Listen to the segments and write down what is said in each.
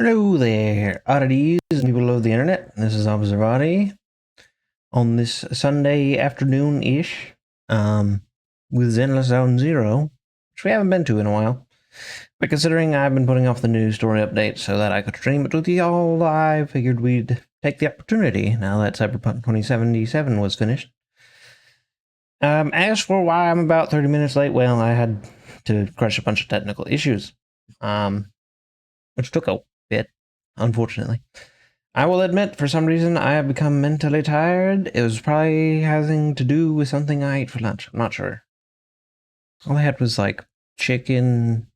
Hello there, oddities and people of the internet. This is Observoddy on this Sunday afternoon-ish, with ZENLESS Zone Zero, which we haven't been to in a while. But considering I've been putting off the news story update so that I could stream it with y'all, I figured we'd take the opportunity now that Cyberpunk 2077 was finished. As for why I'm about 30 minutes late, well, I had to crush a bunch of technical issues, which took a bit, unfortunately. I will admit, for some reason, I have become mentally tired. It was probably having to do with something I ate for lunch. I'm not sure. All I had was like chicken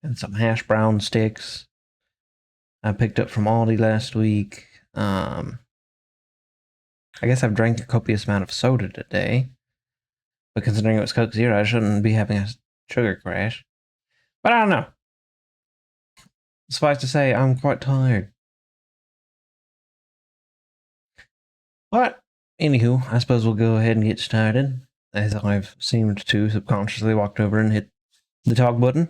and some hash brown sticks I picked up from Aldi last week. I guess I've drank a copious amount of soda today. But considering it was Coke Zero, I shouldn't be having a sugar crash. But I don't know. Suffice to say, I'm quite tired. But, anywho, I suppose we'll go ahead and get started, as I've seemed to subconsciously walked over and hit the talk button.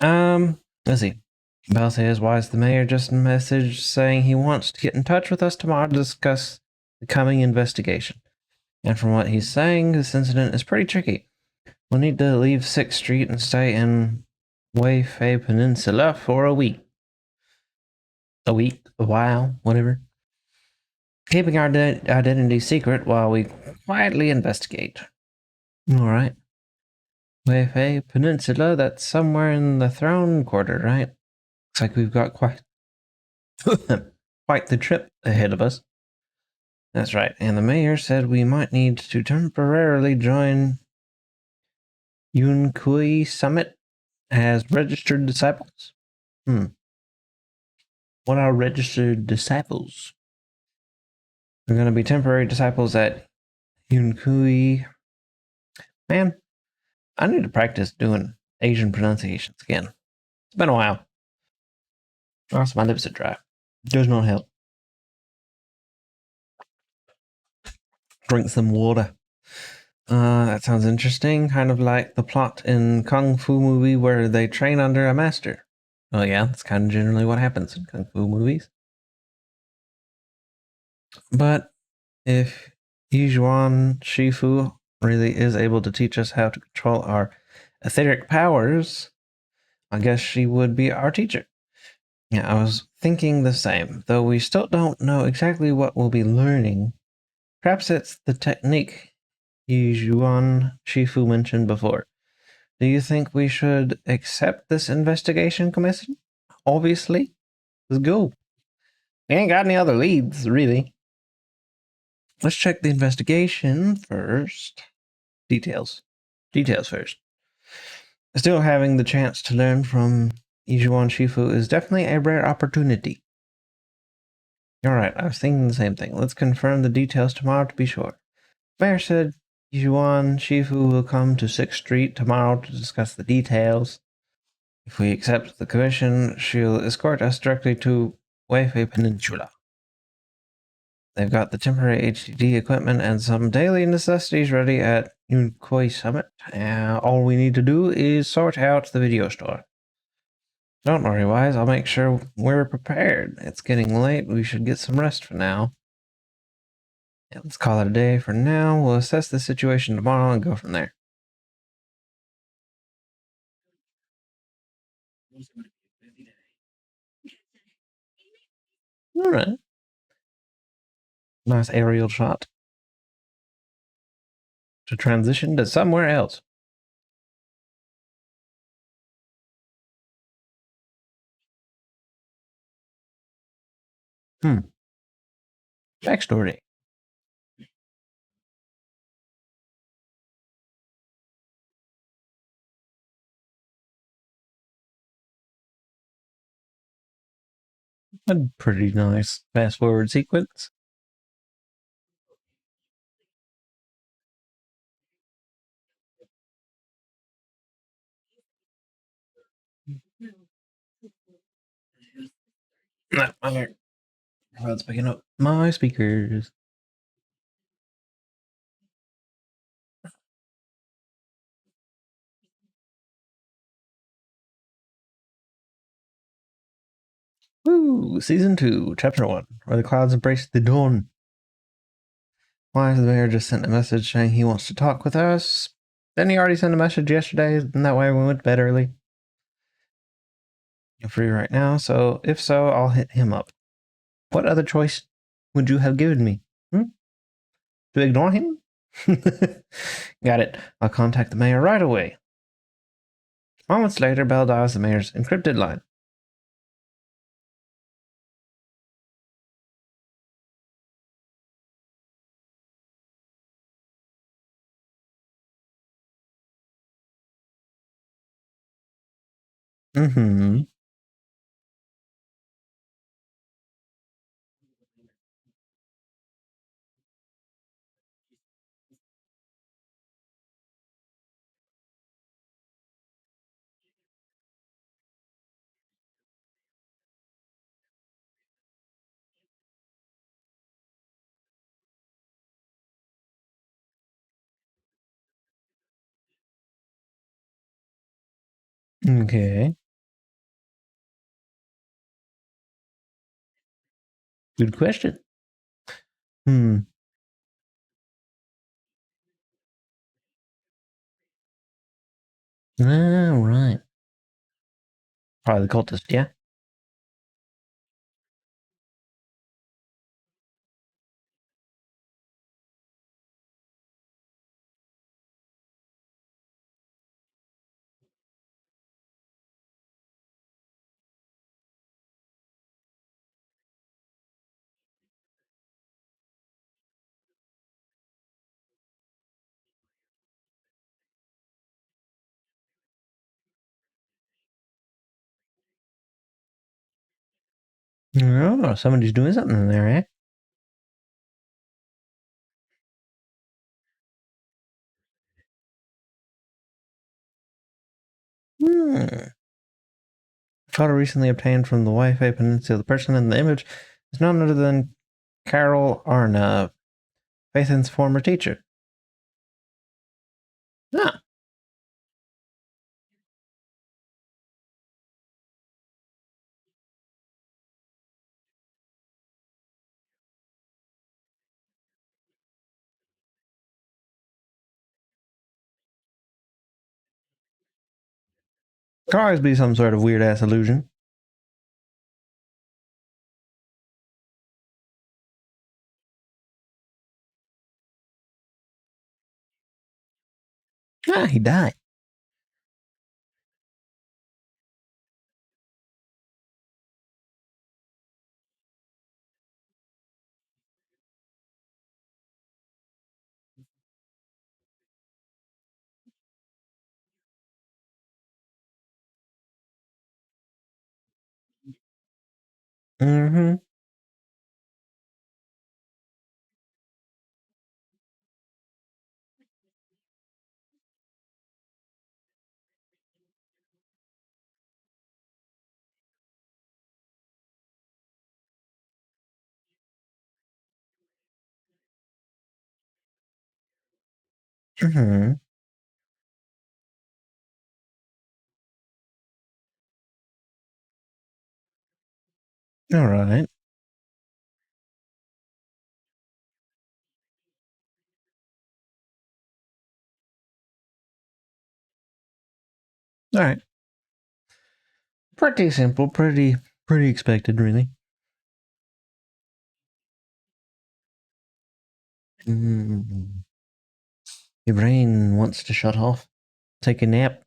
Let's see. Bell says, why is the mayor just a message saying he wants to get in touch with us tomorrow to discuss the coming investigation? And from what he's saying, this incident is pretty tricky. We'll need to leave 6th Street and stay in Wayfay Peninsula for a week. A while, whatever. Keeping our identity secret while we quietly investigate. Alright. Wayfay Peninsula, that's somewhere in the Throne Quarter, right? Looks like we've got quite the trip ahead of us. That's right, and the mayor said we might need to temporarily join Yunkui Summit as registered disciples. What are registered disciples? We're going to be temporary disciples at Yunkui. Man, I need to practice doing Asian pronunciations again. It's been a while. Also, my lips are dry. Does not help. Drink some water. That sounds interesting. Kind of like the plot in Kung Fu movie where they train under a master. Oh yeah, that's kind of generally what happens in Kung Fu movies. But if Yijuan Shifu really is able to teach us how to control our etheric powers, I guess she would be our teacher. Yeah, I was thinking the same, though we still don't know exactly what we'll be learning. Perhaps it's the technique Yijuan Shifu mentioned before. Do you think we should accept this investigation commission? Obviously. Let's go. We ain't got any other leads, really. Let's check the investigation first. Details first. Still having the chance to learn from Yijuan Shifu is definitely a rare opportunity. Alright, I was thinking the same thing. Let's confirm the details tomorrow to be sure. Mayor said Yijuan Shifu will come to 6th Street tomorrow to discuss the details. If we accept the commission, she'll escort us directly to Wayfay Peninsula. They've got the temporary HDD equipment and some daily necessities ready at Yunkui Summit. All we need to do is sort out the video store. Don't worry, Wise. I'll make sure we're prepared. It's getting late. We should get some rest for now. Yeah, let's call it a day for now. We'll assess the situation tomorrow and go from there. All right. Nice aerial shot. To transition to somewhere else. Backstory. A pretty nice fast forward sequence. Let's picking up my speakers. Woo! Season 2, Chapter 1, where the clouds embrace the dawn. Why, the mayor just sent a message saying he wants to talk with us. Didn't he already send a message yesterday? And that way we went to bed early. You're free right now, so if so, I'll hit him up. What other choice would you have given me? To ignore him? Got it. I'll contact the mayor right away. Moments later, Belle dials the mayor's encrypted line. Okay. Good question. Right. Probably the cultist, yeah? Oh, somebody's doing something in there, eh? Photo recently obtained from the Wi-Fi Peninsula. The person in the image is none other than Carol Arna, Faithin's former teacher. Ah. Could always be some sort of weird-ass illusion. Ah, he died. Mm-hmm. Mm-hmm. All right. All right. Pretty simple. Pretty expected, really. Your brain wants to shut off. Take a nap.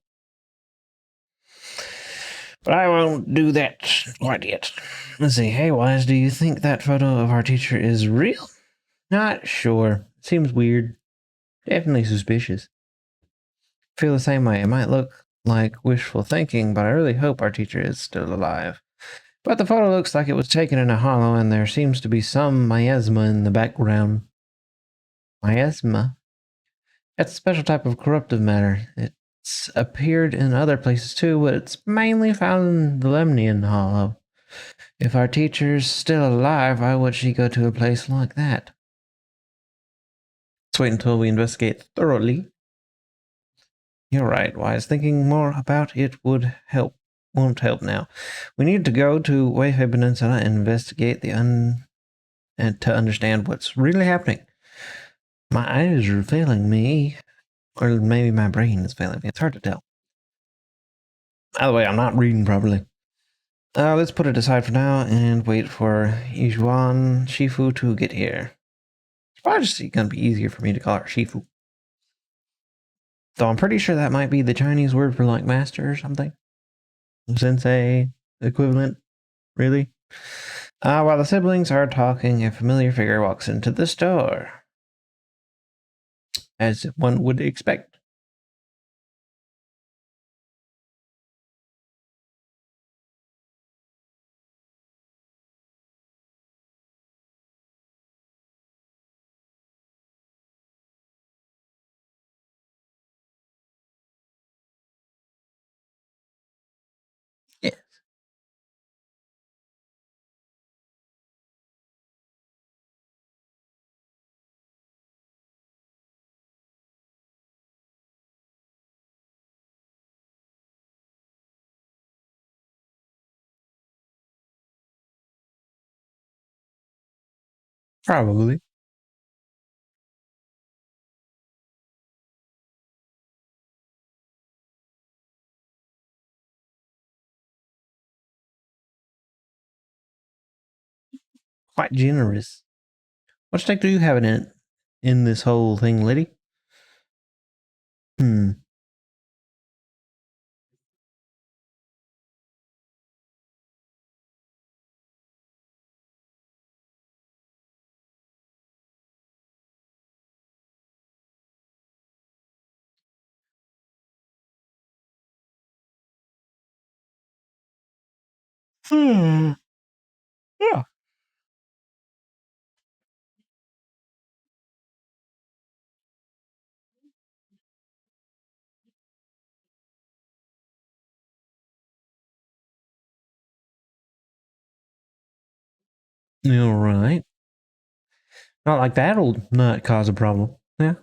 But I won't do that quite yet. Let's see. Hey, Wise, do you think that photo of our teacher is real? Not sure. Seems weird. Definitely suspicious. Feel the same way. It might look like wishful thinking, but I really hope our teacher is still alive. But the photo looks like it was taken in a hollow, and there seems to be some miasma in the background. Miasma? That's a special type of corruptive matter. It's appeared in other places too, but it's mainly found in the Lemnian Hollow. If our teacher's still alive, why would she go to a place like that? Let's wait until we investigate thoroughly. You're right, Wise. Thinking more about it would help. won't help now. We need to go to Weihei Peninsula and investigate and to understand what's really happening. My eyes are failing me, or maybe my brain is failing me. It's hard to tell. By the way, I'm not reading properly. Let's put it aside for now and wait for Yijuan Shifu to get here. It's probably just going to be easier for me to call her Shifu. Though I'm pretty sure that might be the Chinese word for like master or something. Sensei equivalent, really? While the siblings are talking, a familiar figure walks into the store. As one would expect. Yes. Probably. Quite generous. What stake do you have in it? In this whole thing, lady? Hmm. Hmm. Yeah. All right. Not like that'll not cause a problem. Yeah.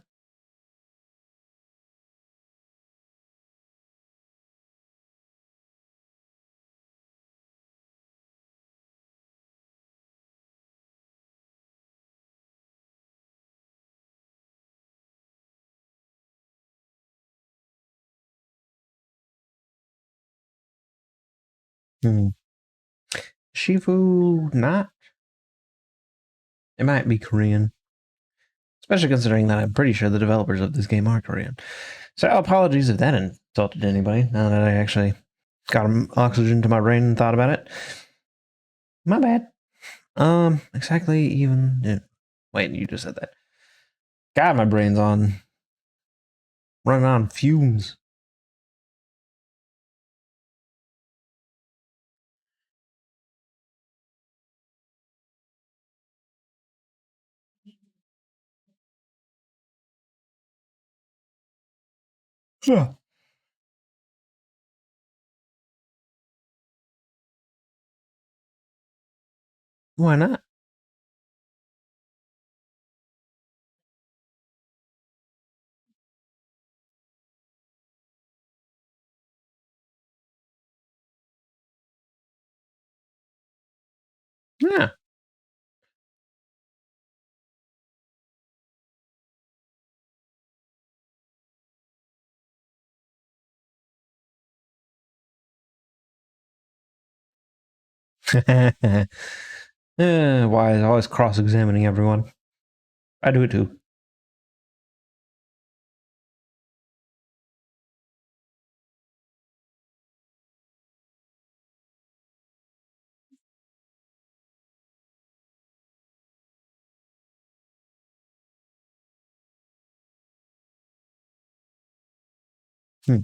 Hmm. Shifu, not. It might be Korean. Especially considering that I'm pretty sure the developers of this game are Korean. So apologies if that insulted anybody, now that I actually got oxygen to my brain and thought about it. My bad. Exactly even... Yeah. Wait, you just said that. God, my brain's running on fumes. Yeah. Why not? Yeah. Why is always cross-examining everyone? I do it too. Hmm.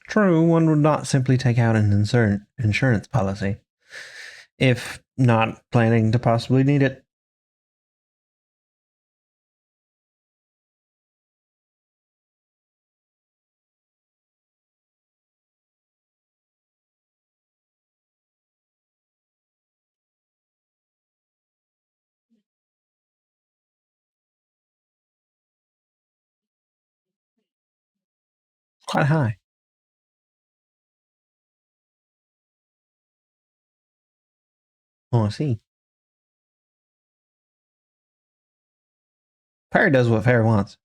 True, one would not simply take out an insurance policy. if not planning to possibly need it. Quite high. Oh, I see. Perry does what Fair wants.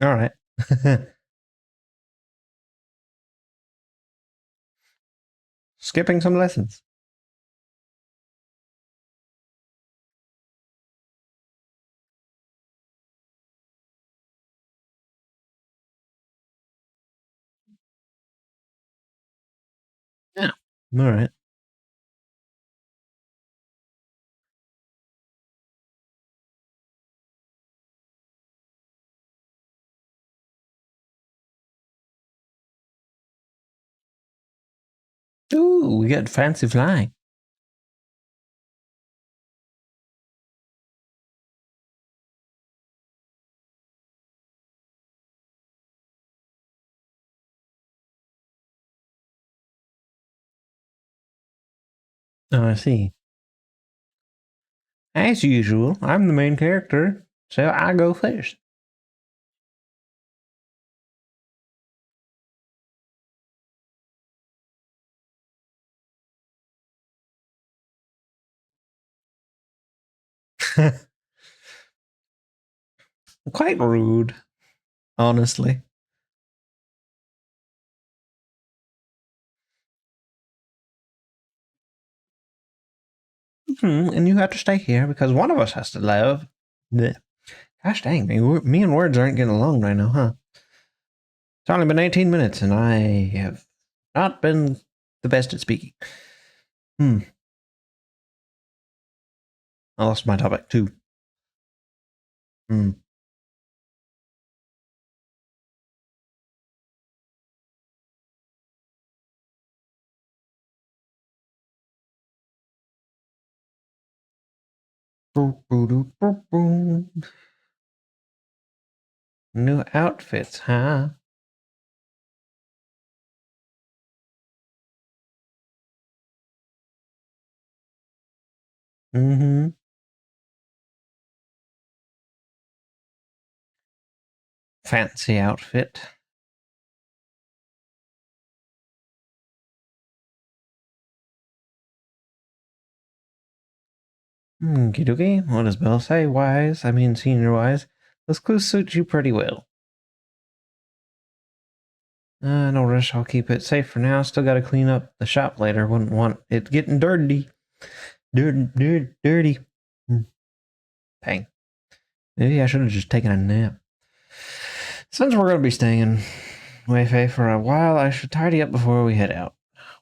All right. Skipping some lessons. Yeah. All right. Ooh, we get fancy flying. Oh, I see. As usual, I'm the main character, so I go first. Quite rude, honestly. And you have to stay here because one of us has to live. Blech. Gosh dang, me and words aren't getting along right now, huh? It's only been 18 minutes and I have not been the best at speaking. I lost my topic too. Hmm. New outfits, huh? Mm-hmm. Fancy outfit. Kidoki, what does Bill say? Wise, I mean senior wise. Those clues suit you pretty well. No rush, I'll keep it safe for now. Still gotta clean up the shop later. Wouldn't want it getting dirty. Dirty. Dang. Maybe I should have just taken a nap. Since we're gonna be staying in Weifei for a while, I should tidy up before we head out.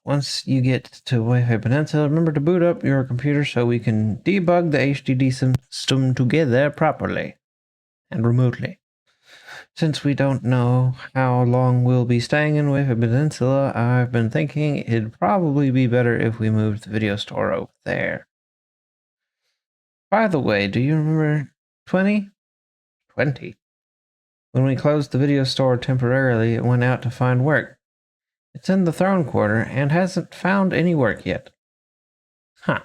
Once you get to Weifei Peninsula, remember to boot up your computer so we can debug the HDD system together properly and remotely. Since we don't know how long we'll be staying in Weifei Peninsula, I've been thinking it'd probably be better if we moved the video store over there. By the way, do you remember 20? 20? When we closed the video store temporarily, it went out to find work. It's in the throne quarter and hasn't found any work yet. Huh.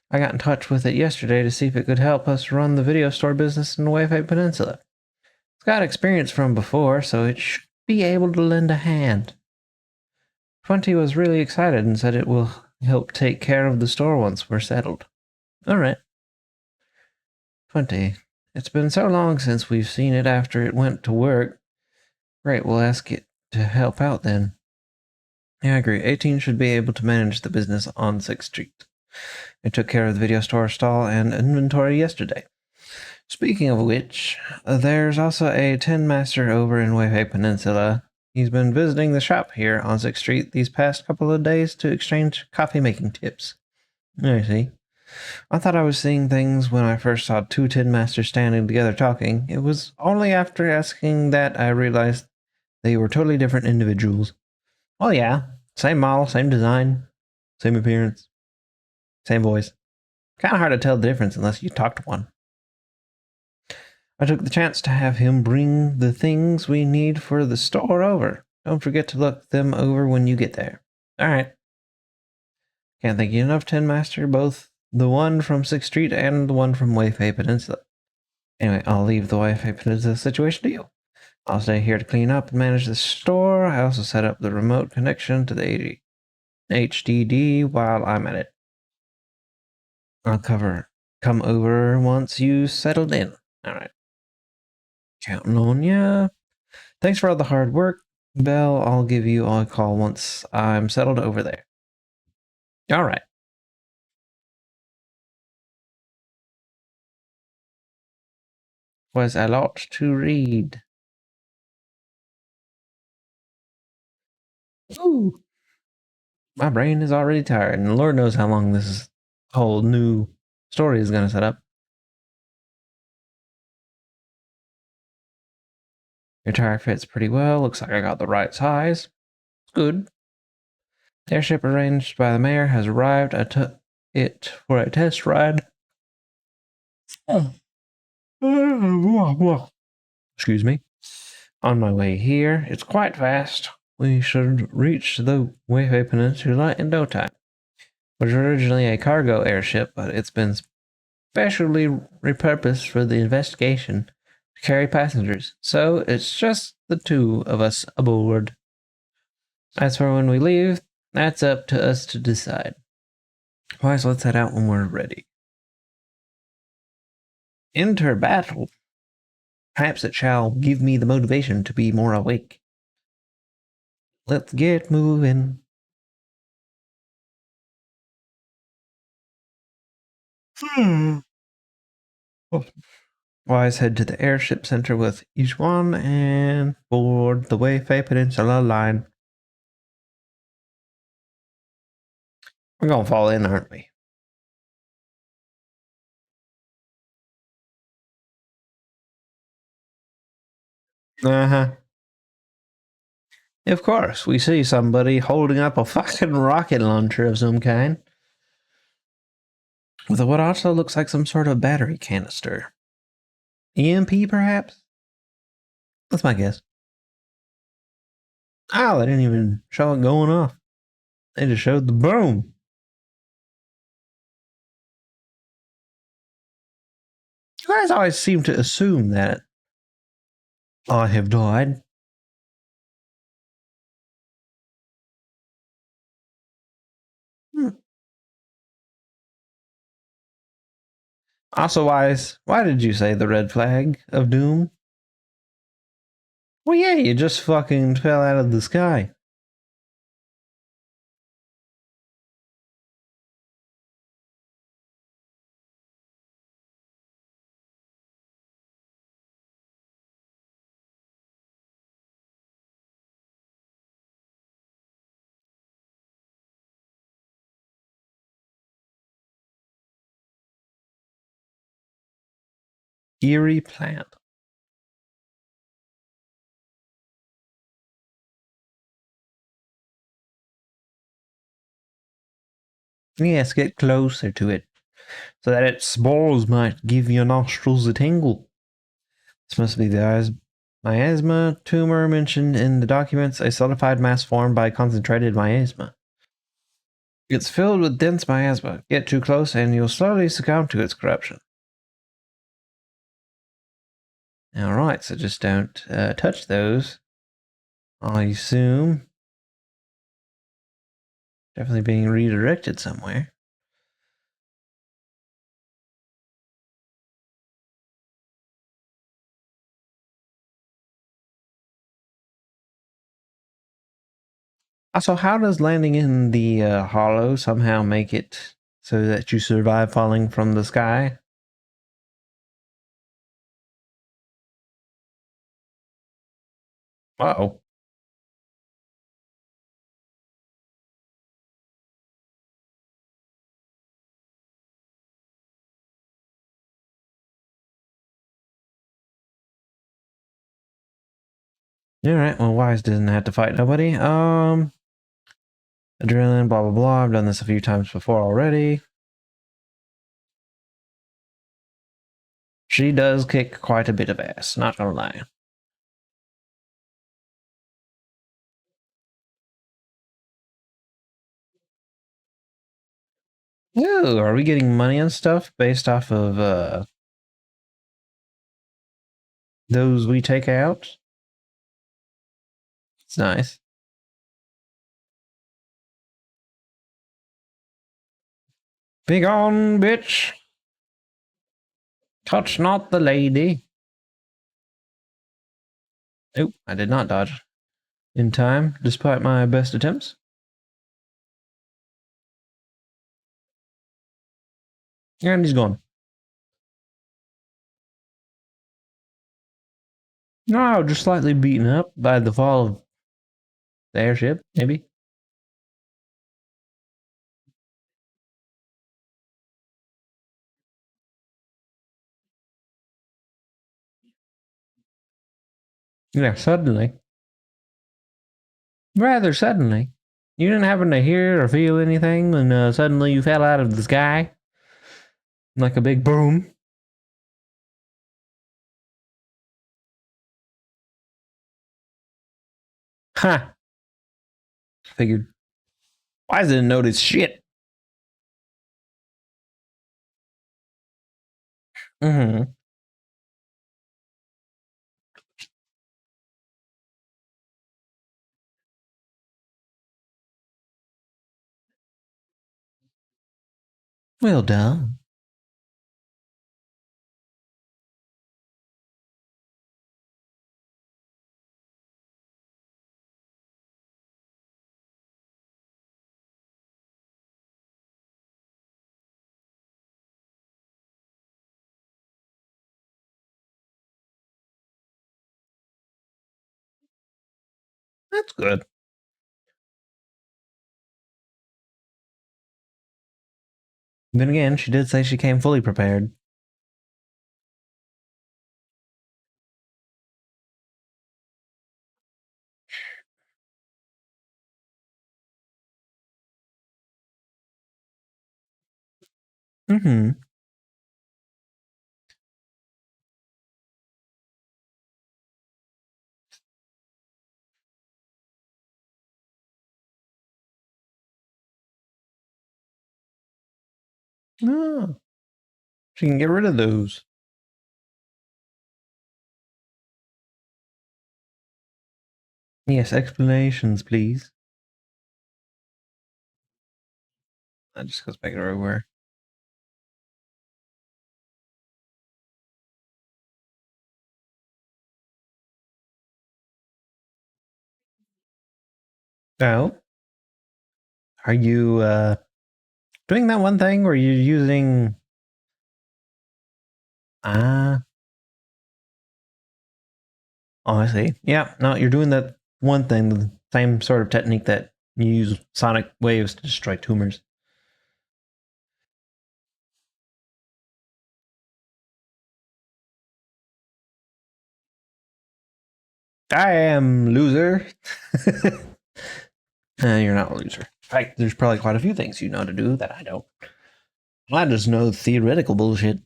I got in touch with it yesterday to see if it could help us run the video store business in the Weifei Peninsula. It's got experience from before, so it should be able to lend a hand. 20 was really excited and said it will help take care of the store once we're settled. All right. 20. It's been so long since we've seen it after it went to work. Great, we'll ask it to help out then. Yeah, I agree. 18 should be able to manage the business on 6th Street. I took care of the video store stall and inventory yesterday. Speaking of which, there's also a tin master over in Weihei Peninsula. He's been visiting the shop here on 6th Street these past couple of days to exchange coffee making tips. I see. I thought I was seeing things when I first saw two tin masters standing together talking. It was only after asking that I realized they were totally different individuals. Well, yeah, same model, same design, same appearance, same voice. Kind of hard to tell the difference unless you talk to one. I took the chance to have him bring the things we need for the store over. Don't forget to look them over when you get there. All right. Can't thank you enough, Tin Master, both the one from 6th Street and the one from Weihei Peninsula. Anyway, I'll leave the Weihei Peninsula situation to you. I'll stay here to clean up and manage the store. I also set up the remote connection to the HDD while I'm at it. I'll come over once you settled in. All right. Counting on ya. Thanks for all the hard work, Belle. I'll give you a call once I'm settled over there. All right. Was a lot to read. Ooh. My brain is already tired, and Lord knows how long this whole new story is going to set up. Your tire fits pretty well. Looks like I got the right size. It's good. The airship arranged by the mayor has arrived. I took it for a test ride. Excuse me. On my way here, it's quite fast. We should reach the Weihei Peninsula in no time. It was originally a cargo airship, but it's been specially repurposed for the investigation to carry passengers, so it's just the two of us aboard. As for when we leave, that's up to us to decide. Why, so let's head out when we're ready. Enter battle. Perhaps it shall give me the motivation to be more awake. Let's get moving. Wise head to the airship center with Ijuan and board the Weihei Peninsula line. We're gonna fall in, aren't we? Uh-huh. Of course, we see somebody holding up a fucking rocket launcher of some kind. With what also looks like some sort of battery canister. EMP, perhaps? That's my guess. Oh, they didn't even show it going off. They just showed the boom. You guys always seem to assume that I have died. Also, why did you say the red flag of doom? Well, yeah, you just fucking fell out of the sky. Eerie plant. Yes, get closer to it, so that its spores might give your nostrils a tingle. This must be the miasma tumor mentioned in the documents, a solidified mass formed by concentrated miasma. It's filled with dense miasma. Get too close and you'll slowly succumb to its corruption. Alright, so just don't touch those. I assume. Definitely being redirected somewhere. Also, how does landing in the hollow somehow make it so that you survive falling from the sky? Uh-oh. Alright, well, Wise doesn't have to fight nobody. Adrenaline, blah, blah, blah. I've done this a few times before already. She does kick quite a bit of ass, not gonna lie. Ooh, are we getting money and stuff based off of those we take out? It's nice. Begone, bitch! Touch not the lady. Oh, I did not dodge in time, despite my best attempts. And he's gone. No, just slightly beaten up by the fall of the airship, maybe. Yeah, suddenly. Rather suddenly. You didn't happen to hear or feel anything when suddenly you fell out of the sky? Like a big boom? Ha! Figured. Why didn't notice shit? Mm-hmm. Well done. That's good. Then again, she did say she came fully prepared. Mm-hmm. Oh, she can get rid of those. Yes, explanations, please. That just goes back everywhere. Oh, are you doing that one thing where you're using ah? Oh, I see. Yeah, no, you're doing that one thing, the same sort of technique that you use sonic waves to destroy tumors. I am loser. You're not a loser. In fact, there's probably quite a few things you know to do that I don't. I just know theoretical bullshit.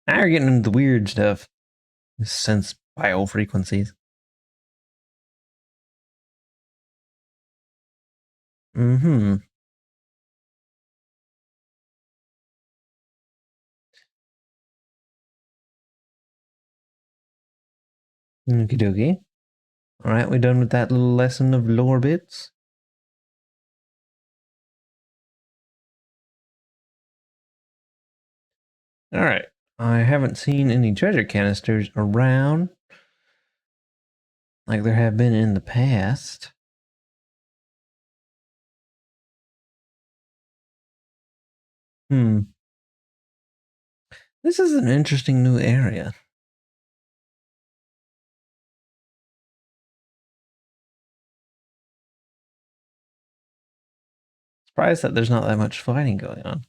Now you're getting into the weird stuff. Sense biofrequencies. Mm-hmm. Okie dokie. Alright, we done with that little lesson of lore bits? Alright. I haven't seen any treasure canisters around like there have been in the past. This is an interesting new area. Surprised that there's not that much fighting going on.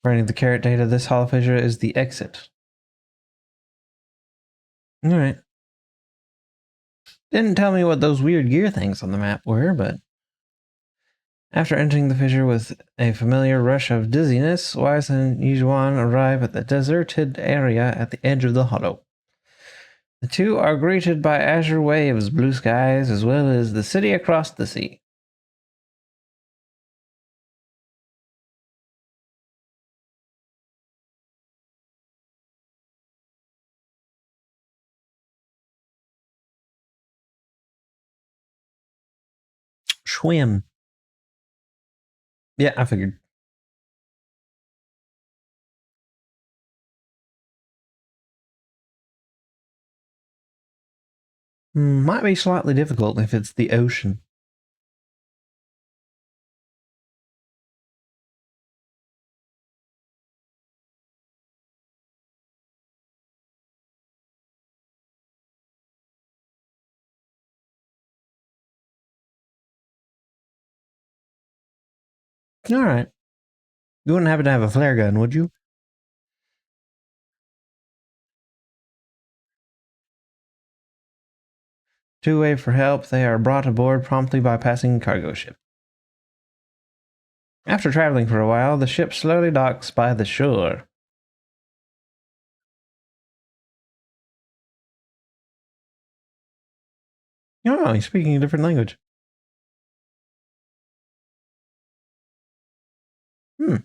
According to the carrot data, this hollow fissure is the exit. Alright. Didn't tell me what those weird gear things on the map were, but after entering the fissure with a familiar rush of dizziness, Weiss and Yijuan arrive at the deserted area at the edge of the hollow. The two are greeted by azure waves, blue skies, as well as the city across the sea. Swim. Yeah, I figured. Might be slightly difficult if it's the ocean. Alright. You wouldn't happen to have a flare gun, would you? Two wave for help. They are brought aboard promptly by passing cargo ship. After traveling for a while, the ship slowly docks by the shore. Oh, he's speaking a different language. Hmm.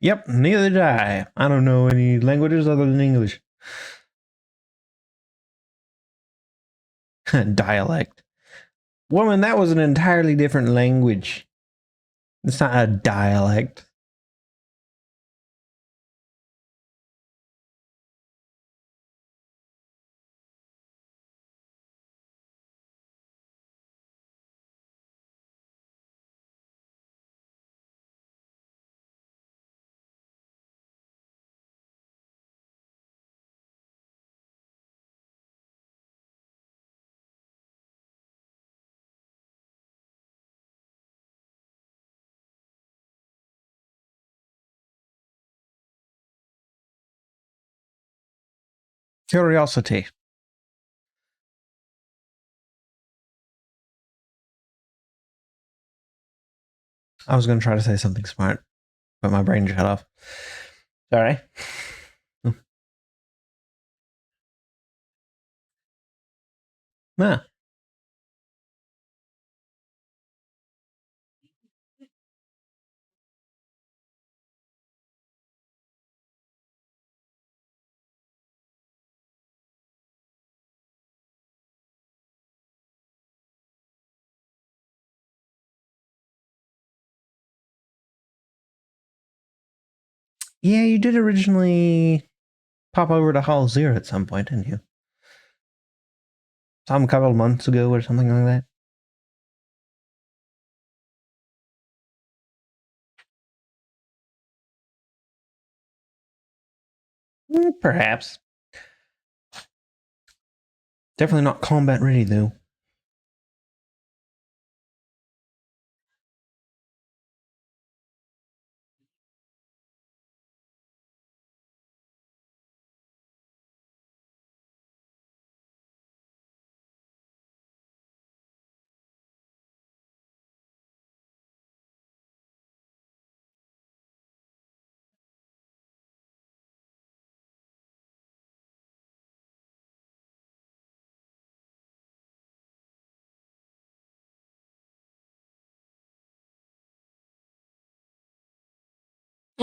Yep, neither did I. I don't know any languages other than English. Dialect. Woman, that was an entirely different language. It's not a dialect. Curiosity. I was going to try to say something smart, but my brain shut off. Sorry. Nah. Yeah, you did originally pop over to Hall Zero at some point, didn't you? Some couple of months ago or something like that. Perhaps. Definitely not combat ready, though.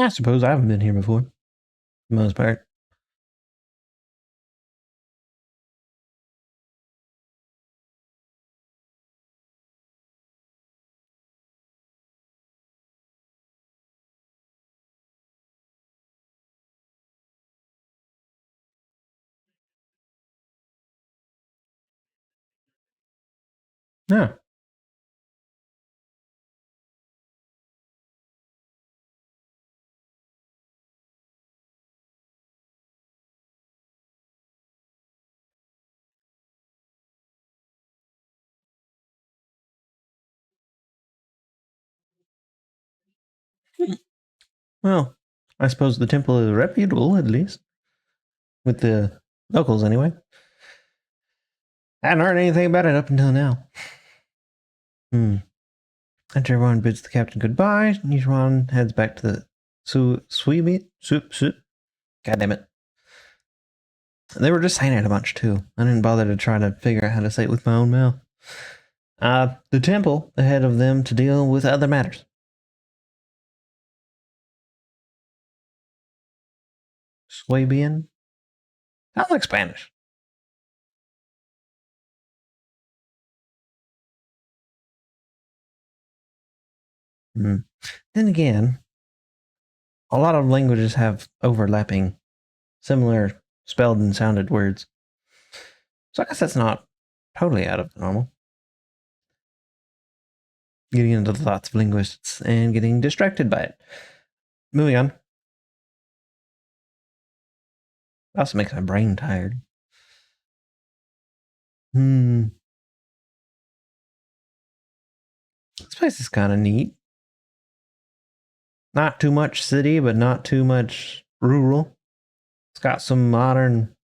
I suppose I haven't been here before, for the most part. Yeah. Well, I suppose the temple is reputable, at least. With the locals, anyway. I hadn't heard anything about it up until now. After everyone bids the captain goodbye, Nishwan heads back to the StreamBeats. God damn it. They were just saying it a bunch, too. I didn't bother to try to figure out how to say it with my own mouth. The temple ahead of them to deal with other matters. Swabian? Sounds like Spanish. Then again, a lot of languages have overlapping, similar spelled and sounded words. So I guess that's not totally out of the normal. Getting into the thoughts of linguists and getting distracted by it. Moving on. It also makes my brain tired. This place is kind of neat. Not too much city, but not too much rural. It's got some modern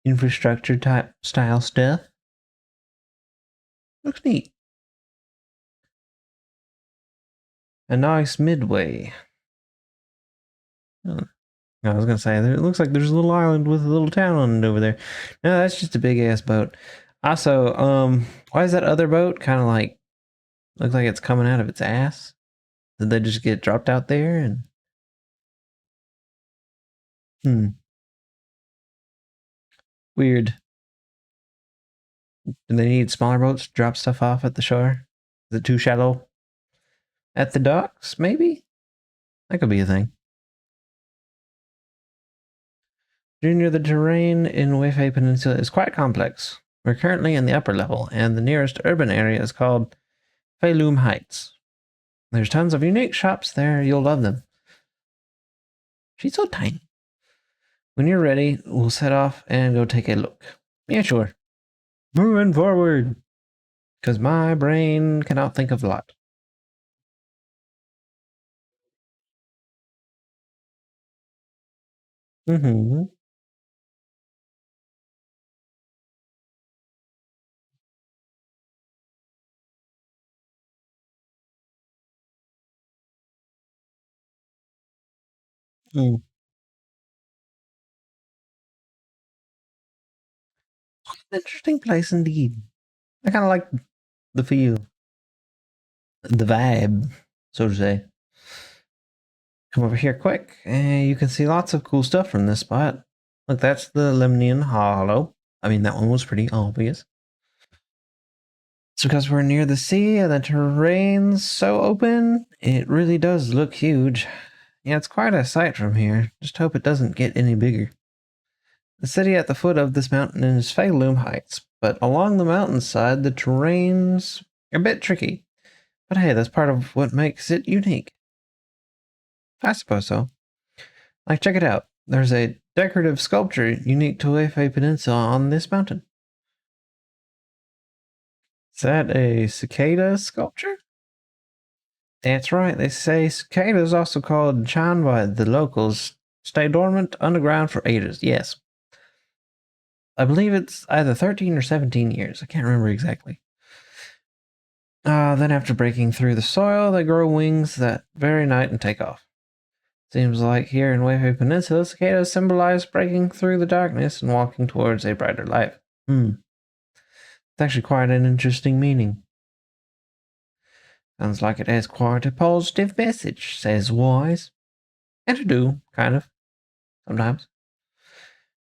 infrastructure type style stuff. Looks neat. A nice midway. I was gonna say, it looks like there's a little island with a little town on it over there. No, that's just a big ass boat. Also, why is that other boat kind of like looks like it's coming out of its ass? Did they just get dropped out there and? Weird. Do they need smaller boats to drop stuff off at the shore? Is it too shallow? At the docks, maybe? That could be a thing. Junior, the terrain in Weifei Peninsula is quite complex. We're currently in the upper level, and the nearest urban area is called Feilum Heights. There's tons of unique shops there. You'll love them. She's so tiny. When you're ready, we'll set off and go take a look. Yeah, sure. Moving forward. Because my brain cannot think of a lot. Mm-hmm. Mm. Interesting place indeed. I kind of like the feel, the vibe, so to say. Come over here quick, and you can see lots of cool stuff from this spot. Look, that's the Lemnian Hollow. I mean, that one was pretty obvious. It's because we're near the sea and the terrain's so open, it really does look huge. Yeah, it's quite a sight from here. Just hope it doesn't get any bigger. The city at the foot of this mountain is Feilum Heights, but along the mountainside, the terrain's a bit tricky. But hey, that's part of what makes it unique. I suppose so. Like, check it out. There's a decorative sculpture unique to Weifei Peninsula on this mountain. Is that a cicada sculpture? That's right. They say cicadas, also called chan by the locals, stay dormant underground for ages. Yes. I believe it's either 13 or 17 years. I can't remember exactly. Then after breaking through the soil, they grow wings that very night and take off. Seems like here in Weifei Peninsula, cicadas symbolize breaking through the darkness and walking towards a brighter life. It's actually quite an interesting meaning. Sounds like it has quite a positive message, says Wise. And to do, kind of, sometimes.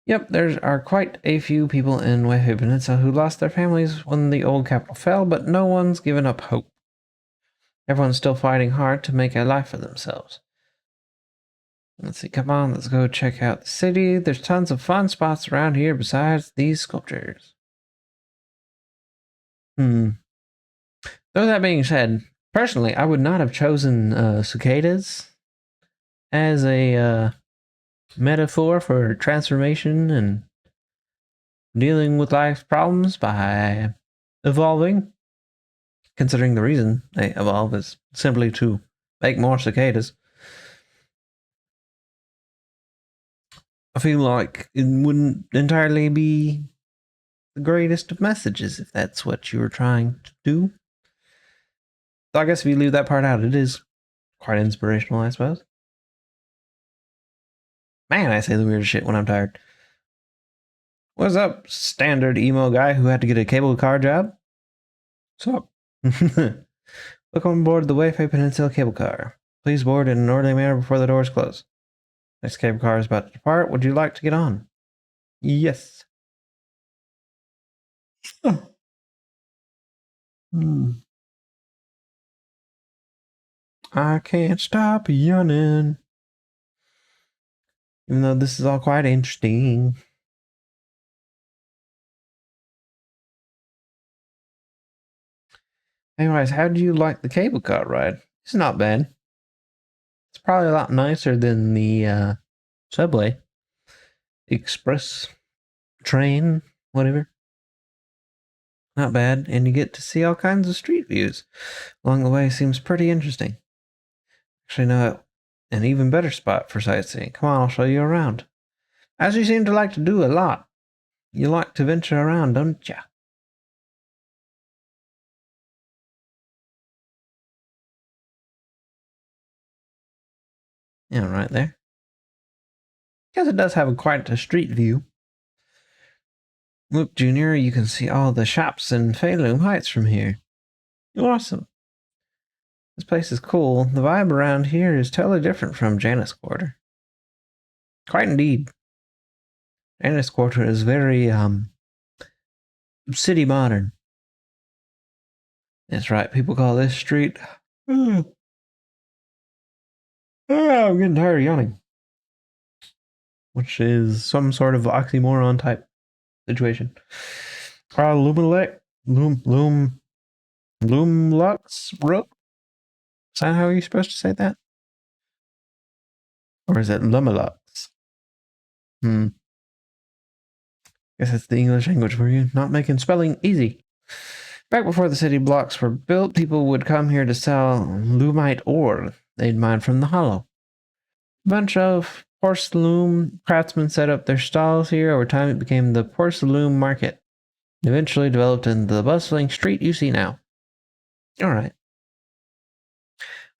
Yep, there are quite a few people in Weihei Peninsula who lost their families when the old capital fell, but no one's given up hope. Everyone's still fighting hard to make a life for themselves. Let's see, come on, let's go check out the city. There's tons of fun spots around here besides these sculptures. Though that being said, personally, I would not have chosen cicadas as a metaphor for transformation and dealing with life's problems by evolving, considering the reason they evolve is simply to make more cicadas. I feel like it wouldn't entirely be the greatest of messages if that's what you were trying to do. So I guess if you leave that part out, it is quite inspirational, I suppose. Man, I say the weirdest shit when I'm tired. What's up, standard emo guy who had to get a cable car job? What's up? Welcome on board the Weihei Peninsula cable car. Please board in an orderly manner before the doors close. Next cable car is about to depart. Would you like to get on? Yes. I can't stop yawning. Even though this is all quite interesting. Anyways, how do you like the cable car ride? It's not bad. It's probably a lot nicer than the subway, express, train, whatever. Not bad, and you get to see all kinds of street views along the way. Seems pretty interesting. Actually, no, an even better spot for sightseeing. Come on, I'll show you around. As you seem to like to do a lot. You like to venture around, don't ya? Yeah, right there. Because it does have quite a street view. Look, Junior, you can see all the shops in Feilung Heights from here. Awesome. This place is cool. The vibe around here is totally different from Janus Quarter. Quite indeed. Janus Quarter is very, city modern. That's right, people call this street... I'm getting tired of yawning. Which is some sort of oxymoron type situation. Lumilux Road? Is that how you're supposed to say that? Or is it Lumilux? Guess that's the English language for you. Not making spelling easy. Back before the city blocks were built, people would come here to sell lumite ore they'd mined from the hollow. A bunch of porcelain craftsmen set up their stalls here. Over time, it became the porcelain market. Eventually developed into the bustling street you see now. Alright.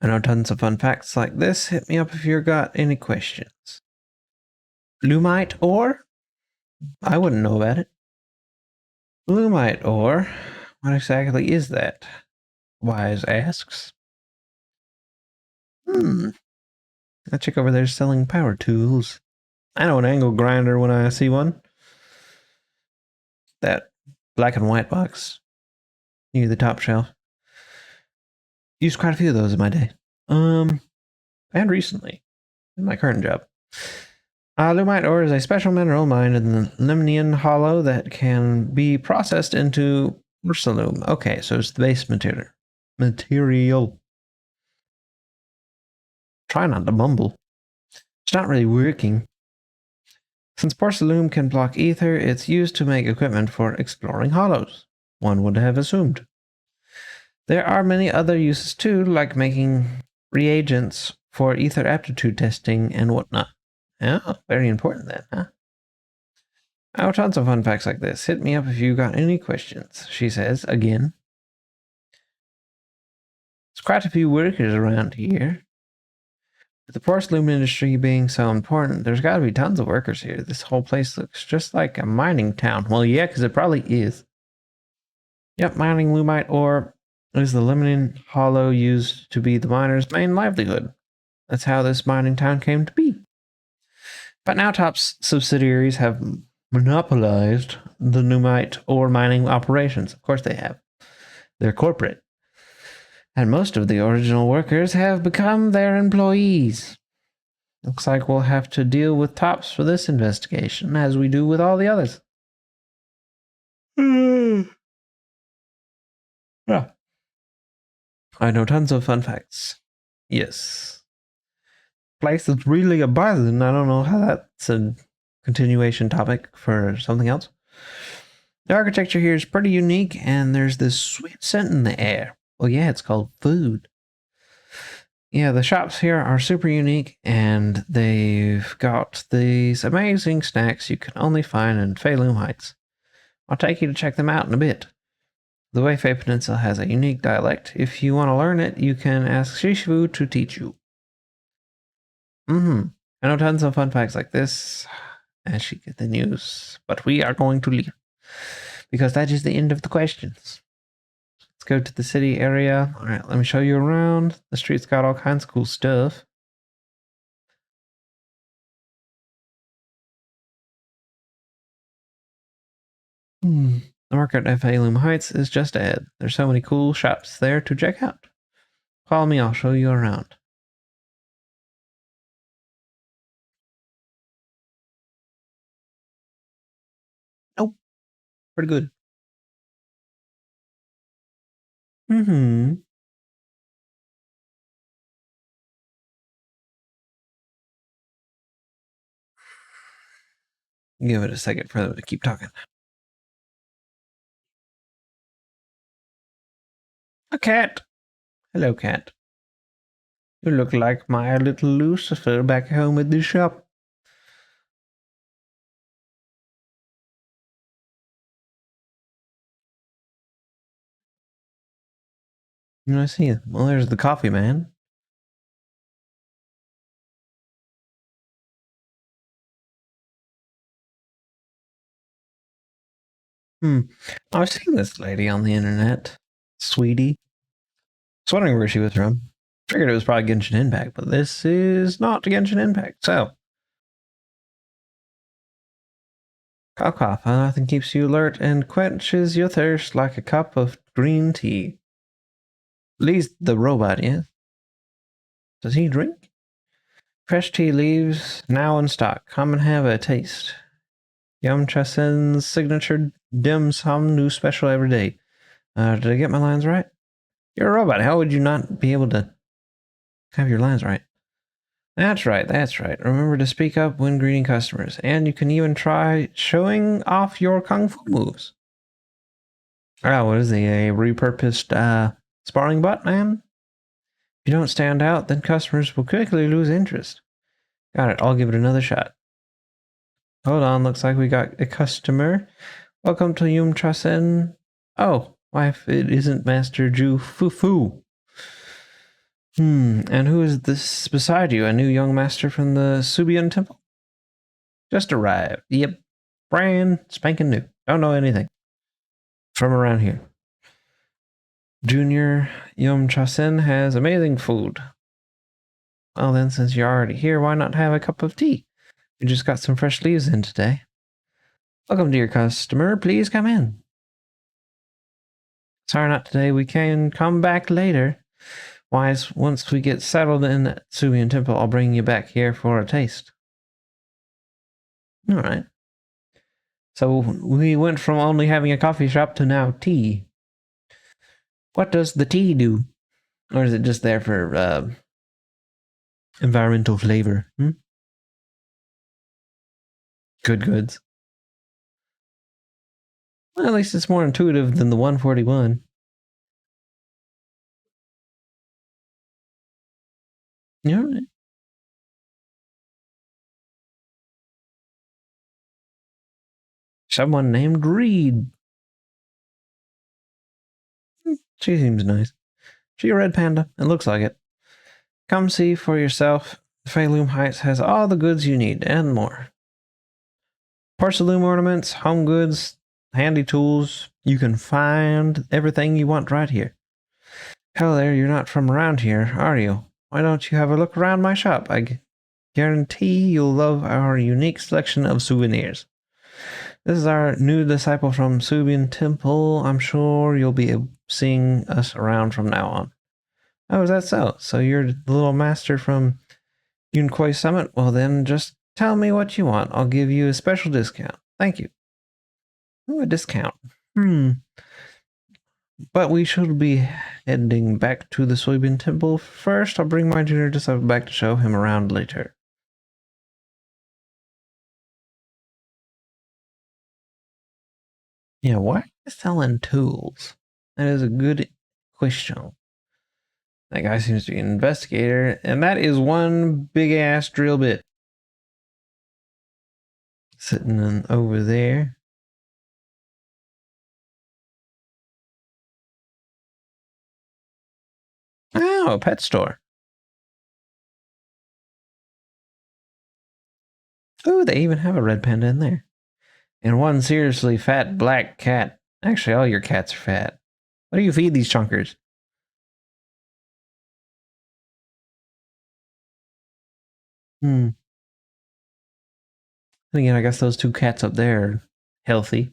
I know tons of fun facts like this. Hit me up if you've got any questions. Lumite ore? I wouldn't know about it. Lumite ore? What exactly is that? Wise asks. That chick over there is selling power tools. I know an angle grinder when I see one. That black and white box near the top shelf. Used quite a few of those in my day. And recently, in my current job. Lumite ore is a special mineral mined in the Lemnian hollow that can be processed into porcelain. Okay, so it's the base material. Try not to mumble. It's not really working. Since porcelain can block ether, it's used to make equipment for exploring hollows, one would have assumed. There are many other uses too, like making reagents for ether aptitude testing and whatnot. Oh, very important then, huh? Oh, tons of fun facts like this. Hit me up if you got any questions, she says again. There's quite a few workers around here. With the porcelain industry being so important, there's got to be tons of workers here. This whole place looks just like a mining town. Well, yeah, because it probably is. Yep, mining lumite ore is the Lemnian hollow used to be the miners' main livelihood. That's how this mining town came to be. But now Top's subsidiaries have monopolized the Numite ore mining operations. Of course they have. They're corporate. And most of the original workers have become their employees. Looks like we'll have to deal with Tops for this investigation, as we do with all the others. Yeah. I know tons of fun facts. Yes. Place is really buzzing. I don't know how that's a continuation topic for something else. The architecture here is pretty unique, and there's this sweet scent in the air. Well, yeah, it's called food. Yeah, the shops here are super unique, and they've got these amazing snacks you can only find in Feilum Heights. I'll take you to check them out in a bit. The Weifei Peninsula has a unique dialect. If you want to learn it, you can ask Shishivu to teach you. I know tons of fun facts like this as she continues, but we are going to leave because that is the end of the questions. Let's go to the city area. All right, let me show you around. The street's got all kinds of cool stuff. The market at Feilum Heights is just ahead. There's so many cool shops there to check out. Follow me, I'll show you around. Oh, pretty good. Give it a second for them to keep talking. A cat. Hello, cat. You look like my little Lucifer back home at the shop. I see. Well, there's the coffee man. I've seen this lady on the internet. Sweetie. I was wondering where she was from. Figured it was probably Genshin Impact, but this is not Genshin Impact. So, cough. Nothing keeps you alert and quenches your thirst like a cup of green tea. At least the robot, yeah. Does he drink? Fresh tea leaves now in stock. Come and have a taste. Yum Chasen's signature dim sum, new special every day. Did I get my lines right? You're a robot. How would you not be able to have your lines right? That's right. Remember to speak up when greeting customers. And you can even try showing off your kung fu moves. Oh, what is he? A repurposed sparring bot, man? If you don't stand out, then customers will quickly lose interest. Got it. I'll give it another shot. Hold on. Looks like we got a customer. Welcome to Yum Trasen. Oh, wife, it isn't Master Ju Fu. And who is this beside you? A new young master from the Subian Temple? Just arrived. Yep. Brand spanking new. Don't know anything. From around here. Junior Yum Chasen has amazing food. Well then, since you're already here, why not have a cup of tea? We just got some fresh leaves in today. Welcome, dear customer. Please come in. Sorry, not today. We can come back later. Wise, once we get settled in at Subian Temple, I'll bring you back here for a taste. All right. So we went from only having a coffee shop to now tea. What does the tea do? Or is it just there for environmental flavor? Good goods. Well, at least it's more intuitive than the 141. Yeah, right. Someone named Reed. She seems nice. She a red panda. It looks like it. Come see for yourself. Feilum Heights has all the goods you need and more. Porcelain ornaments, home goods, handy tools. You can find everything you want right here. Hello there, you're not from around here, are you? why don't you have a look around my shop? I guarantee you'll love our unique selection of souvenirs. This is our new disciple from Subian Temple. I'm sure you'll be seeing us around from now on. Oh, is that so? So you're the little master from Yunkoi Summit? Well then, just tell me what you want. I'll give you a special discount. Thank you. Ooh, a discount. But we should be heading back to the Soybean Temple first. I'll bring my junior disciple back to show him around later. Yeah, why are you selling tools? That is a good question. That guy seems to be an investigator, and that is one big ass drill bit sitting over there. Oh, a pet store. Oh, they even have a red panda in there. And one seriously fat black cat. Actually, all your cats are fat. What do you feed these chunkers? And again, I guess those two cats up there are healthy.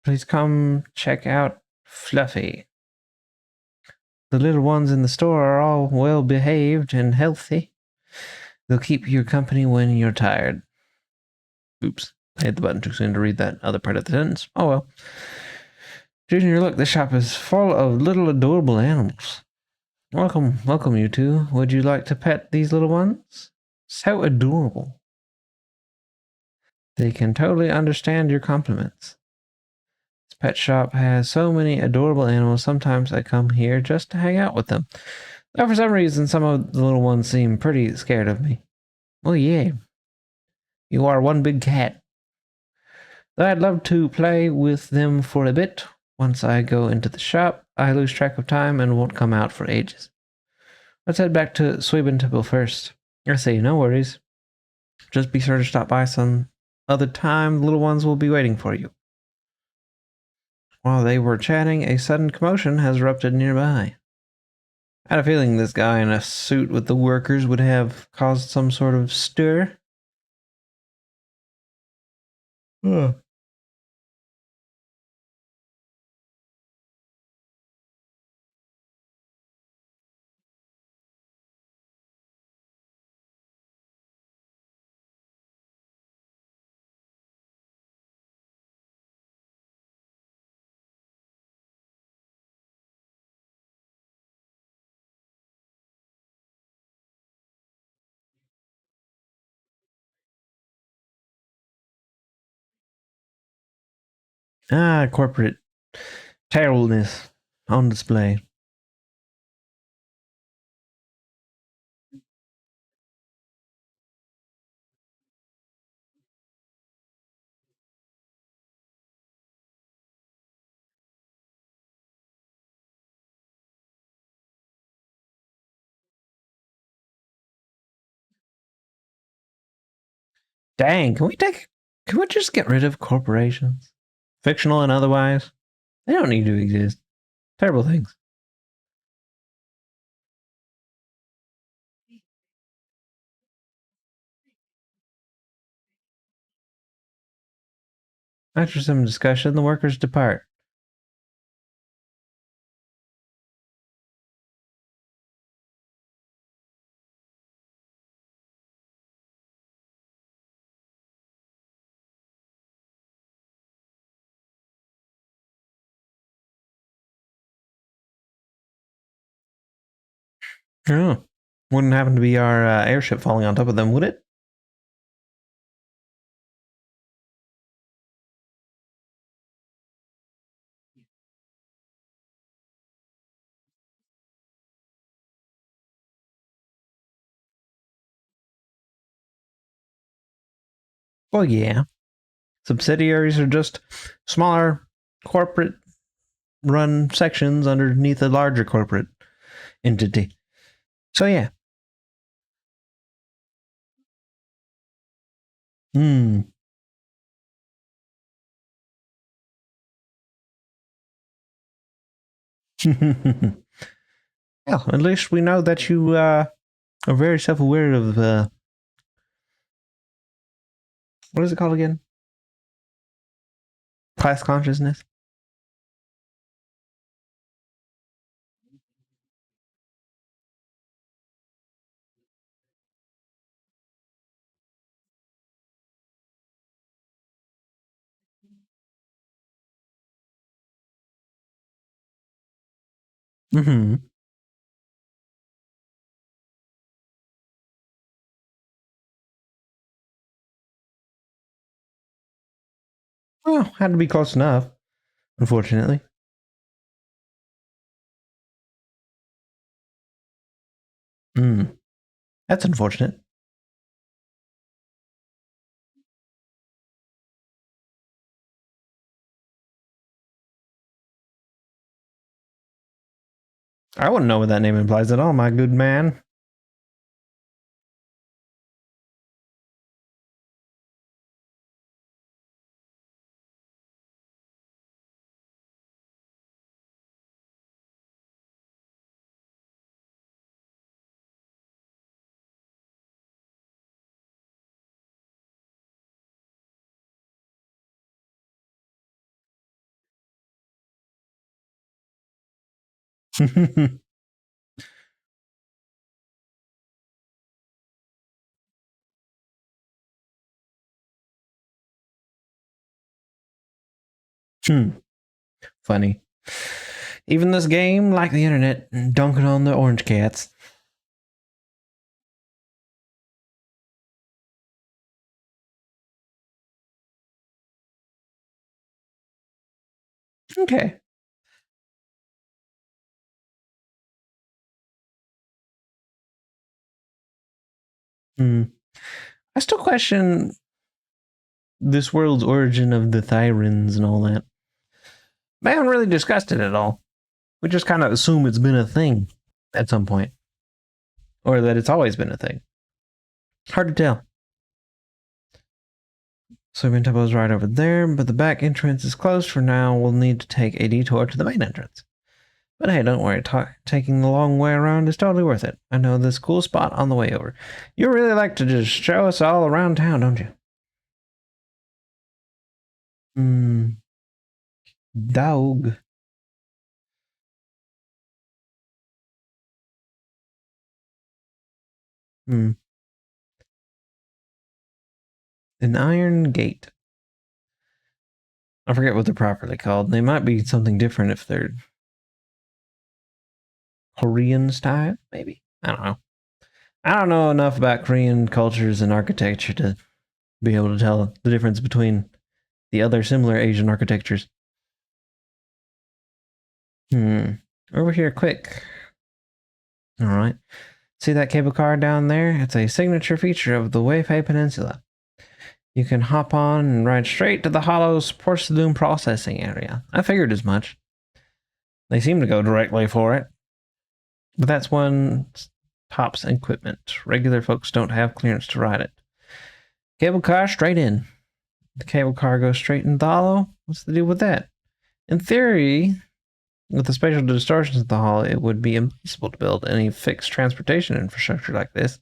Please come check out Fluffy. The little ones in the store are all well behaved and healthy. They'll keep you company when you're tired. Oops, I hit the button too soon to read that other part of the sentence. Oh well. Junior, look, this shop is full of little adorable animals. Welcome, welcome, you two. Would you like to pet these little ones? So adorable. They can totally understand your compliments. This pet shop has so many adorable animals, sometimes I come here just to hang out with them. Though for some reason, some of the little ones seem pretty scared of me. Well, yeah. You are one big cat. Though I'd love to play with them for a bit. Once I go into the shop, I lose track of time and won't come out for ages. Let's head back to Sweeben Temple first. I say, no worries. Just be sure to stop by some other time. The little ones will be waiting for you. While they were chatting, a sudden commotion has erupted nearby. I had a feeling this guy in a suit with the workers would have caused some sort of stir. Ugh. Ah, corporate terribleness on display. Dang, can we just get rid of corporations? Fictional and otherwise? They don't need to exist. Terrible things. After some discussion, the workers depart. Oh, wouldn't happen to be our airship falling on top of them, would it? Well, yeah. Subsidiaries are just smaller corporate run sections underneath a larger corporate entity. So, yeah. Hmm. Well, at least we know that you are very self-aware of what is it called again? Class consciousness. Mm-hmm. Well, had to be close enough, unfortunately. Mm. That's unfortunate. I wouldn't know what that name implies at all, my good man. Hmm. Funny. Even this game, like the internet, dunking on the orange cats. Okay. Hmm. I still question this world's origin of the Thyrans and all that. I haven't really discussed it at all. We just kind of assume it's been a thing at some point, or that it's always been a thing. Hard to tell. Soybean temple is right over there, but the back entrance is closed for now. We'll need to take a detour to the main entrance. But hey, don't worry. Taking the long way around is totally worth it. I know this cool spot on the way over. You really like to just show us all around town, don't you? Hmm. Dog. Hmm. An iron gate. I forget what they're properly called. They might be something different if they're Korean style, maybe. I don't know. I don't know enough about Korean cultures and architecture to be able to tell the difference between the other similar Asian architectures. Hmm. Over here, quick. All right. See that cable car down there? It's a signature feature of the Weifei Peninsula. You can hop on and ride straight to the Hollow's porcelain processing area. I figured as much. They seem to go directly for it. But that's one tops equipment. Regular folks don't have clearance to ride it. Cable car straight in. The cable car goes straight in the hollow. What's the deal with that? In theory, with the spatial distortions of the hollow, it would be impossible to build any fixed transportation infrastructure like this.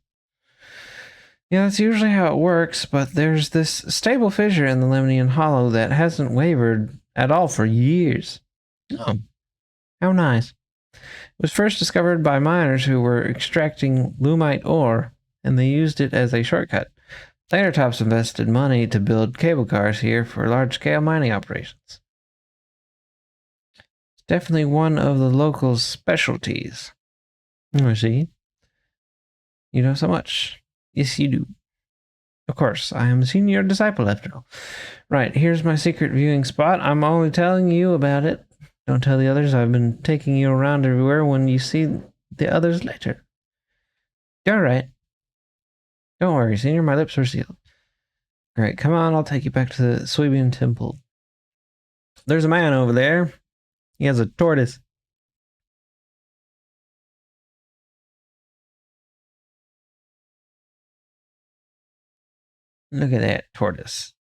Yeah, that's usually how it works, but there's this stable fissure in the Lemnian Hollow that hasn't wavered at all for years. Oh, how nice. It was first discovered by miners who were extracting lumite ore, and they used it as a shortcut. Later Tops invested money to build cable cars here for large-scale mining operations. It's definitely one of the locals' specialties. I see. You know so much. Yes, you do. Of course, I am a senior disciple after all. Right, here's my secret viewing spot. I'm only telling you about it. Don't tell the others. I've been taking you around everywhere when you see the others later. All right. Don't worry, senior. My lips are sealed. Great, come on. I'll take you back to the Swabian Temple. There's a man over there. He has a tortoise. Look at that tortoise.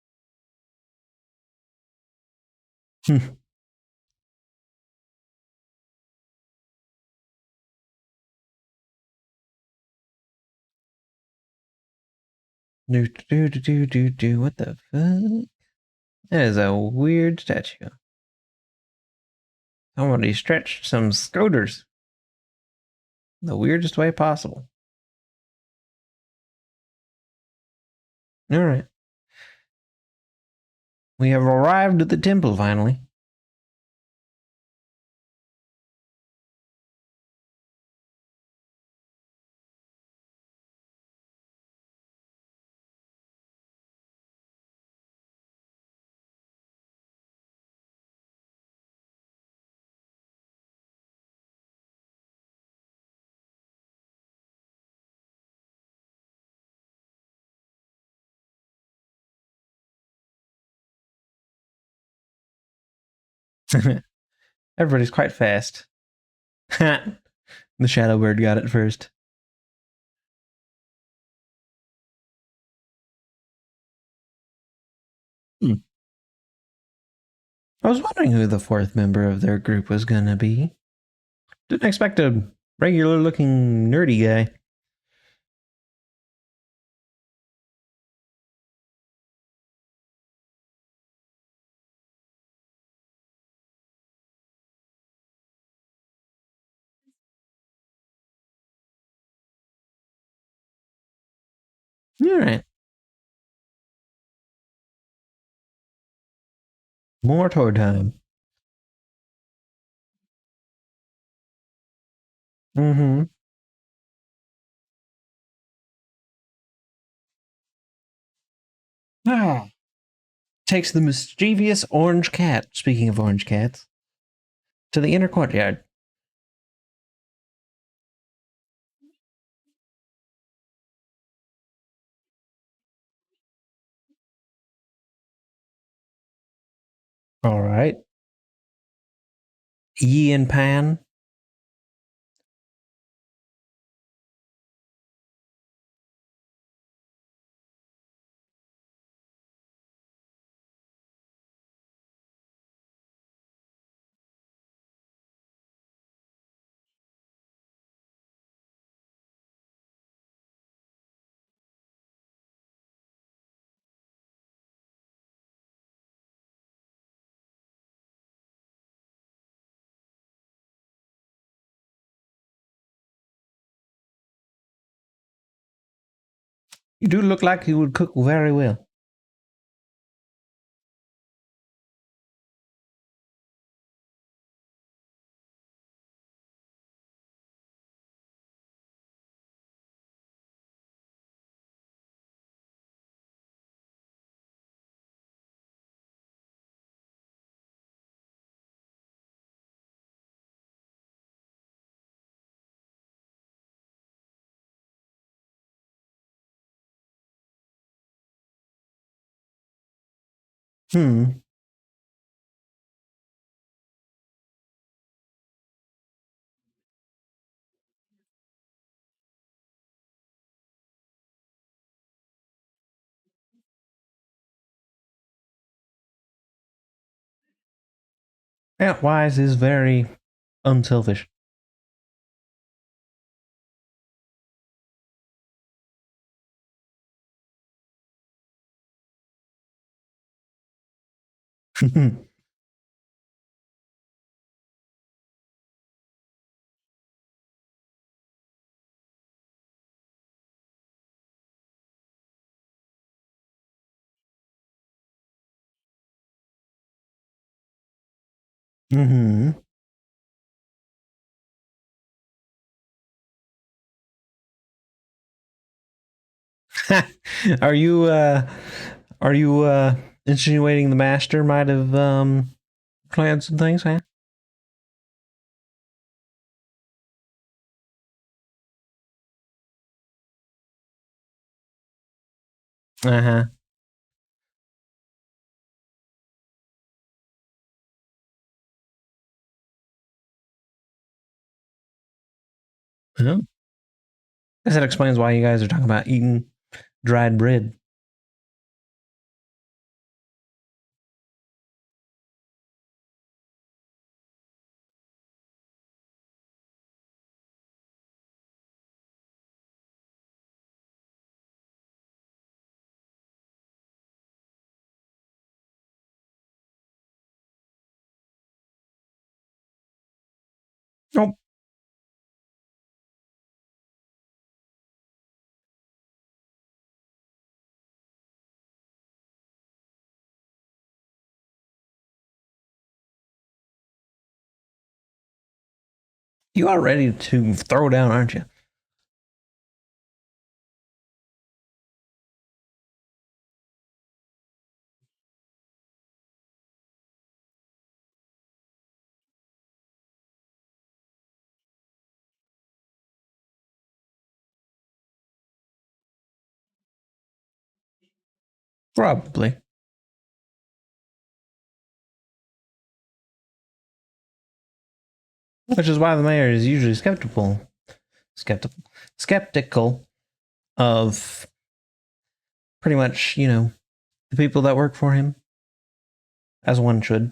Do. What the fuck? That is a weird statue. Somebody stretched some scoters the weirdest way possible. All right. We have arrived at the temple finally. Everybody's quite fast. The shadow bird got it first. Hmm. I was wondering who the fourth member of their group was gonna be. Didn't expect a regular looking nerdy guy. Alright. More tour time. Mm-hmm. Ah. Takes the mischievous orange cat, speaking of orange cats, to the inner courtyard. Alright. Yi and Pan. You do look like you would cook very well. Hmm. Yeah, Wise is very unselfish. Mm-hmm. Are you insinuating the master might have planned some things, huh? Uh-huh. Well, I guess that explains why you guys are talking about eating dried bread. You are ready to throw down, aren't you? Probably. Which is why the mayor is usually skeptical of pretty much, the people that work for him, as one should.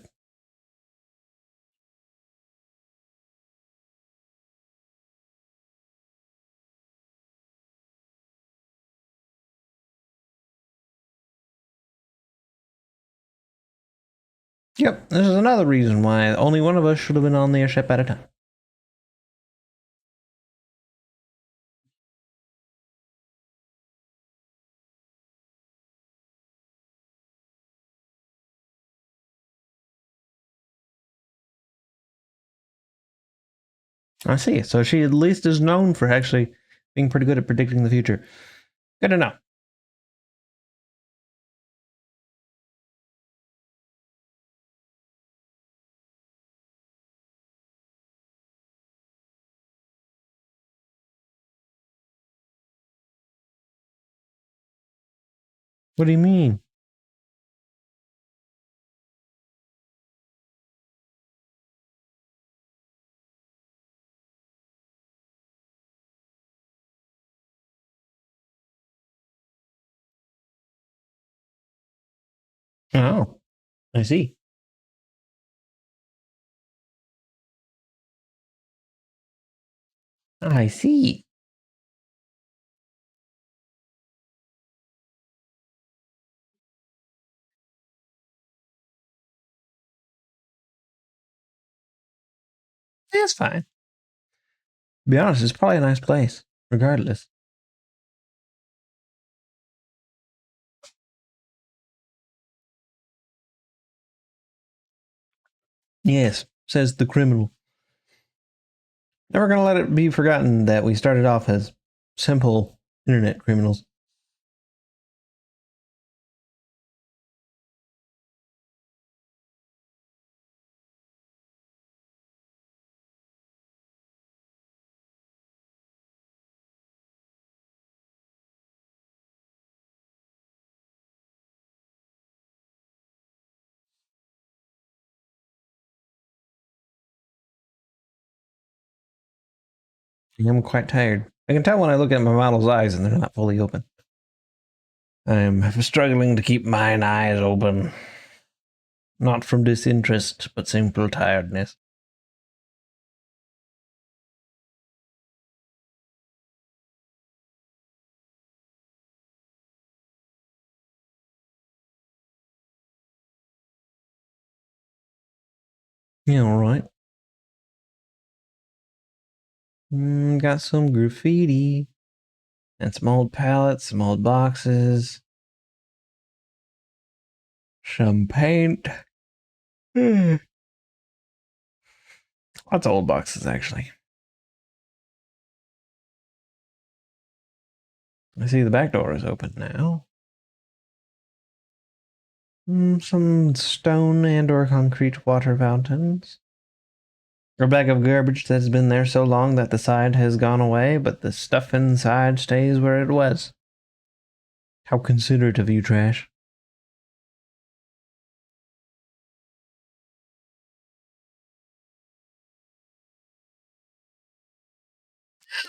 Yep, this is another reason why only one of us should have been on the ship at a time. I see. So she at least is known for actually being pretty good at predicting the future. Good to know. What do you mean? Oh, I see. I see. That's fine. To be honest, it's probably a nice place, regardless. Yes, says the criminal. Never gonna let it be forgotten that we started off as simple internet criminals. I'm quite tired. I can tell when I look at my model's eyes and they're not fully open. I'm struggling to keep mine eyes open. Not from disinterest, but simple tiredness. Yeah, all right. Got some graffiti and some old pallets, some old boxes, some paint. Lots of old boxes, actually. I see the back door is open now. Some stone and or concrete water fountains. A bag of garbage that's been there so long that the side has gone away, but the stuff inside stays where it was. How considerate of you, Trash.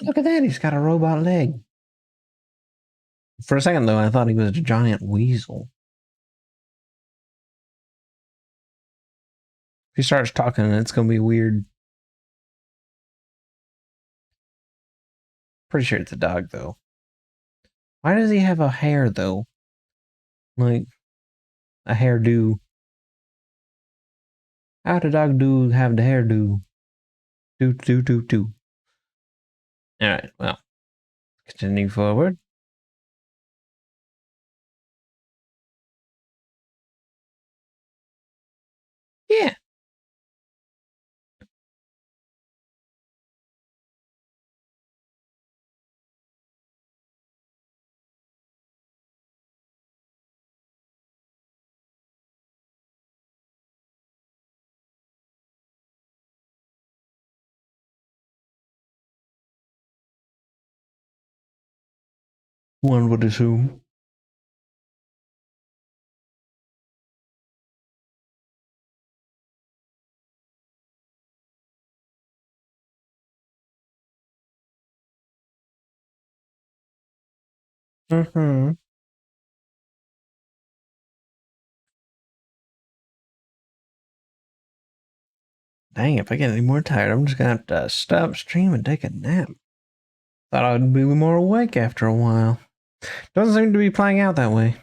Look at that, he's got a robot leg. For a second, though, I thought he was a giant weasel. If he starts talking, it's going to be weird. Pretty sure it's a dog, though. Why does he have a hair, though? Like, a hairdo. How the dog do have the hairdo? Do. Alright, well, continue forward. Yeah. One would assume. Mm-hmm. Dang, if I get any more tired, I'm just gonna have to stop stream and take a nap. Thought I'd be more awake after a while. Doesn't seem to be playing out that way.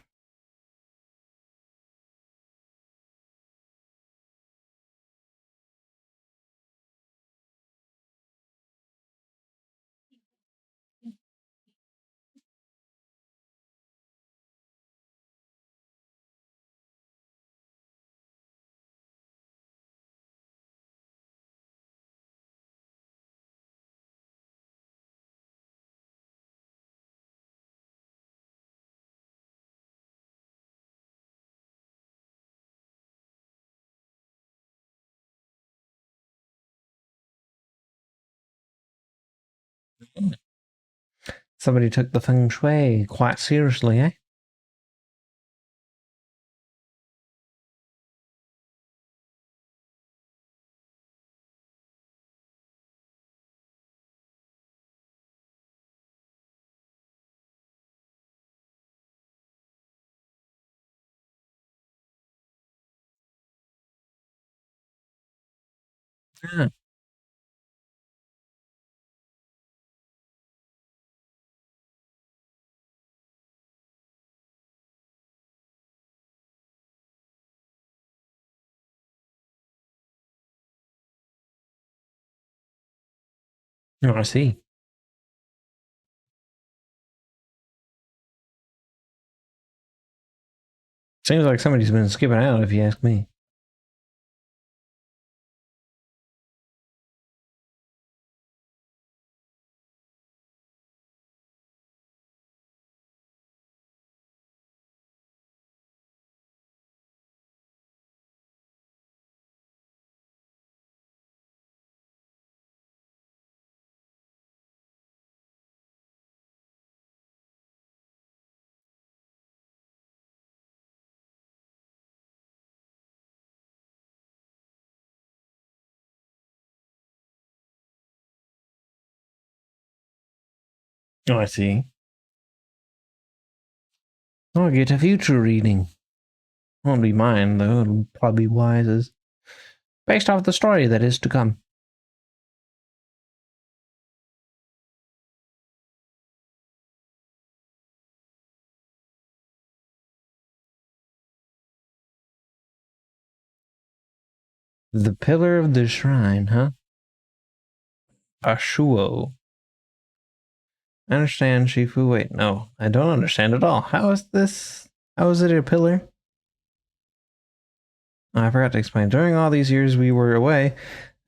Somebody took the feng shui quite seriously, eh? Yeah. Oh, I see. Seems like somebody's been skipping out, if you ask me. Oh, I see. I'll get a future reading. Won't be mine, though. It'll probably be Wise's. Based off the story that is to come. The Pillar of the Shrine, huh? Ashuo. I understand, Shifu. Wait, no. I don't understand at all. How is this? How is it a pillar? Oh, I forgot to explain. During all these years we were away,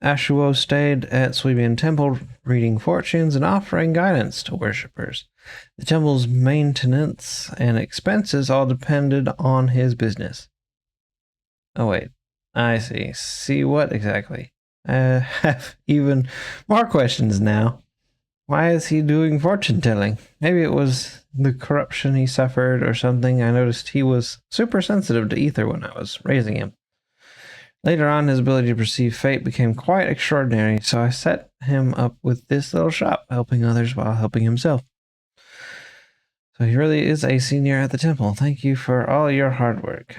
Ashuo stayed at Suibian Temple, reading fortunes and offering guidance to worshippers. The temple's maintenance and expenses all depended on his business. Oh, wait. I see. See what exactly? I have even more questions now. Why is he doing fortune telling? Maybe it was the corruption he suffered or something. I noticed he was super sensitive to ether when I was raising him. Later on, his ability to perceive fate became quite extraordinary, so I set him up with this little shop, helping others while helping himself. So he really is a senior at the temple. Thank you for all your hard work.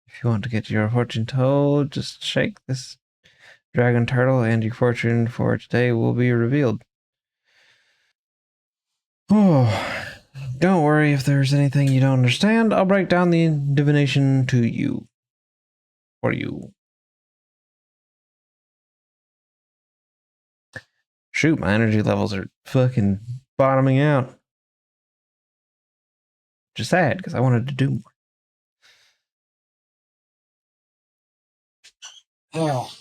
If you want to get your fortune told, just shake this dragon turtle and your fortune for today will be revealed. Oh, don't worry if there's anything you don't understand. I'll break down the divination to you. For you. Shoot, my energy levels are fucking bottoming out. Which is sad because I wanted to do more. Oh.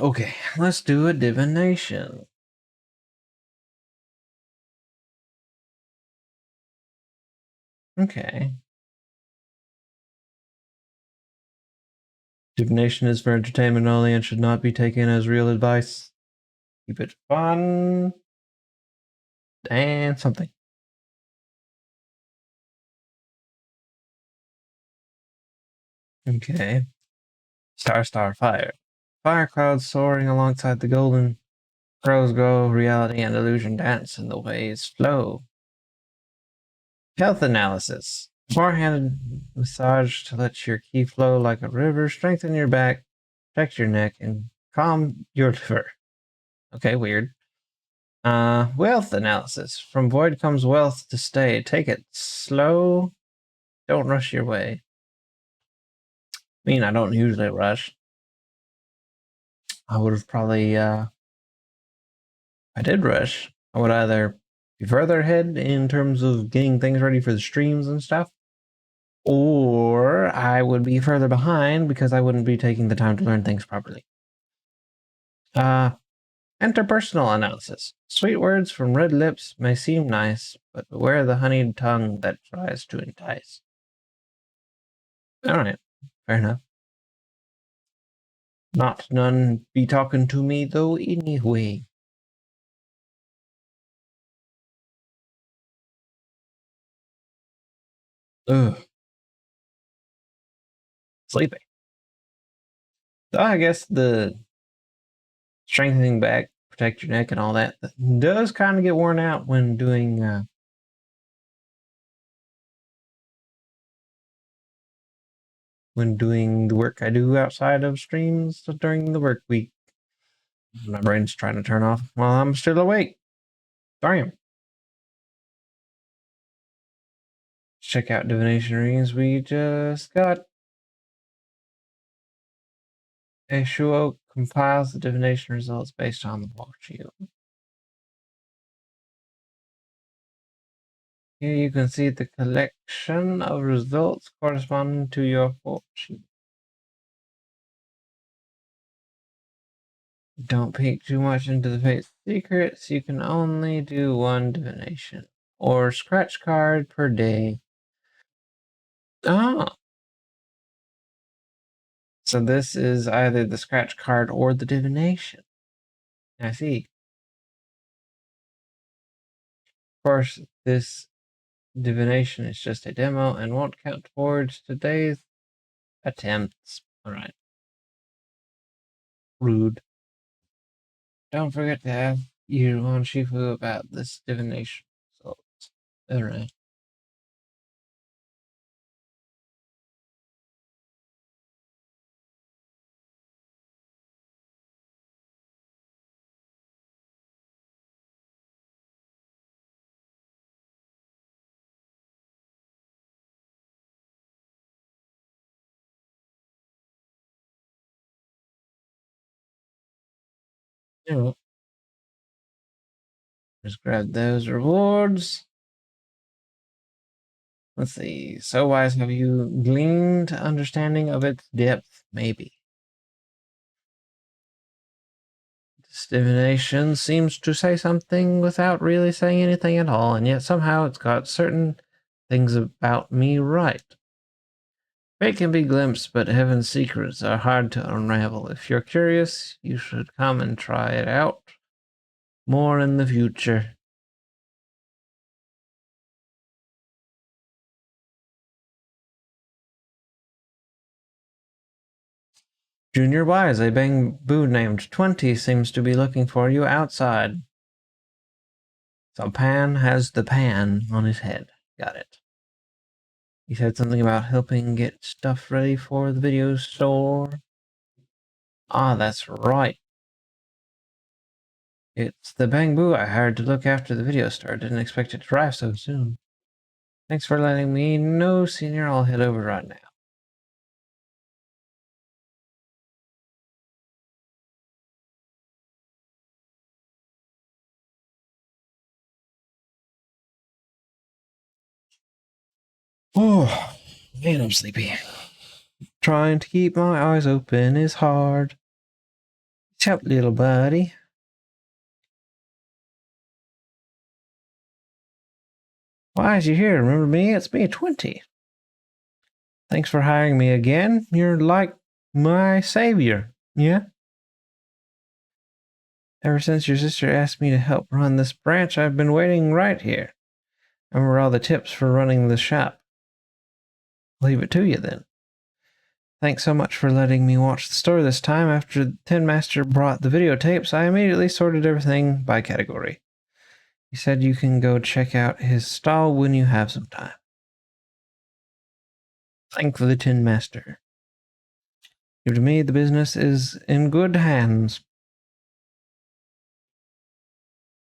Okay, let's do a divination. Okay. Divination is for entertainment only and should not be taken as real advice. Keep it fun and something. Okay. Star, fire. Fire clouds soaring alongside the golden crows grow, reality and illusion dance, and the waves flow. Health analysis. Four-handed massage to let your ki flow like a river, strengthen your back, protect your neck, and calm your liver. Okay, weird. Wealth analysis. From void comes wealth to stay. Take it slow. Don't rush your way. I mean, I don't usually rush. I would have probably, if I did rush, I would either be further ahead in terms of getting things ready for the streams and stuff, or I would be further behind because I wouldn't be taking the time to learn things properly. Interpersonal analysis. Sweet words from red lips may seem nice, but beware the honeyed tongue that tries to entice. Alright, fair enough. Not none be talking to me though anyway. Ugh. Sleeping. So I guess the strengthening back, protect your neck and all that does kind of get worn out when doing the work I do outside of streams during the work week. My brain's trying to turn off while I'm still awake. Darn. Check out divination readings we just got. Shuo compiles the divination results based on the block shield. Here you can see the collection of results corresponding to your fortune. Don't peek too much into the fate's secrets. You can only do one divination or scratch card per day. Oh. So this is either the scratch card or the divination. I see. Of course, this divination is just a demo and won't count towards today's attempts. Alright. Rude. Don't forget to ask Yuan Shifu about this divination results. Alright. Yeah. Just grab those rewards. Let's see. So wise have you gleaned understanding of its depth? Maybe. This divination seems to say something without really saying anything at all, and yet somehow it's got certain things about me right. Fate can be glimpsed, but heaven's secrets are hard to unravel. If you're curious, you should come and try it out more in the future. Junior Wise, a bamboo named 20, seems to be looking for you outside. So Pan has the pan on his head. Got it. He said something about helping get stuff ready for the video store. Ah, that's right. It's the bamboo I hired to look after the video store. Didn't expect it to arrive so soon. Thanks for letting me know, Senior. I'll head over right now. Oh, man, I'm sleepy. Trying to keep my eyes open is hard. What's up, little buddy? Why is you here? Remember me? It's me, 20. Thanks for hiring me again. You're like My savior, yeah? Ever since your sister asked me to help run this branch, I've been waiting right here. And were all the tips for running the shop. Leave it to you then. Thanks so much for letting me watch the store this time. After the Tin Master brought the videotapes, I immediately sorted everything by category. He said you can go check out his stall when you have some time. Thank the Tin Master. To me, the business is in good hands.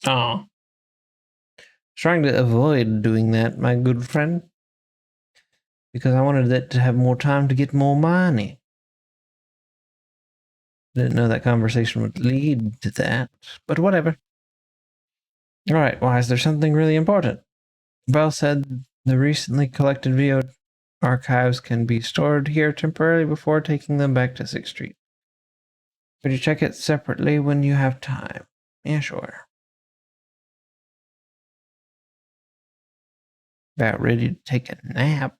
Oh. Trying to avoid doing that, my good friend. Because I wanted it to have more time to get more money. Didn't know that conversation would lead to that, but whatever. Alright, why is there something really important? Bell said the recently collected video archives can be stored here temporarily before taking them back to 6th Street. Could you check it separately when you have time? Yeah, sure. About ready to take a nap.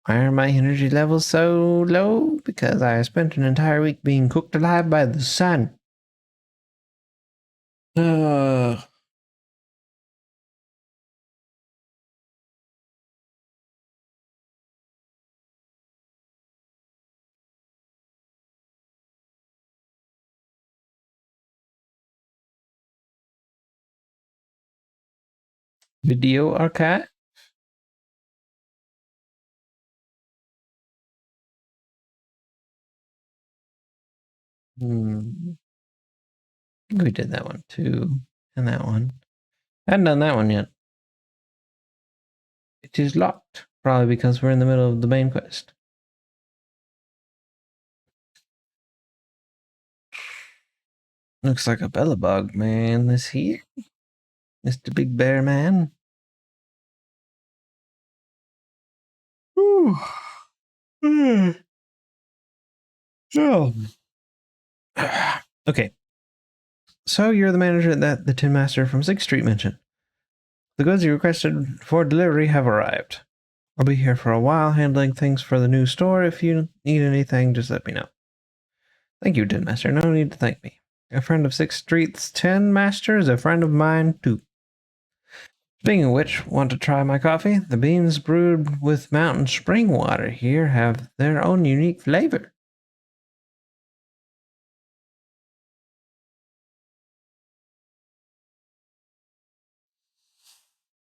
Why are my energy levels so low? Because I spent an entire week being cooked alive by the sun. Video archive? We did that one too. And that one. I hadn't done that one yet. It is locked. Probably because we're in the middle of the main quest. Looks like a Bellabug man is here. Mr. Big Bear Man. So. Okay. So you're the manager that the Tin Master from 6th Street mentioned. The goods you requested for delivery have arrived. I'll be here for a while handling things for the new store. If you need anything, just let me know. Thank you, Tin Master. No need to thank me. A friend of 6th Street's Tin Master is a friend of mine, too. Speaking of which, want to try my coffee? The beans brewed with mountain spring water here have their own unique flavor.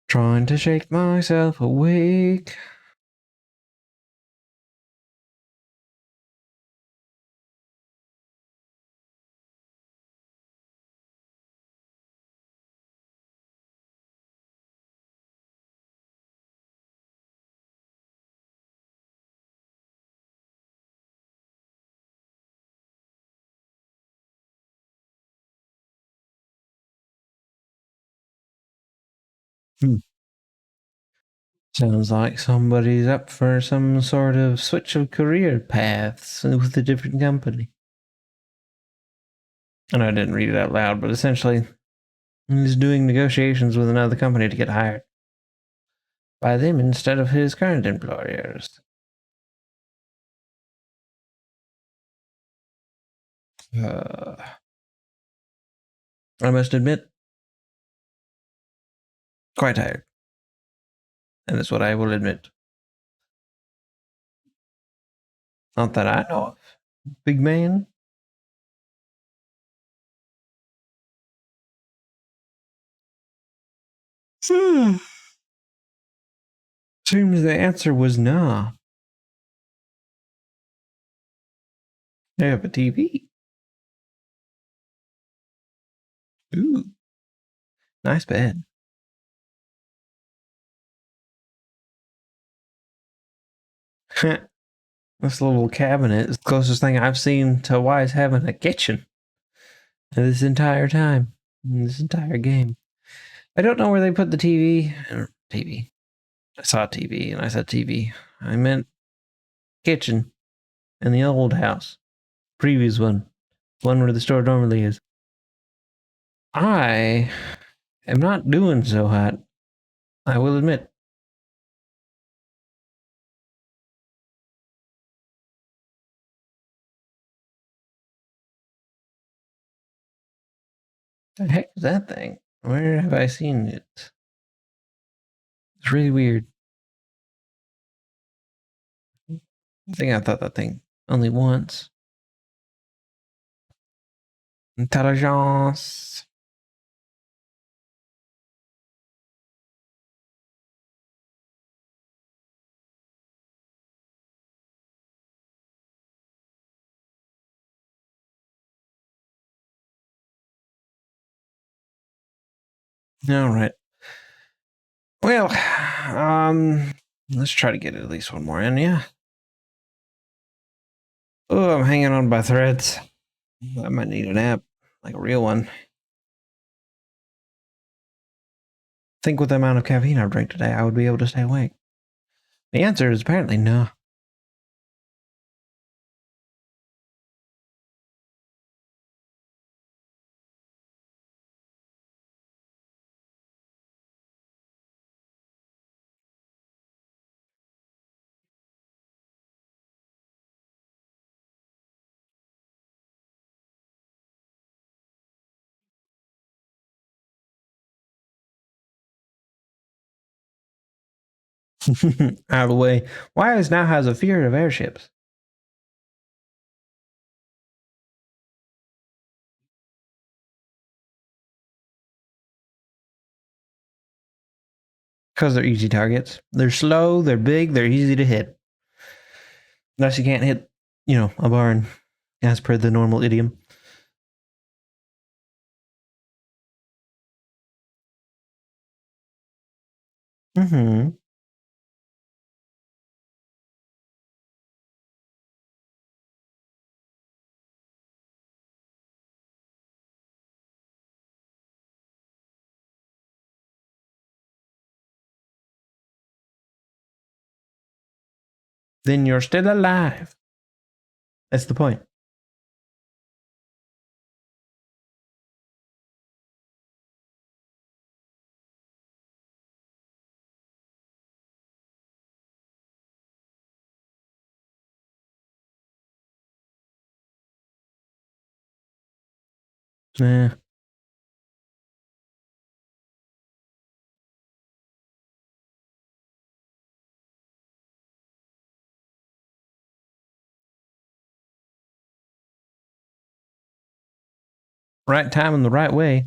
Trying to shake myself awake. Sounds like somebody's up for some sort of switch of career paths with a different company. I know I didn't read it out loud, but essentially, he's doing negotiations with another company to get hired by them instead of his current employers. I must admit, quite tired. And that's what I will admit. Not that I know of. Big man. Seems the answer was nah. They have a TV. Ooh. Nice bed. This little cabinet is the closest thing I've seen to Wise having a kitchen this entire time. In this entire game. I don't know where they put the TV. TV. I saw TV and I said TV. I meant kitchen in the old house. Previous one. One where the store normally is. I am not doing so hot. I will admit. The heck is that thing? Where have I seen it? It's really weird. I think I thought that thing only once. Intelligence. All right. Well, let's try to get at least one more in, yeah. Oh, I'm hanging on by threads. I might need a nap, like a real one. Think with the amount of caffeine I've drank today, I would be able to stay awake. The answer is apparently no. Out of the way. Wires now has a fear of airships. Because they're easy targets. They're slow, they're big, they're easy to hit. Unless you can't hit, a barn, as per the normal idiom. Mm-hmm. Then you're still alive. That's the point. Nah. Right time in the right way.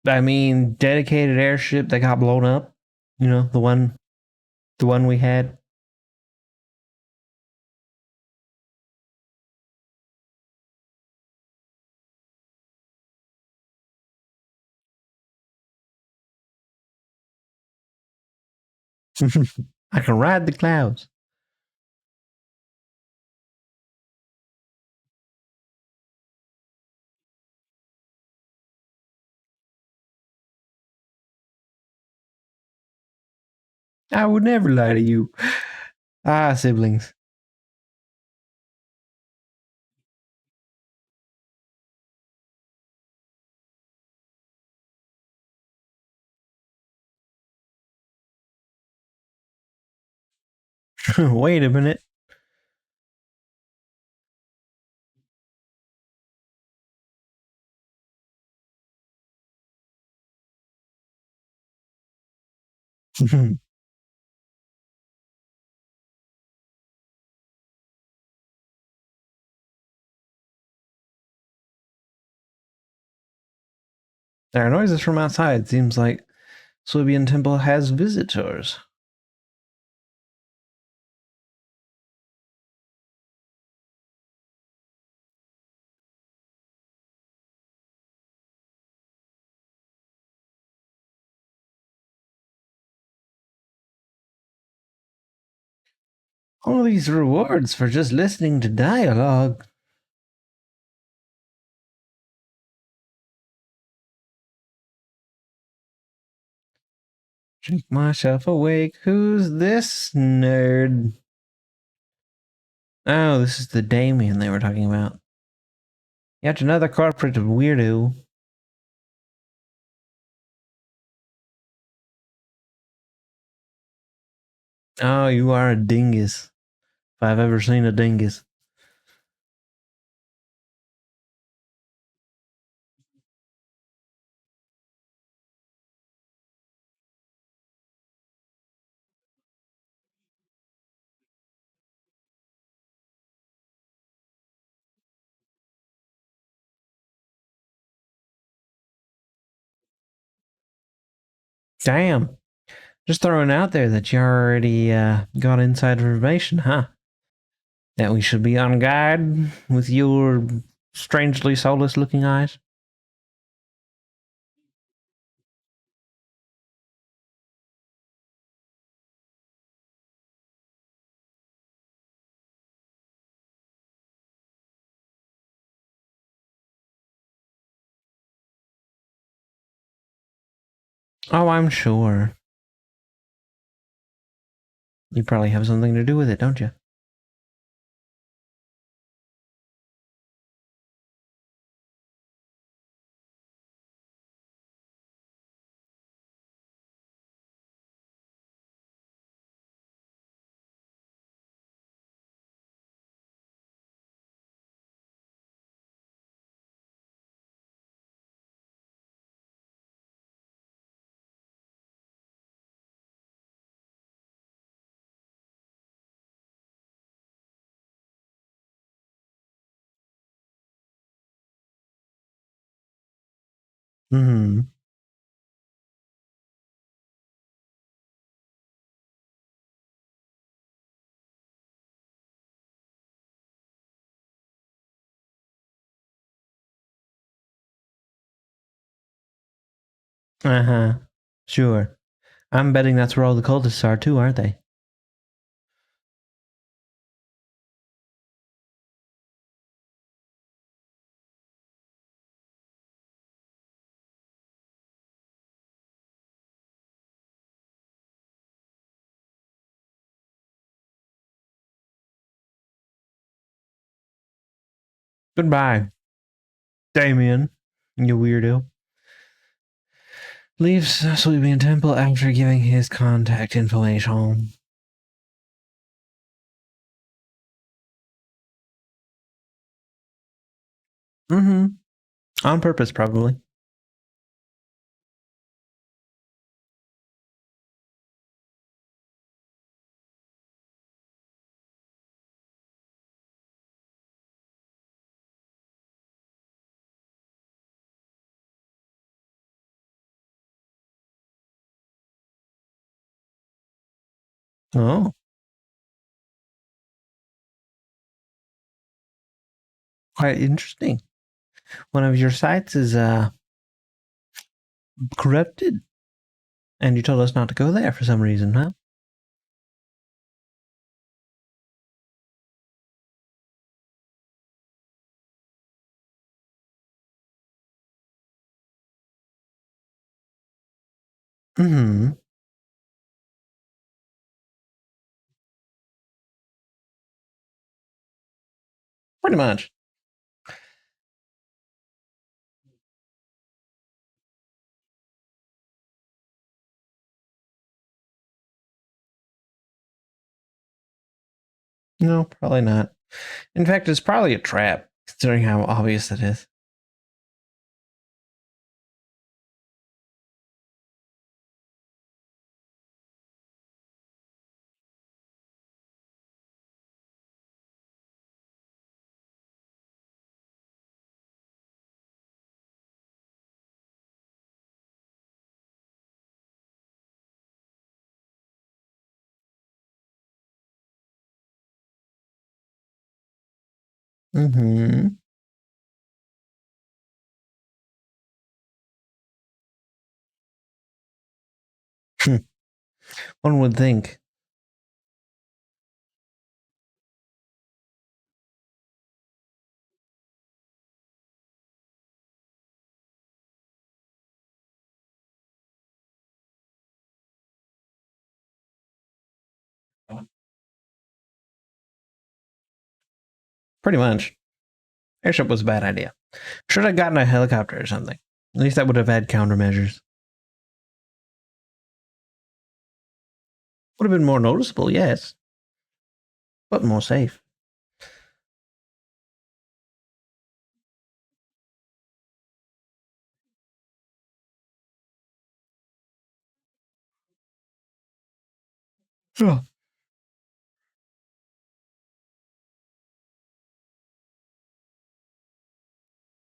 I mean, dedicated airship that got blown up. The one we had. I can ride the clouds. I would never lie to you. Ah, siblings. Wait a minute. There are noises from outside. Seems like Swibian Temple has visitors. All these rewards for just listening to dialogue. Drink myself awake. Who's this nerd? Oh, this is the Damien they were talking about. Yet another corporate weirdo. Oh, you are a dingus. If I've ever seen a dingus. Damn. Just throwing out there that you already got inside information, huh? That we should be on guard with your strangely soulless looking eyes? Oh, I'm sure. You probably have something to do with it, don't you? Hmm. Uh-huh. Sure. I'm betting that's where all the cultists are too, aren't they? Goodbye, Damien, you weirdo. Leaves Sleeping Temple after giving his contact information. Mm-hmm. On purpose, probably. Oh, quite interesting. One of your sites is corrupted, and you told us not to go there for some reason, huh? Mm-hmm. Pretty much. No, probably not. In fact, it's probably a trap, considering how obvious it is. Mm-hmm. One would think. Pretty much. Airship was a bad idea. Should have gotten a helicopter or something. At least that would have had countermeasures. Would have been more noticeable, yes, but more safe. Yeah.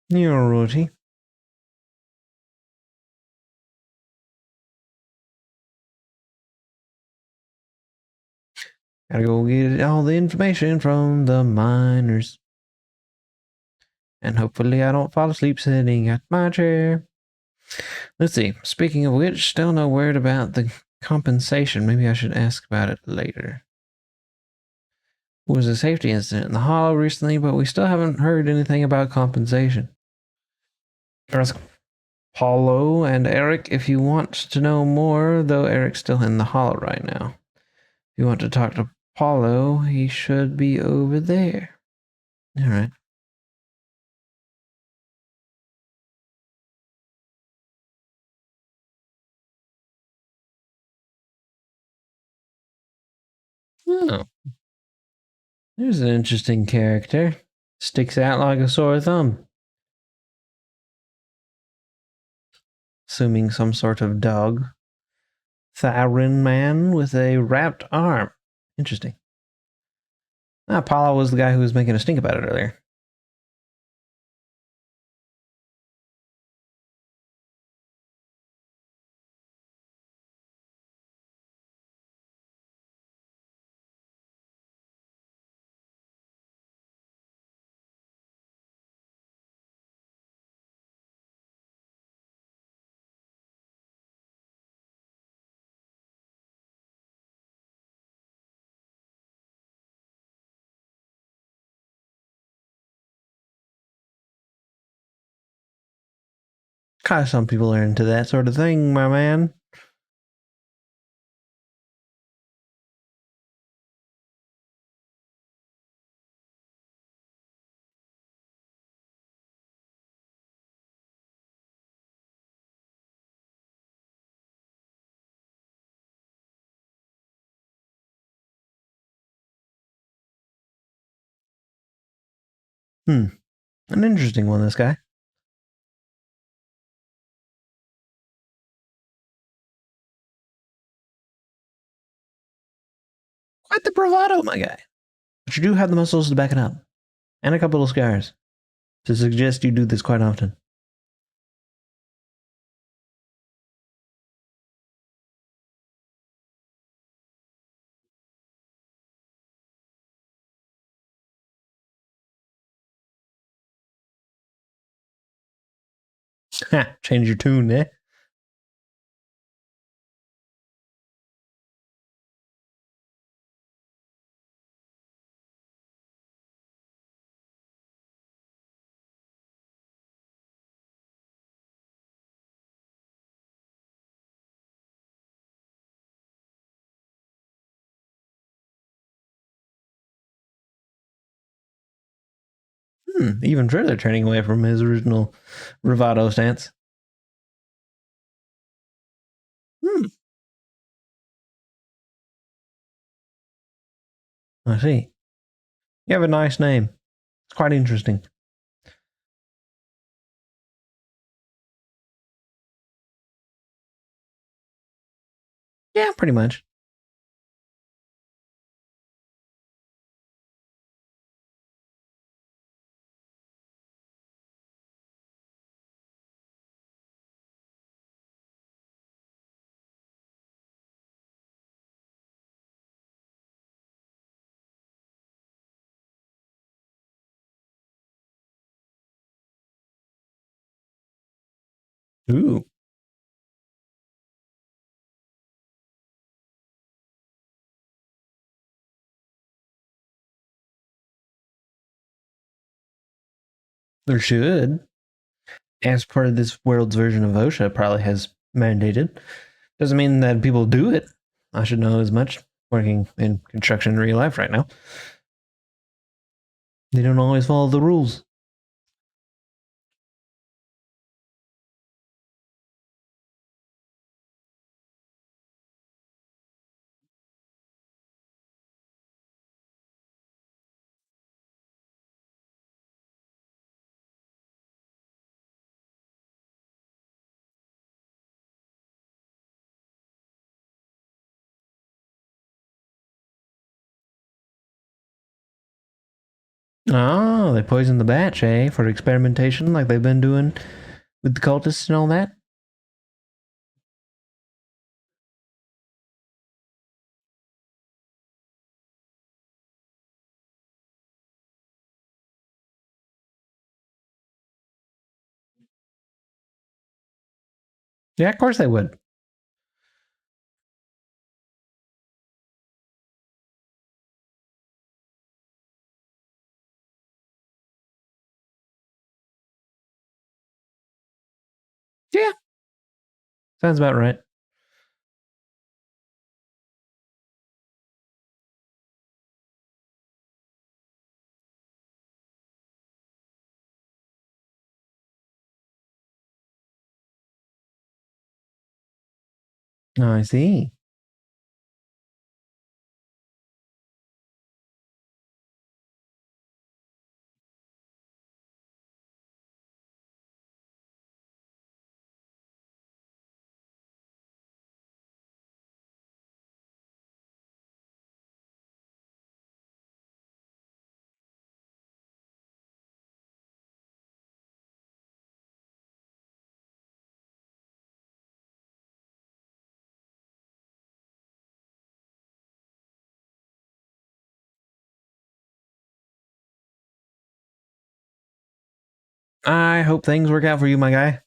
You're rooty. Gotta go get all the information from the miners. And hopefully I don't fall asleep sitting at my chair. Let's see. Speaking of which, still no word about the compensation. Maybe I should ask about it later. There was a safety incident in the hollow recently, but we still haven't heard anything about compensation. Ask Paulo and Eric if you want to know more, though Eric's still in the hollow right now. If you want to talk to Paulo, he should be over there. All right. Oh, there's an interesting character. Sticks out like a sore thumb. Assuming some sort of dog. Thyrin man with a wrapped arm. Interesting. Ah, Paulo was the guy who was making a stink about it earlier. Kind of some people are into that sort of thing, my man. Hmm. An interesting one, this guy. Quite the bravado, my guy. But you do have the muscles to back it up. And a couple of scars. To suggest you do this quite often. Ha! Change your tune, eh? Even further turning away from his original bravado stance. Hmm. I see. You have a nice name. It's quite interesting. Yeah, pretty much. Ooh. There should. As part of this world's version of OSHA probably has mandated. Doesn't mean that people do it. I should know as much working in construction in real life right now. They don't always follow the rules. Oh, they poisoned the batch, eh? For experimentation, like they've been doing with the cultists and all that? Yeah, of course they would. Yeah, sounds about right. Oh, I see. I hope things work out for you, my guy.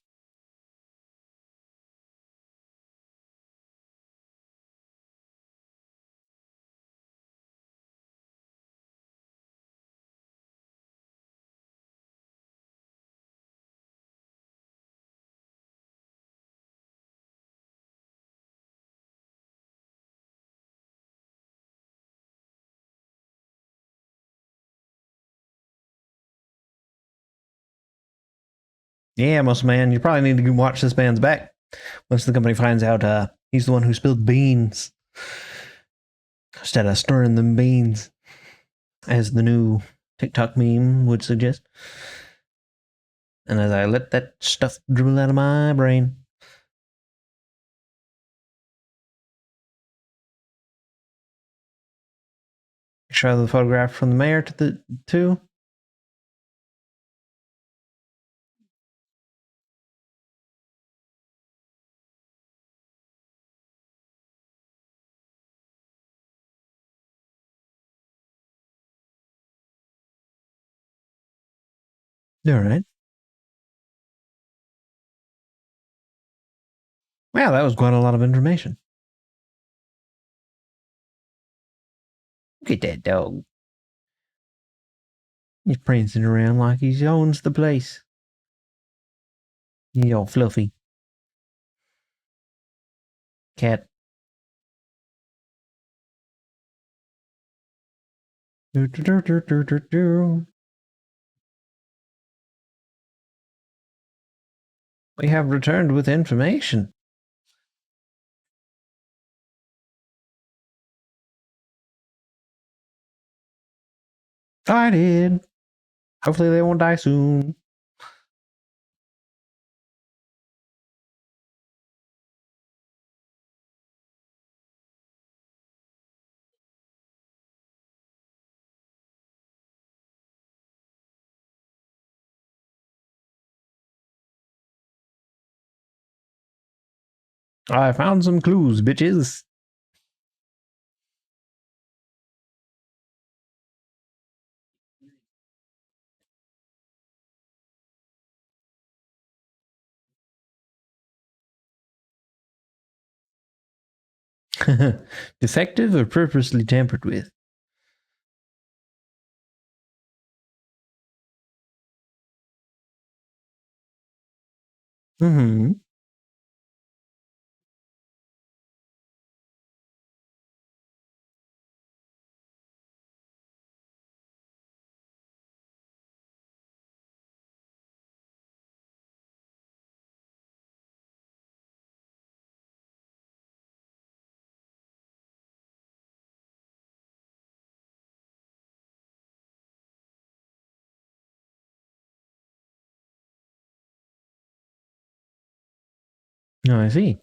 Yeah, muscle man, you probably need to watch this man's back once the company finds out he's the one who spilled beans instead of stirring them beans, as the new TikTok meme would suggest. And as I let that stuff dribble out of my brain. Show the photograph from the mayor to the two. All right. Wow, that was quite a lot of information. Look at that dog. He's prancing around like he owns the place. He's all fluffy. Cat. Do, do, do, do, do, do. We have returned with information. I did. Hopefully they won't die soon. I found some clues, bitches. Defective or purposely tampered with? Mm-hmm. Oh, I see.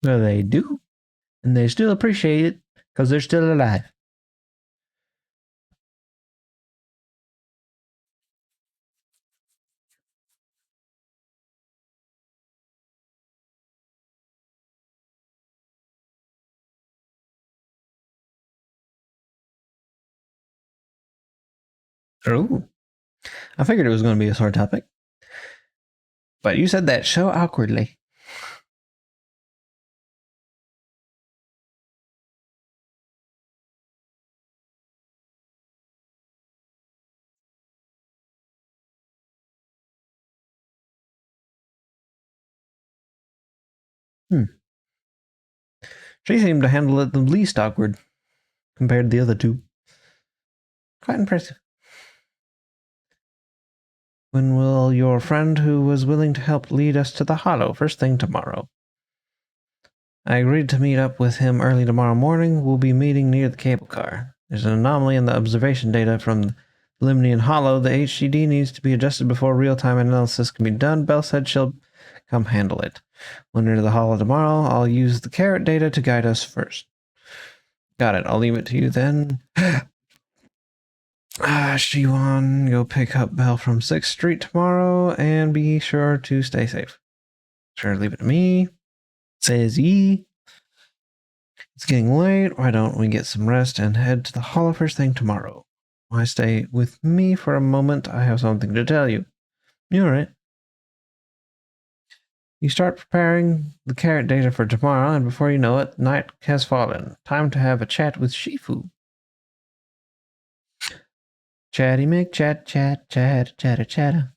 Well, they do. And they still appreciate it because they're still alive. Oh, I figured it was going to be a sore topic. But you said that so awkwardly. She seemed to handle it the least awkward compared to the other two. Quite impressive. When will your friend who was willing to help lead us to the hollow? First thing tomorrow. I agreed to meet up with him early tomorrow morning. We'll be meeting near the cable car. There's an anomaly in the observation data from the Limnian Hollow. The HDD needs to be adjusted before real-time analysis can be done. Bell said she'll come handle it. When we're to the hollow tomorrow, I'll use the carrot data to guide us first. Got it. I'll leave it to you then. Shiwan, go pick up Bell from 6th Street tomorrow and be sure to stay safe. Sure, leave it to me. Says ye. It's getting late. Why don't we get some rest and head to the hollow first thing tomorrow? Why stay with me for a moment? I have something to tell you. You all right? You start preparing the carrot data for tomorrow, and before you know it, night has fallen. Time to have a chat with Shifu. Chatty make chat, chat, chat, chatter, chatter.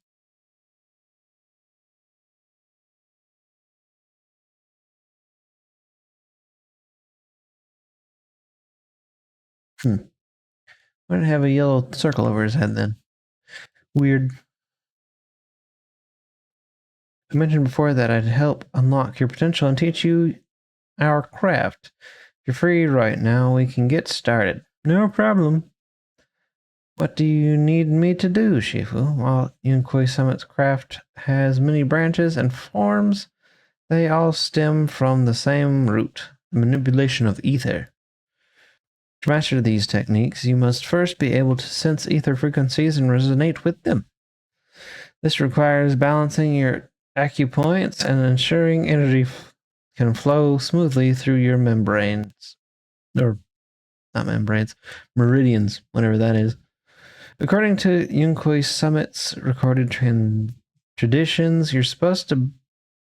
Why did it have a yellow circle over his head then? Weird. I mentioned before that I'd help unlock your potential and teach you our craft. If you're free right now, we can get started. No problem. What do you need me to do, Shifu? While Yunkoi Summit's craft has many branches and forms, they all stem from the same root, the manipulation of ether. To master these techniques, you must first be able to sense ether frequencies and resonate with them. This requires balancing your acupoints and ensuring energy can flow smoothly through your membranes. Or, not membranes, meridians, whatever that is. According to Yunkoi Summit's recorded traditions, you're supposed to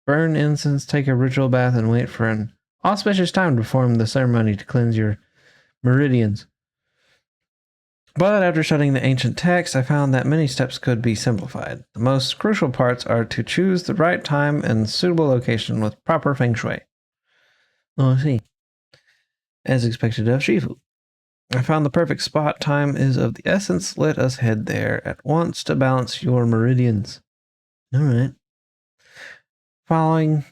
burn incense, take a ritual bath, and wait for an auspicious time to perform the ceremony to cleanse your meridians. But after studying the ancient text, I found that many steps could be simplified. The most crucial parts are to choose the right time and suitable location with proper feng shui. Oh, I see. As expected of Shifu. I found the perfect spot. Time is of the essence. Let us head there at once to balance your meridians. All right. Following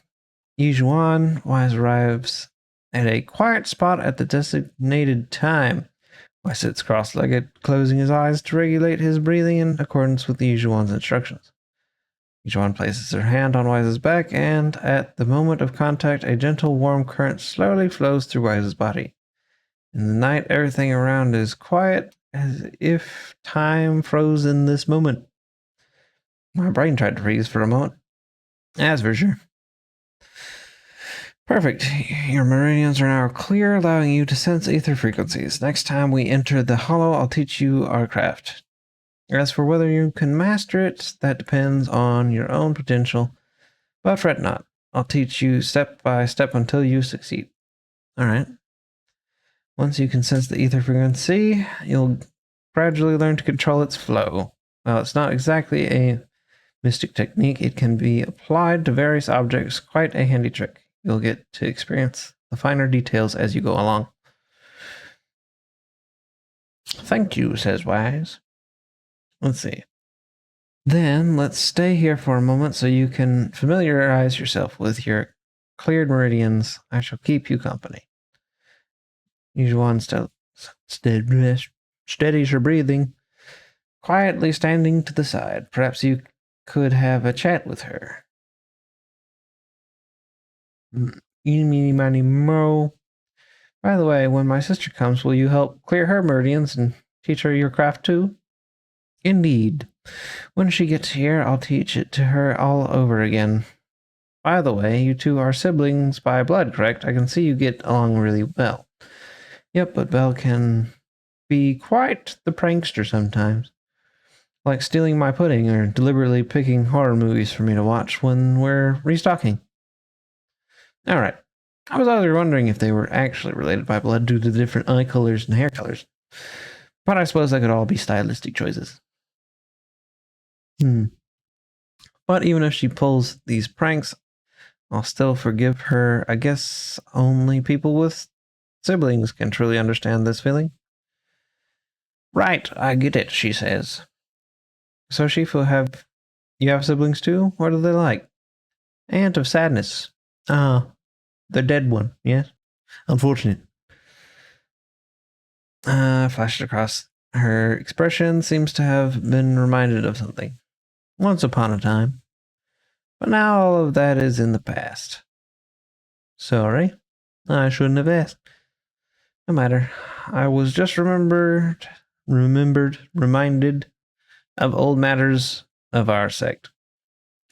Yijuan, Wise arrives at a quiet spot at the designated time. Wise sits cross-legged, closing his eyes to regulate his breathing in accordance with Yijuan's instructions. Yijuan places her hand on Wise's back, and at the moment of contact, a gentle, warm current slowly flows through Wise's body. In the night, everything around is quiet, as if time froze in this moment. My brain tried to freeze for a moment. That's for sure. Perfect. Your meridians are now clear, allowing you to sense ether frequencies. Next time we enter the hollow, I'll teach you our craft. As for whether you can master it, that depends on your own potential. But fret not. I'll teach you step by step until you succeed. All right. Once you can sense the ether frequency, you'll gradually learn to control its flow. While it's not exactly a mystic technique, it can be applied to various objects. Quite a handy trick. You'll get to experience the finer details as you go along. Thank you, says Wise. Let's see. Then let's stay here for a moment so you can familiarize yourself with your cleared meridians. I shall keep you company. Yuan steadies her breathing, quietly standing to the side. Perhaps you could have a chat with her. Eeny, meeny, miny, mo. By the way, when my sister comes, will you help clear her meridians and teach her your craft too? Indeed. When she gets here, I'll teach it to her all over again. By the way, you two are siblings by blood, correct? I can see you get along really well. Yep, but Belle can be quite the prankster sometimes. Like stealing my pudding or deliberately picking horror movies for me to watch when we're restocking. Alright. I was always wondering if they were actually related by blood due to the different eye colors and hair colors. But I suppose that could all be stylistic choices. But even if she pulls these pranks, I'll still forgive her. I guess only people with siblings can truly understand this feeling. Right, I get it, she says. So Shifu, you have siblings too? What are they like? Aunt of Sadness. Ah, the dead one, yes? Unfortunate. Flashed across. Her expression seems to have been reminded of something. Once upon a time. But now all of that is in the past. Sorry, I shouldn't have asked. No matter. I was just reminded of old matters of our sect.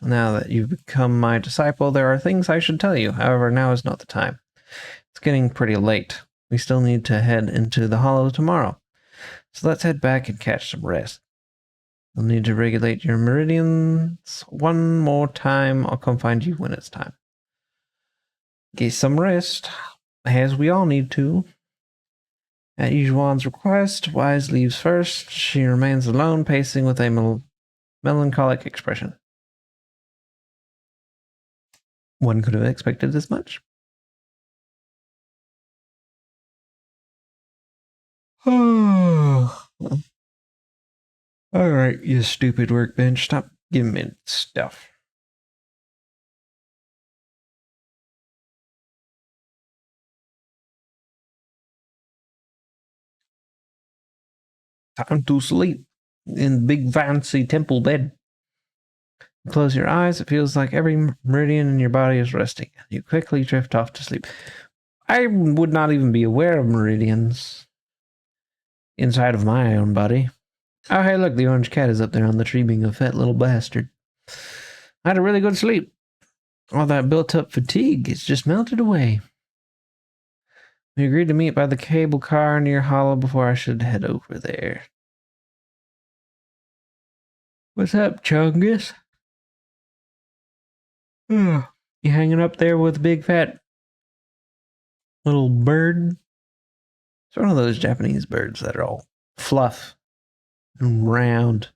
Now that you've become my disciple, there are things I should tell you. However, now is not the time. It's getting pretty late. We still need to head into the hollow tomorrow. So let's head back and catch some rest. You'll need to regulate your meridians one more time. I'll come find you when it's time. Get some rest, as we all need to. At Yujuan's request, Wise leaves first. She remains alone, pacing with a melancholic expression. One could have expected as much. Alright, you stupid workbench. Stop giving me stuff. Time to sleep in the big fancy temple bed. You close your eyes, it feels like every meridian in your body is resting. You quickly drift off to sleep. I would not even be aware of meridians inside of my own body. Oh, hey, look, the orange cat is up there on the tree being a fat little bastard. I had a really good sleep. All that built-up fatigue is just melted away. We agreed to meet by the cable car near Hollow before I should head over there. What's up, Chungus? You hanging up there with a big fat little bird? It's one of those Japanese birds that are all fluff and round.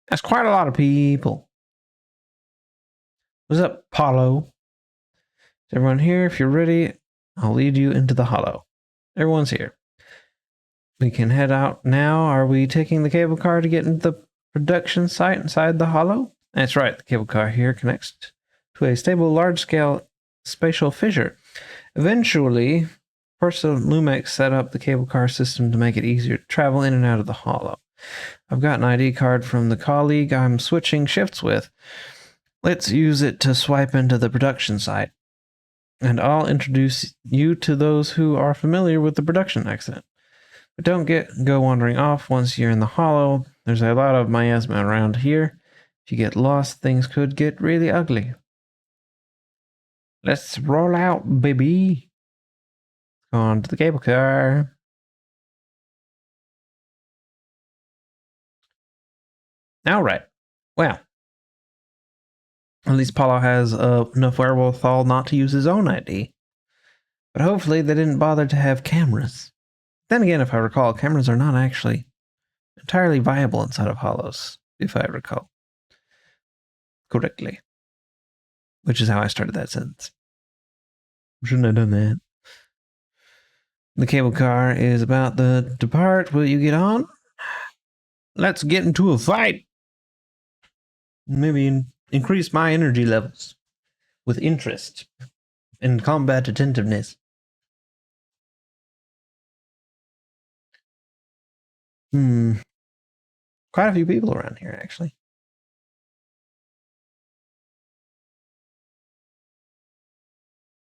That's quite a lot of people. What's up, Paulo? Is everyone here? If you're ready, I'll lead you into the hollow. Everyone's here. We can head out now. Are we taking the cable car to get into the production site inside the hollow? That's right. The cable car here connects to a stable, large-scale spatial fissure. Eventually, Persa Lumex set up the cable car system to make it easier to travel in and out of the hollow. I've got an ID card from the colleague I'm switching shifts with. Let's use it to swipe into the production site. And I'll introduce you to those who are familiar with the production accident. But don't go wandering off once you're in the hollow. There's a lot of miasma around here. If you get lost, things could get really ugly. Let's roll out, baby. On to the cable car. All right. Well, at least Paulo has enough wherewithal not to use his own ID. But hopefully they didn't bother to have cameras. Then again, if I recall, cameras are not actually entirely viable inside of hollows, if I recall correctly. Which is how I started that sentence. Shouldn't have done that. The cable car is about to depart. Will you get on? Let's get into a fight. Maybe increase my energy levels with interest. in combat attentiveness. Quite a few people around here, actually.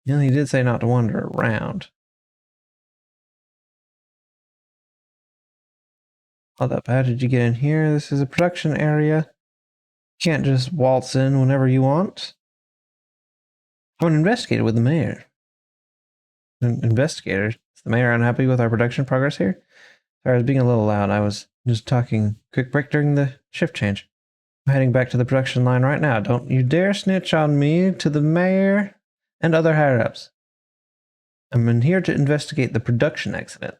Yeah, he did say not to wander around. Hold up, how did you get in here? This is a production area. You can't just waltz in whenever you want. I'm an investigator with the mayor. An investigator? Is the mayor unhappy with our production progress here? Sorry, I was being a little loud. I was just talking quick break during the shift change. I'm heading back to the production line right now. Don't you dare snitch on me to the mayor and other higher-ups. I'm in here to investigate the production accident.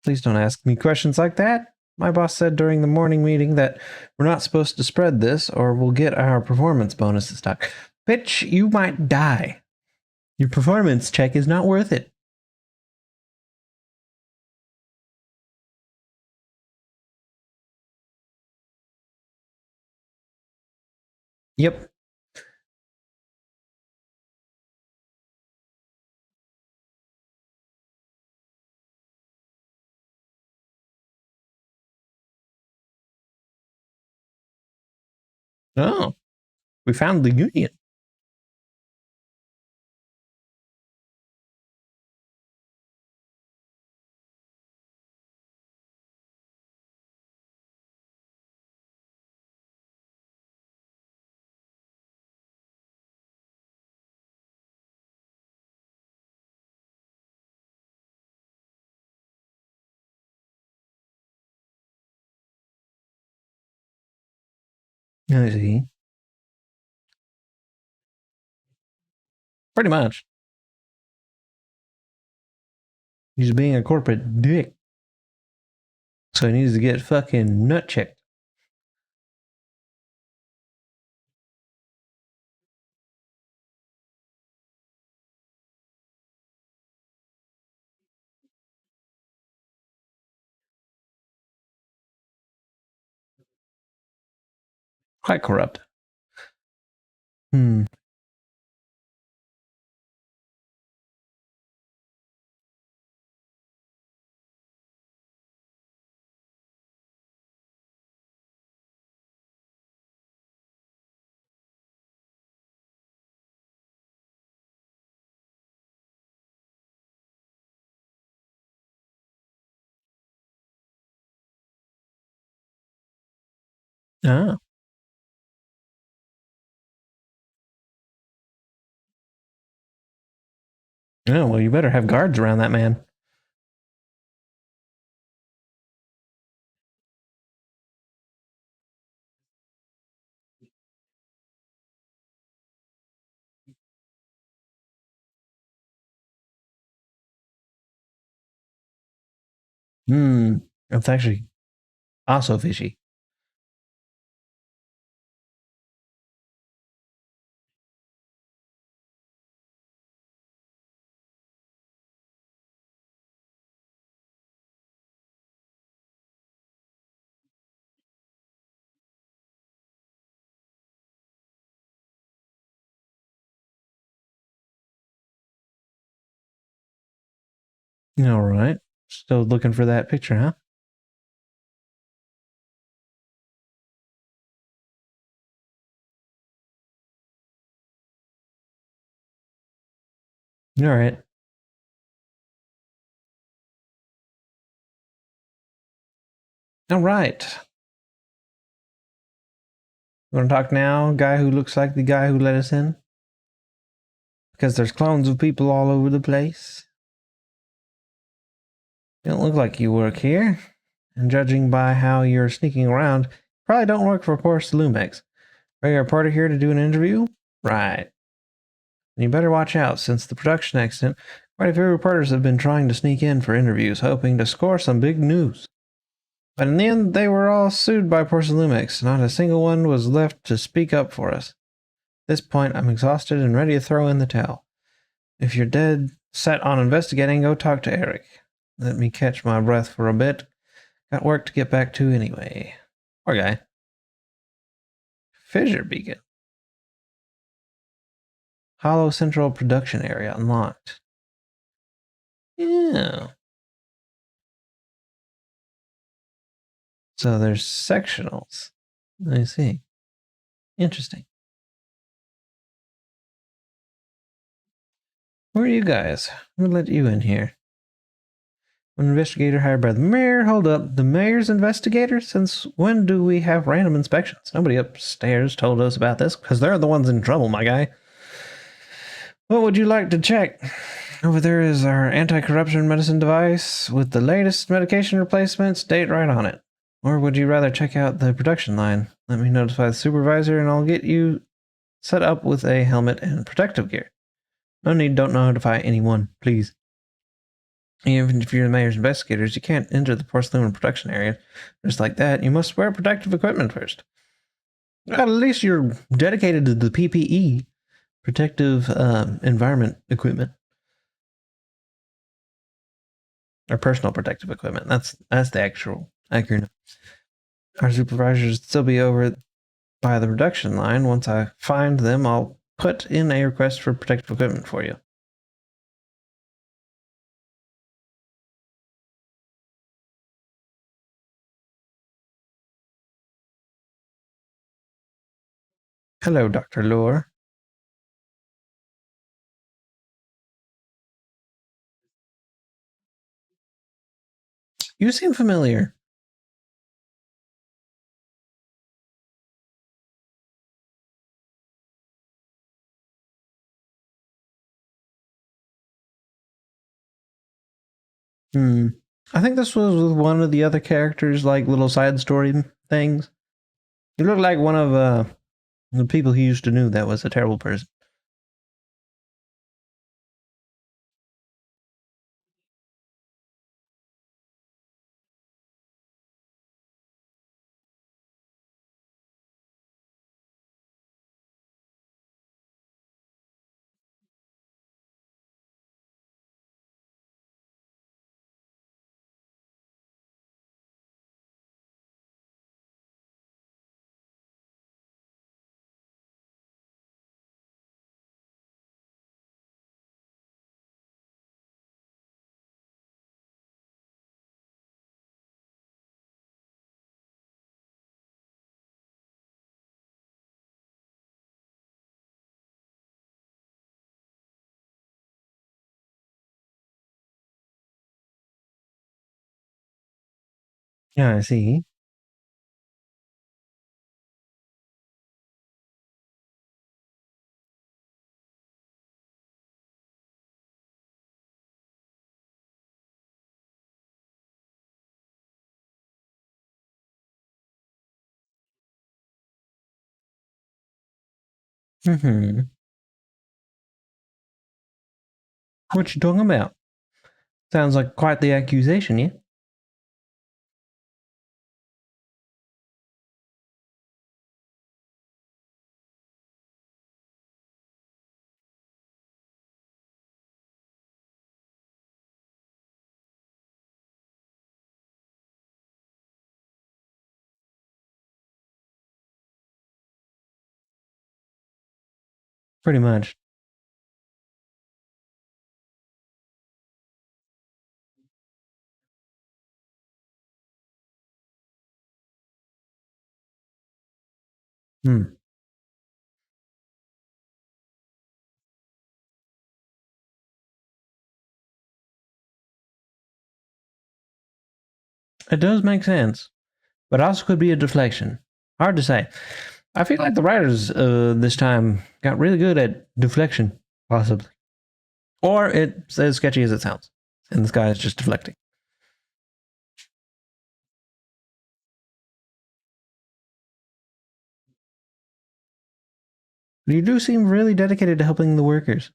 Please don't ask me questions like that. My boss said during the morning meeting that we're not supposed to spread this or we'll get our performance bonuses stuck. Bitch, you might die. Your performance check is not worth it. Yep. Oh, we found the union. I see. Pretty much. He's being a corporate dick. So he needs to get fucking nut checked. Quite corrupt. Hmm. Ah. Oh, well, you better have guards around that man. Hmm. That's actually also fishy. All right. Still looking for that picture, huh? All right. All right. You want to talk now? Guy who looks like the guy who let us in? Because there's clones of people all over the place. You don't look like you work here. And judging by how you're sneaking around, probably don't work for Porus Lumex. Are you a reporter here to do an interview? Right. And you better watch out, since the production accident, quite a few reporters have been trying to sneak in for interviews, hoping to score some big news. But in the end, they were all sued by Porus Lumex. Not a single one was left to speak up for us. At this point, I'm exhausted and ready to throw in the towel. If you're dead set on investigating, go talk to Eric. Let me catch my breath for a bit. Got work to get back to anyway. Poor guy. Fissure beacon. Hollow Central Production Area unlocked. Yeah. So there's sectionals. I see. Interesting. Who are you guys? Who let you in here? An investigator hired by the mayor. Hold up. The mayor's investigator? Since when do we have random inspections? Nobody upstairs told us about this because they're the ones in trouble, my guy. What would you like to check? Over there is our anti-corruption medicine device with the latest medication replacements date right on it. Or would you rather check out the production line? Let me notify the supervisor and I'll get you set up with a helmet and protective gear. No need, don't notify anyone, please. Even if you're the mayor's investigators, you can't enter the porcelain production area just like that. You must wear protective equipment first. At least you're dedicated to the PPE, protective environment equipment. Or personal protective equipment. That's the actual acronym. Our supervisors will still be over by the production line. Once I find them, I'll put in a request for protective equipment for you. Hello, Dr. Lore. You seem familiar. I think this was with one of the other characters, like little side story things. You look like one of the people he used to know that was a terrible person. Yeah, I see. What you talking about? Sounds like quite the accusation, yeah? Pretty much. Hmm. It does make sense, but also could be a deflection. Hard to say. I feel like the writers this time got really good at deflection, possibly. Or it's as sketchy as it sounds, and this guy is just deflecting. You do seem really dedicated to helping the workers.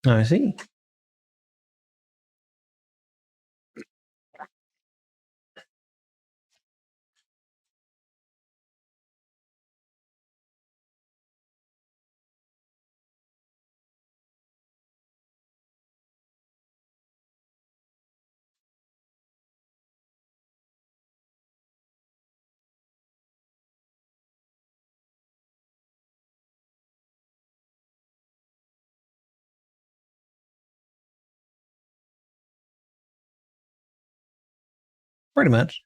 I see. Pretty much.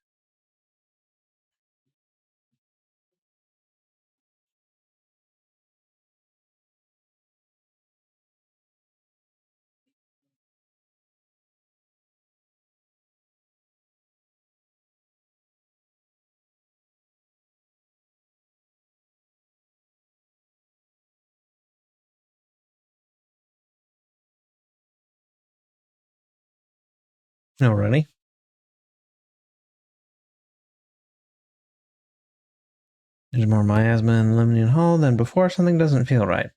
Alrighty. There's more miasma in the Lemnian Hall than before. Something doesn't feel right.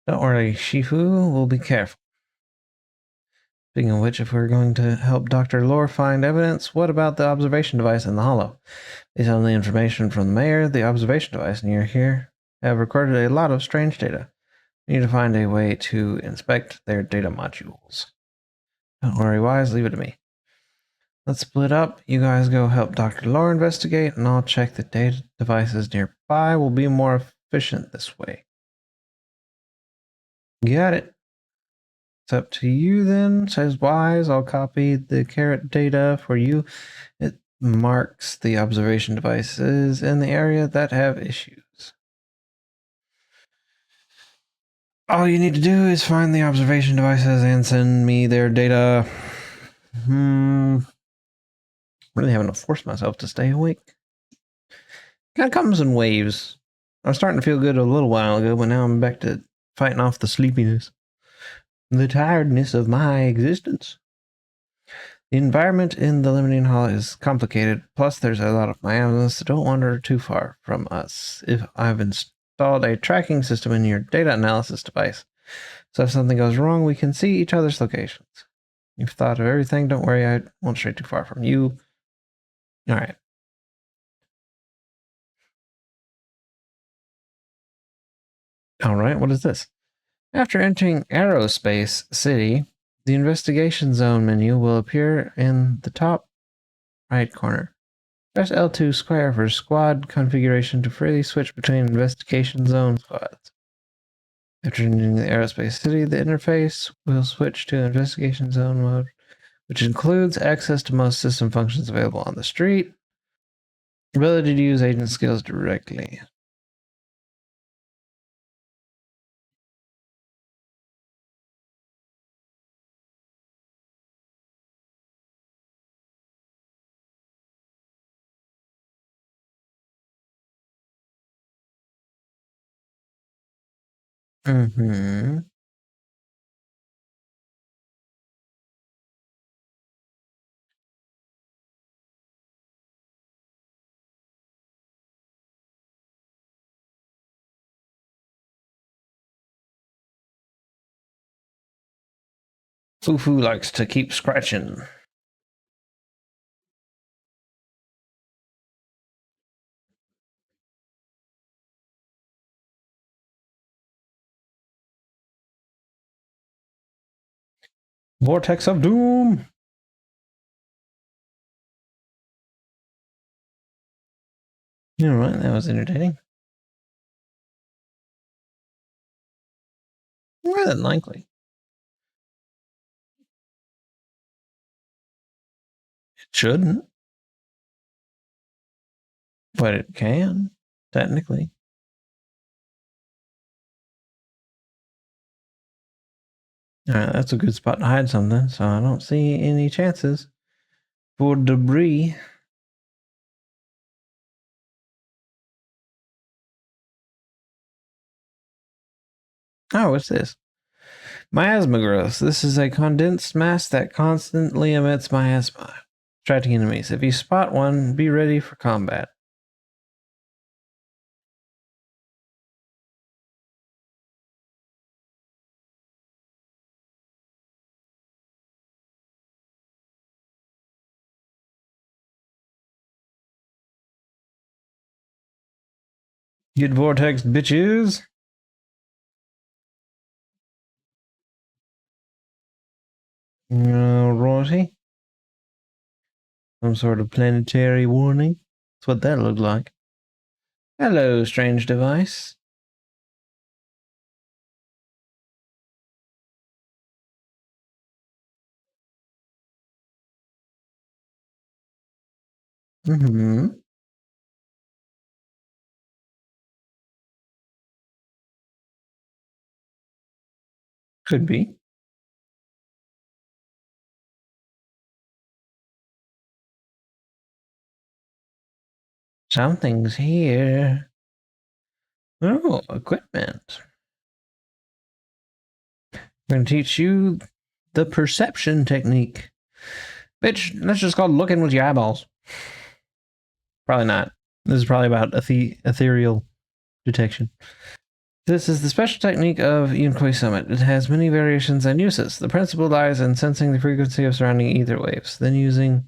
Don't worry, Shifu will be careful. Speaking of which, if we're going to help Dr. Lore find evidence, what about the observation device in the hollow? Based on the information from the mayor, the observation device near here have recorded a lot of strange data. We need to find a way to inspect their data modules. Don't worry, Wise, leave it to me. Let's split up. You guys go help Dr. Lore investigate, and I'll check the data devices nearby. We'll be more efficient this way. Got it. It's up to you then, says Wise. I'll copy the carrot data for you. It marks the observation devices in the area that have issues. All you need to do is find the observation devices and send me their data. Really having to force myself to stay awake. Kind of comes in waves. I was starting to feel good a little while ago, but now I'm back to fighting off the sleepiness. The tiredness of my existence. The environment in the Limiting Hall is complicated, plus there's a lot of miasma, so don't wander too far from us. If I've installed a tracking system in your data analysis device, so if something goes wrong, we can see each other's locations. You've thought of everything, don't worry, I won't stray too far from you. Alright. Alright, what is this? After entering Aerospace City, the investigation zone menu will appear in the top right corner. Press L2 square for squad configuration to freely switch between investigation zone squads. After entering the Aerospace City, the interface will switch to investigation zone mode, which includes access to most system functions available on the street, ability to use agent skills directly. Mm-hmm. Fufu likes to keep scratching. Vortex of Doom! Alright, that was entertaining. More than likely. It shouldn't, but it can, technically. Alright, that's a good spot to hide something, so I don't see any chances for debris. Oh, what's this? Miasma growth. This is a condensed mass that constantly emits miasma, attracting enemies. If you spot one, be ready for combat. Get vortex, bitches! Alrighty. Some sort of planetary warning. That's what that looked like. Hello, strange device. Mm-hmm. Could be. Something's here. Oh, equipment. I'm going to teach you the perception technique. Bitch, that's just called looking with your eyeballs. Probably not. This is probably about ethereal detection. This is the special technique of Yunquei Summit. It has many variations and uses. The principle lies in sensing the frequency of surrounding ether waves, then using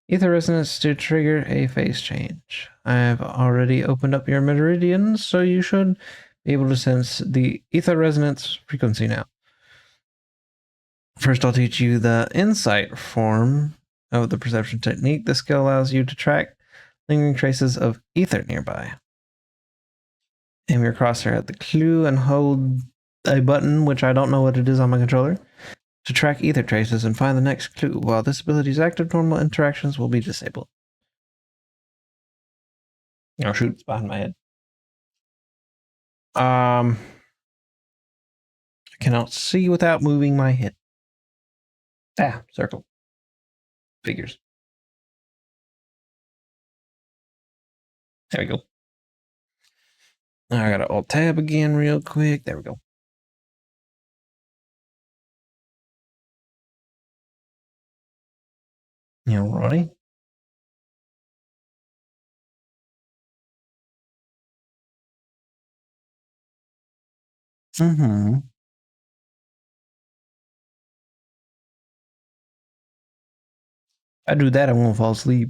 ether resonance to trigger a phase change. I've already opened up your meridians, so you should be able to sense the ether resonance frequency now. First, I'll teach you the insight form of the perception technique. This skill allows you to track lingering traces of ether nearby. Aim your crosshair at the clue and hold a button, which I don't know what it is on my controller, to track ether traces and find the next clue. While this ability is active, normal interactions will be disabled. Oh shoot, it's behind my head. I cannot see without moving my head. Ah, circle. Figures. There we go. I gotta alt tab again real quick. There we go. Alrighty. Mm-hmm. I do that, I'm gonna fall asleep.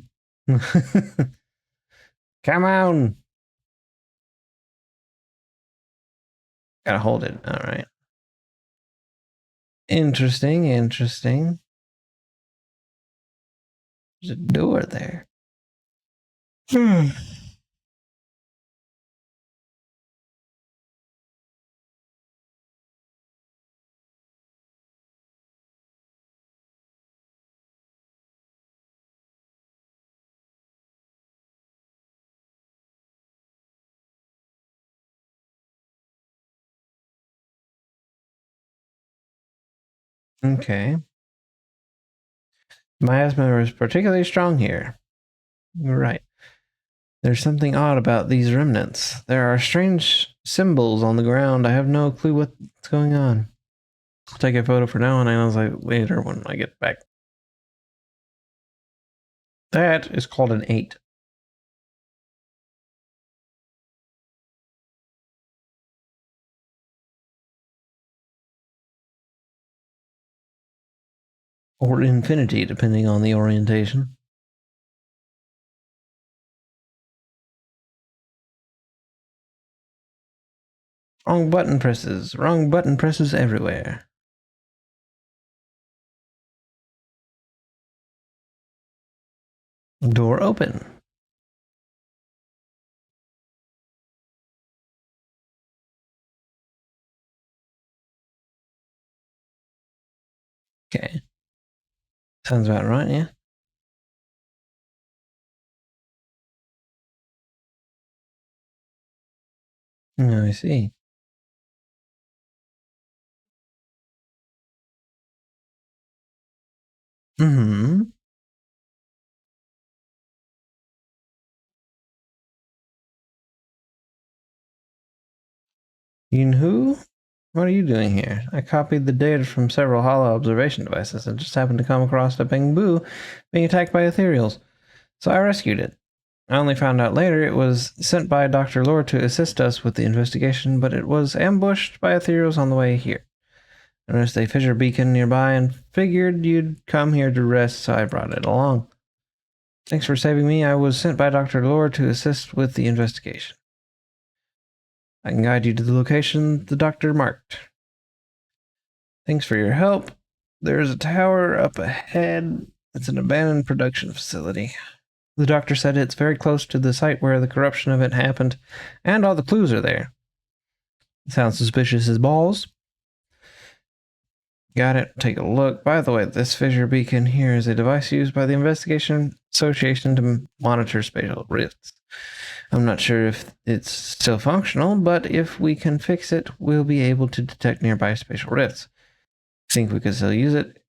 Come on. Gotta hold it. All right. Interesting, interesting. There's a door there. Okay. Miasma is particularly strong here. You're right. There's something odd about these remnants. There are strange symbols on the ground. I have no clue what's going on. I'll take a photo for now, and I was like later when I get back. That is called an 8. Or infinity, depending on the orientation. Wrong button presses. Wrong button presses everywhere. Door open. Okay. Sounds about right, yeah? I see. Mm-hmm. Who? What are you doing here? I copied the data from several hollow observation devices and just happened to come across a Bangbu being attacked by ethereals. So I rescued it. I only found out later it was sent by Dr. Lore to assist us with the investigation, but it was ambushed by ethereals on the way here. I noticed a fissure beacon nearby and figured you'd come here to rest, so I brought it along. Thanks for saving me. I was sent by Dr. Lore to assist with the investigation. I can guide you to the location the doctor marked. Thanks for your help. There's a tower up ahead. It's an abandoned production facility. The doctor said it's very close to the site where the corruption event happened, and all the clues are there. Sounds suspicious as balls. Got it. Take a look. By the way, this fissure beacon here is a device used by the investigation association to monitor spatial rifts. I'm not sure if it's still functional, but if we can fix it, we'll be able to detect nearby spatial rifts. Think we could still use it?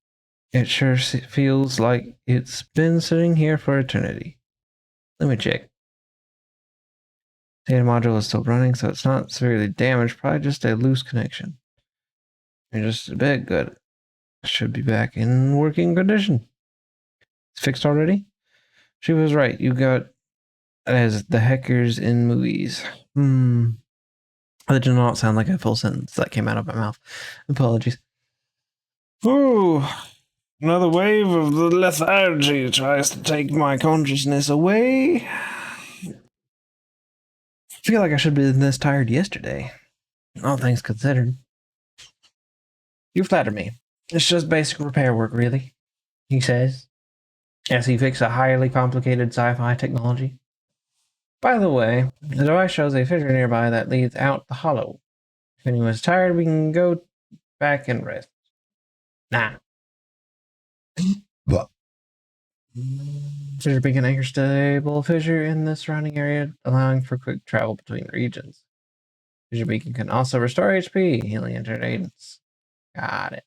It sure feels like it's been sitting here for eternity. Let me check. Data module is still running, so it's not severely damaged, probably just a loose connection. You're just a bit good. Should be back in working condition. It's fixed already? She was right. You got as the hackers in movies. That did not sound like a full sentence that came out of my mouth. Apologies. Ooh, another wave of the lethargy tries to take my consciousness away. I feel like I should have been this tired yesterday, all things considered. You flatter me. It's just basic repair work, really, he says, as he fixes a highly complicated sci-fi technology. By the way, the device shows a fissure nearby that leads out the hollow. If anyone's tired, we can go back and rest. Nah. Fissure beacon anchors stable fissure in the surrounding area, allowing for quick travel between regions. Fissure beacon can also restore HP, healing injured agents. Got it.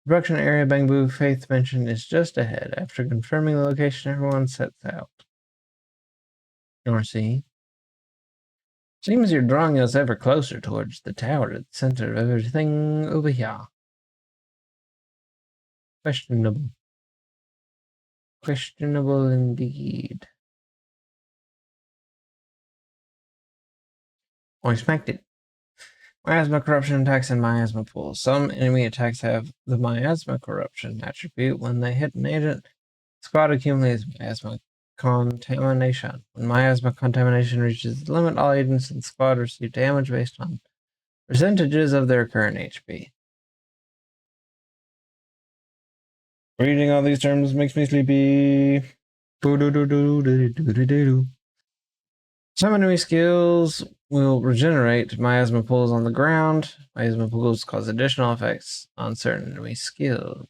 Production area Bangbu Faith Mansion is just ahead. After confirming the location, everyone sets out. North Sea. Seems you're drawing us ever closer towards the tower at the center of everything over here. Questionable. Questionable indeed. I smacked it. Miasma corruption attacks and miasma pools. Some enemy attacks have the miasma corruption attribute. When they hit an agent, squad accumulates miasma contamination. When miasma contamination reaches the limit, all agents in the squad receive damage based on percentages of their current HP. Reading all these terms makes me sleepy. Some enemy skills will regenerate miasma pools on the ground. Miasma pools cause additional effects on certain enemy skills.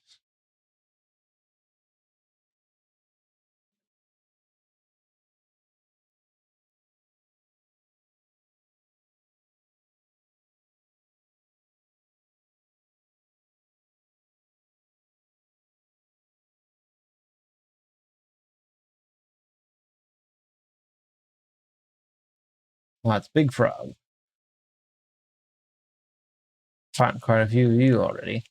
Well, that's Big Frog. Fought quite a few of you already.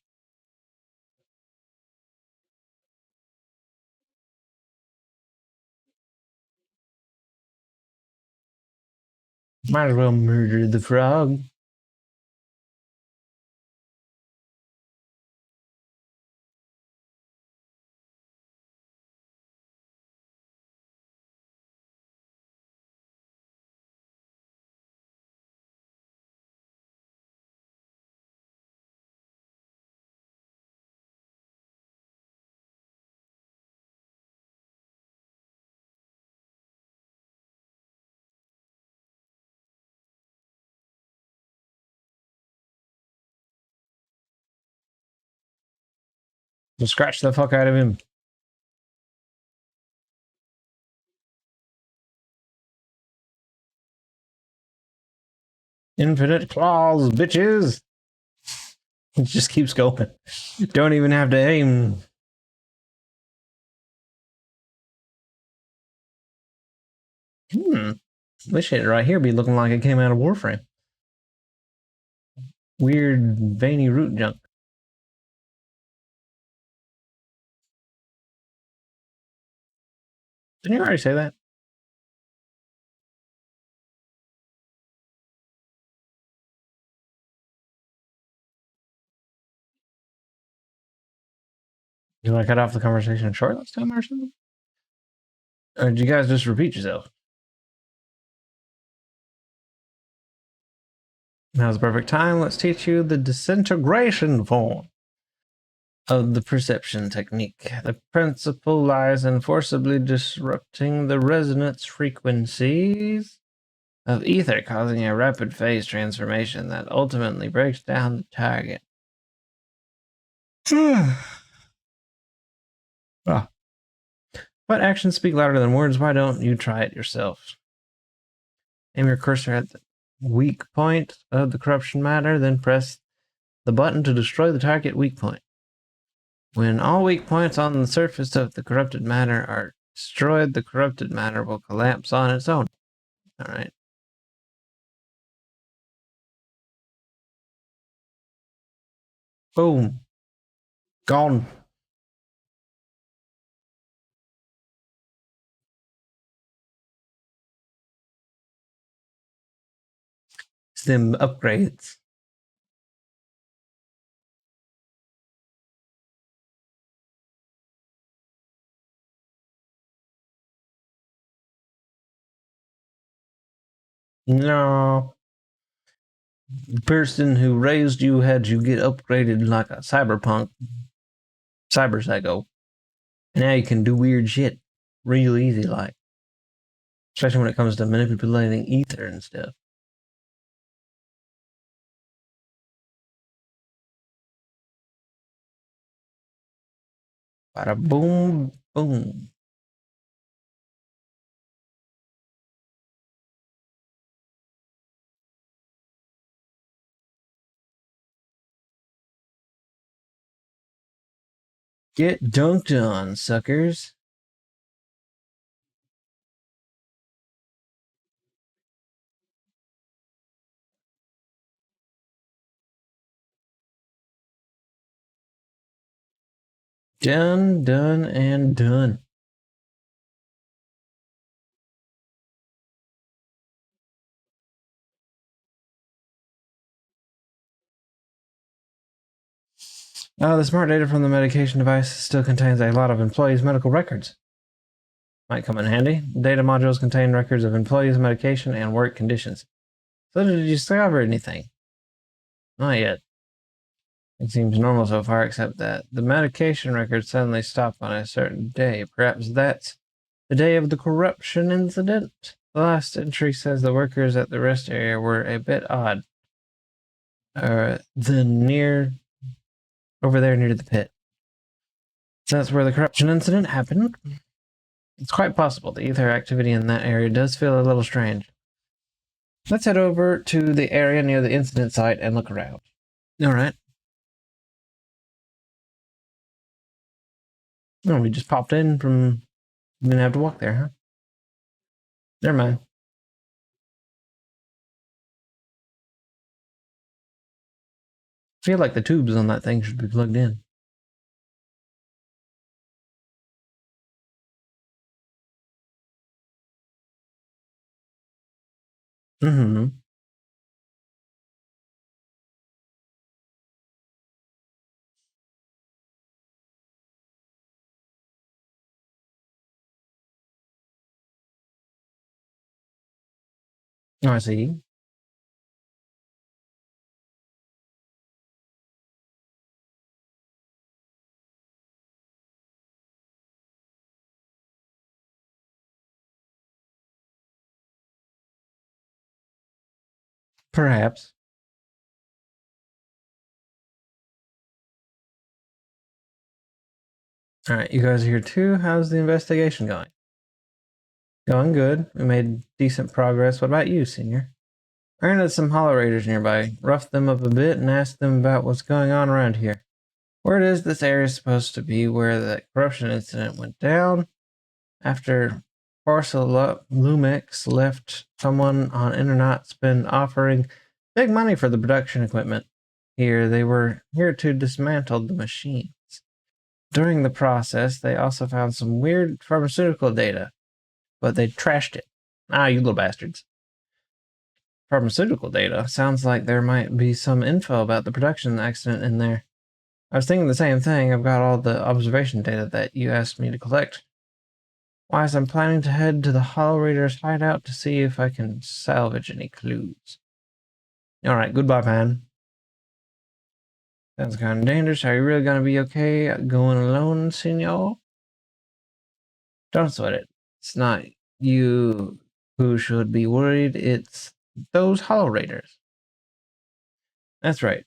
Might as well murder the frog. Just scratch the fuck out of him. Infinite claws, bitches. It just keeps going. Don't even have to aim. This shit right here be looking like it came out of Warframe. Weird, veiny root junk. Didn't you already say that? Did I cut off the conversation short last time or something? Or did you guys just repeat yourself? Now's the perfect time. Let's teach you the disintegration form. of the perception technique. The principle lies in forcibly disrupting the resonance frequencies of ether, causing a rapid phase transformation that ultimately breaks down the target. But actions speak louder than words. Why don't you try it yourself? Aim your cursor at the weak point of the corruption matter, then press the button to destroy the target weak point. When all weak points on the surface of the corrupted matter are destroyed, the corrupted matter will collapse on its own. All right. Boom. Gone. Stim upgrades. No. The person who raised you had you get upgraded like a cyberpunk, cyber psycho. And now you can do weird shit real easy, like. Especially when it comes to manipulating ether and stuff. Bada boom, boom. Get dunked on, suckers. Done, done, and done. The smart data from the medication device still contains a lot of employees' medical records. Might come in handy. Data modules contain records of employees' medication and work conditions. So did you discover anything? Not yet. It seems normal so far, except that the medication records suddenly stop on a certain day. Perhaps that's the day of the corruption incident. The last entry says the workers at the rest area were a bit odd. Over there near the pit. So that's where the corruption incident happened. It's quite possible the ether activity in that area does feel a little strange. Let's head over to the area near the incident site and look around. Alright. Oh, we just popped in from... We didn't have to walk there, huh? Never mind. I feel like the tubes on that thing should be plugged in. Mm-hmm. Oh, I see. Perhaps. Alright, you guys are here too. How's the investigation going? Going good. We made decent progress. What about you, Senior? I ran into some hollow raiders nearby, roughed them up a bit, and asked them about what's going on around here. Word is this area is supposed to be where the corruption incident went down. After Parcel Lumix left, someone on internet's been offering big money for the production equipment. Here, they were here to dismantle the machines. During the process, they also found some weird pharmaceutical data, but they trashed it. Ah, you little bastards. Pharmaceutical data? Sounds like there might be some info about the production accident in there. I was thinking the same thing. I've got all the observation data that you asked me to collect. Wise, I'm planning to head to the Hollow Raiders' hideout to see if I can salvage any clues. Alright, goodbye, man. That's kind of dangerous. Are you really going to be okay going alone, senor? Don't sweat it. It's not you who should be worried. It's those hollow raiders. That's right.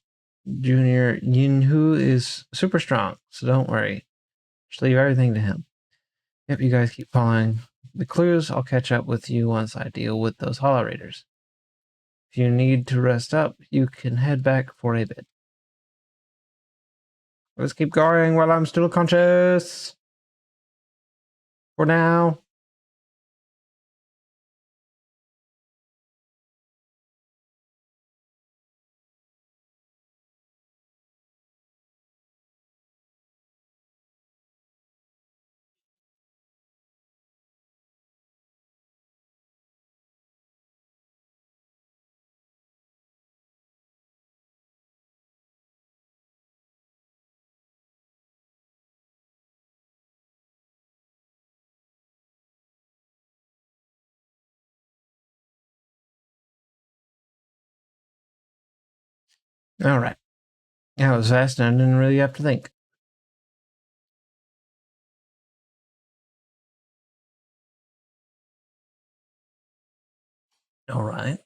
Junior Yinhu is super strong, so don't worry. Just leave everything to him. Yep, you guys keep following the clues. I'll catch up with you once I deal with those hollow raiders. If you need to rest up, you can head back for a bit. Let's keep going while I'm still conscious. For now. All right. That was fast and I didn't really have to think. All right.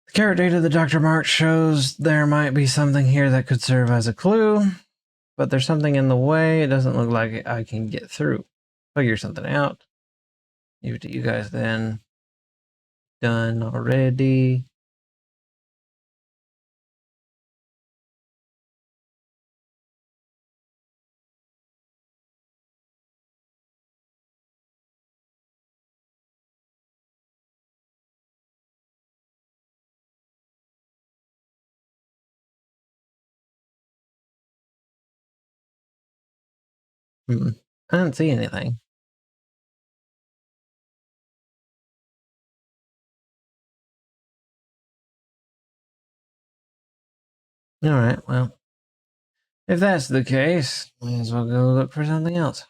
The carrot data the doctor marked shows there might be something here that could serve as a clue, but there's something in the way. It doesn't look like I can get through. Figure something out. Leave it to you guys then. Done already. I don't see anything. All right, well, if that's the case, may as well go look for something else.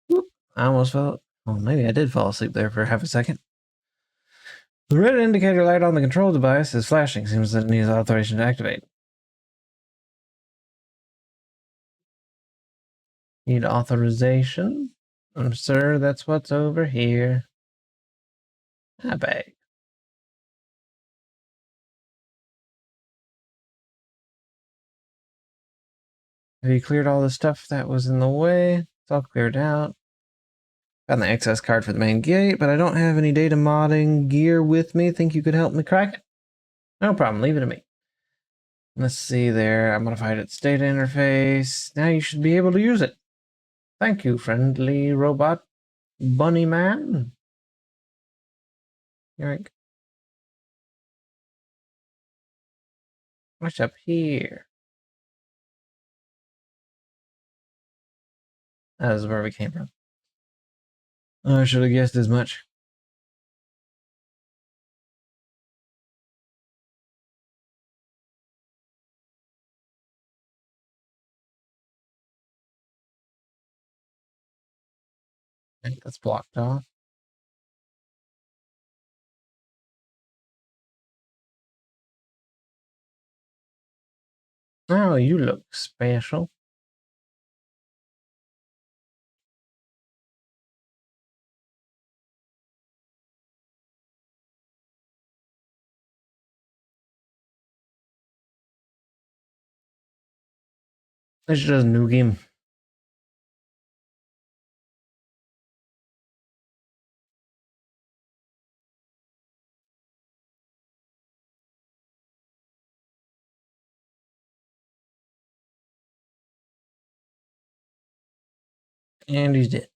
Whoop, I almost fell. Well, maybe I did fall asleep there for half a second. The red indicator light on the control device is flashing. Seems that it needs authorization to activate. Need authorization? Sir, that's what's over here. A bag. Have you cleared all the stuff that was in the way? It's all cleared out. Found the access card for the main gate, but I don't have any data modding gear with me. Think you could help me crack it? No problem, leave it to me. Let's see there. I modified its data interface. Now you should be able to use it. Thank you, friendly robot bunny man. Yoink. What's up here? That is where we came from. I should have guessed as much. I think that's blocked off. Oh, you look special. Let's just nuke him. And he's dead.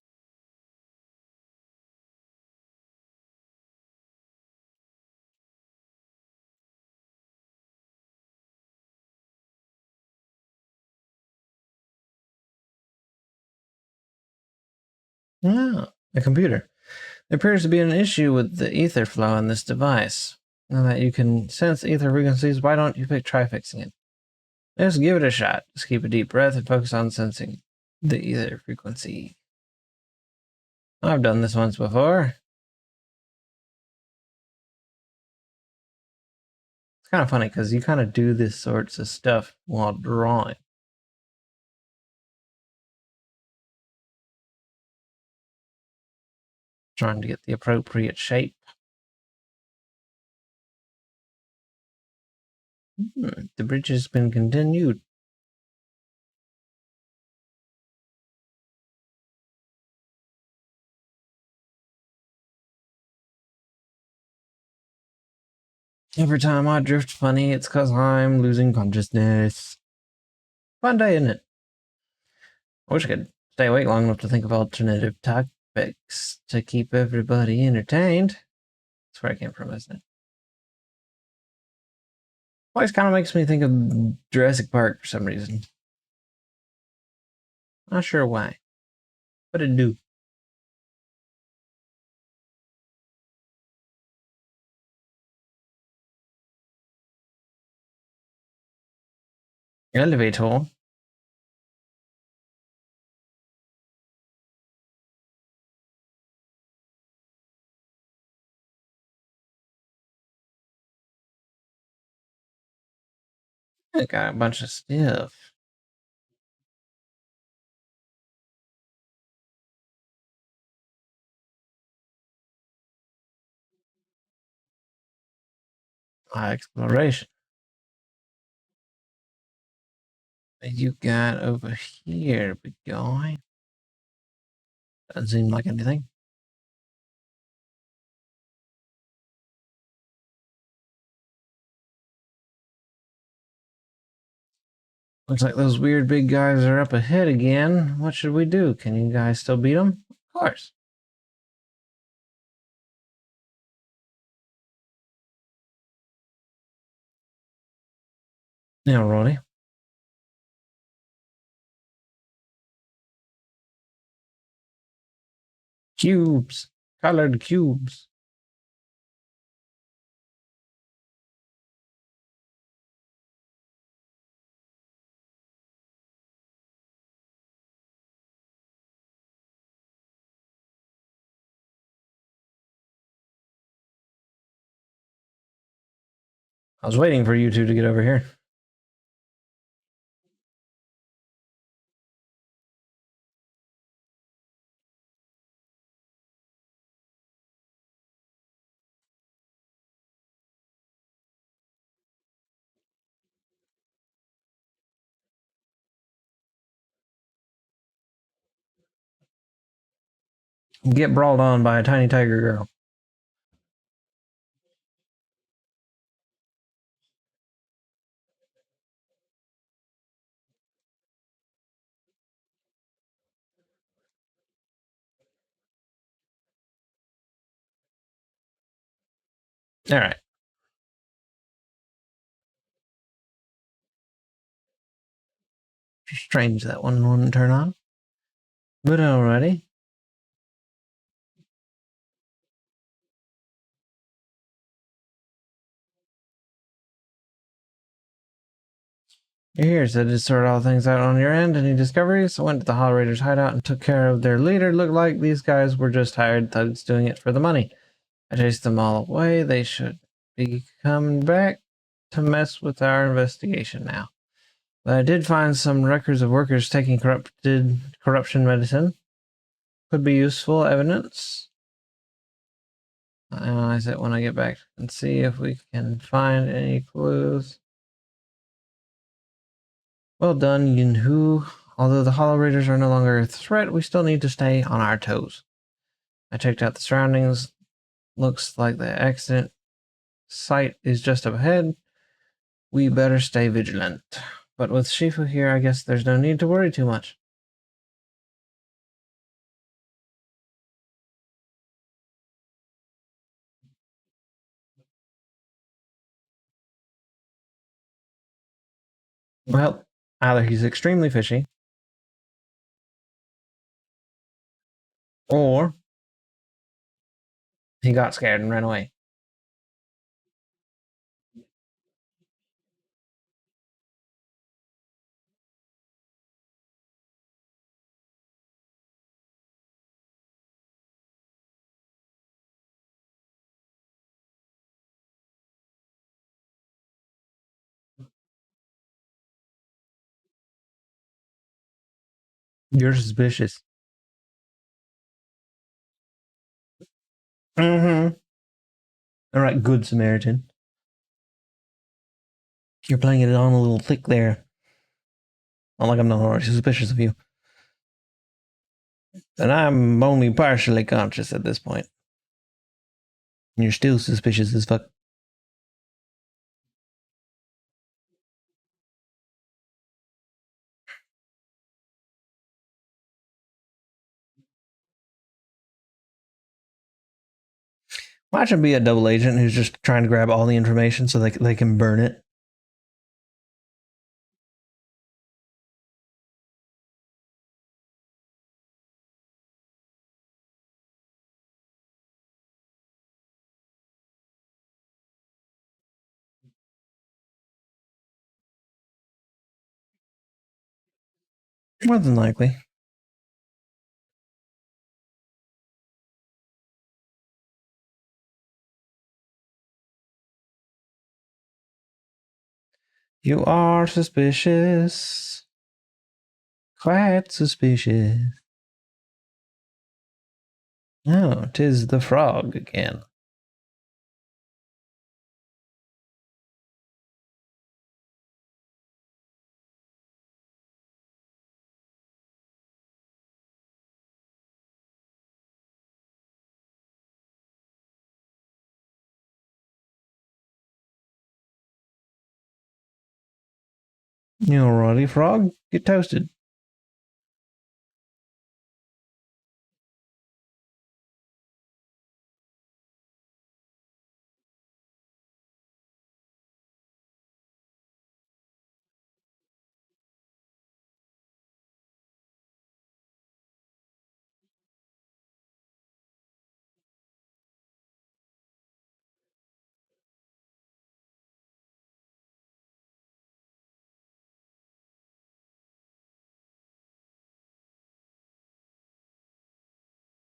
Ah, a computer. There appears to be an issue with the ether flow in this device. Now that you can sense ether frequencies, why don't you try fixing it? Let's give it a shot. Just keep a deep breath and focus on sensing the ether frequency. I've done this once before. It's kind of funny because you kind of do this sorts of stuff while drawing. Trying to get the appropriate shape. The bridge has been continued. Every time I drift funny, it's because I'm losing consciousness. Fun day, isn't it? I wish I could stay awake long enough to think of alternative topics to keep everybody entertained. That's where I came from, isn't it? Always kind of makes me think of Jurassic Park for some reason. Not sure why, but it do. Elevator. I got a bunch of stuff. Exploration. What you got over here, big guy? Doesn't seem like anything. Looks like those weird big guys are up ahead again. What should we do? Can you guys still beat them? Of course. Yeah, Roddy. Cubes. Colored cubes. I was waiting for you two to get over here. Get brawled on by a tiny tiger girl. All right. Strange that one wouldn't turn on. But alrighty. You're here, so to sort all things out on your end. Any discoveries? I went to the Hollow Raiders hideout and took care of their leader. Looked like these guys were just hired thugs doing it for the money. I chased them all away. They should be coming back to mess with our investigation now. But I did find some records of workers taking corruption medicine. Could be useful evidence. I'll analyze it when I get back and see if we can find any clues. Well done, Yinhu. Although the Hollow Raiders are no longer a threat, we still need to stay on our toes. I checked out the surroundings. Looks like the accident site is just up ahead. We better stay vigilant. But with Shifu here, I guess there's no need to worry too much. Well, either he's extremely fishy, Or he got scared and ran away. You're suspicious. Mm-hmm. All right, good Samaritan. You're playing it on a little thick there. Not like I'm not already suspicious of you. And I'm only partially conscious at this point. And you're still suspicious as fuck. Watch him be a double agent who's just trying to grab all the information so they can burn it. More than likely. You are suspicious. Quite suspicious. Oh, 'tis the frog again. Alrighty, frog, get toasted.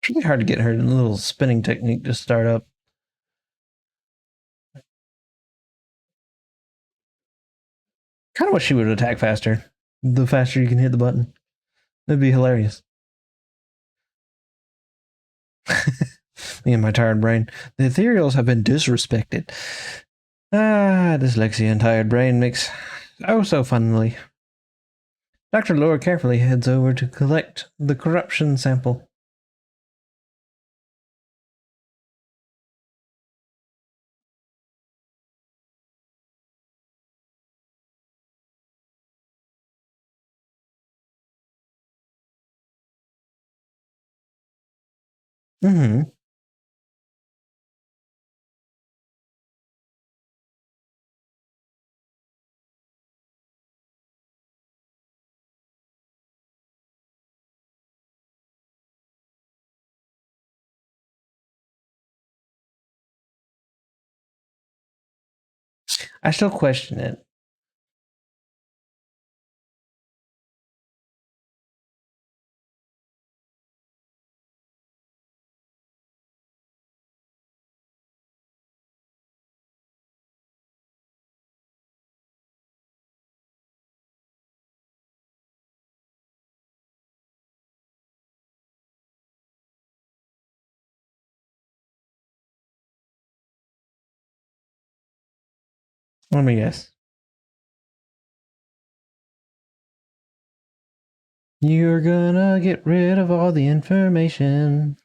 It's really hard to get her little spinning technique to start up. Kind of wish she would attack faster. The faster you can hit the button. That'd be hilarious. Me and my tired brain. The ethereals have been disrespected. Dyslexia and tired brain mix oh so funnily. Dr. Lore carefully heads over to collect the corruption sample. Mm-hmm. I still question it. Let me guess. You're gonna get rid of all the information.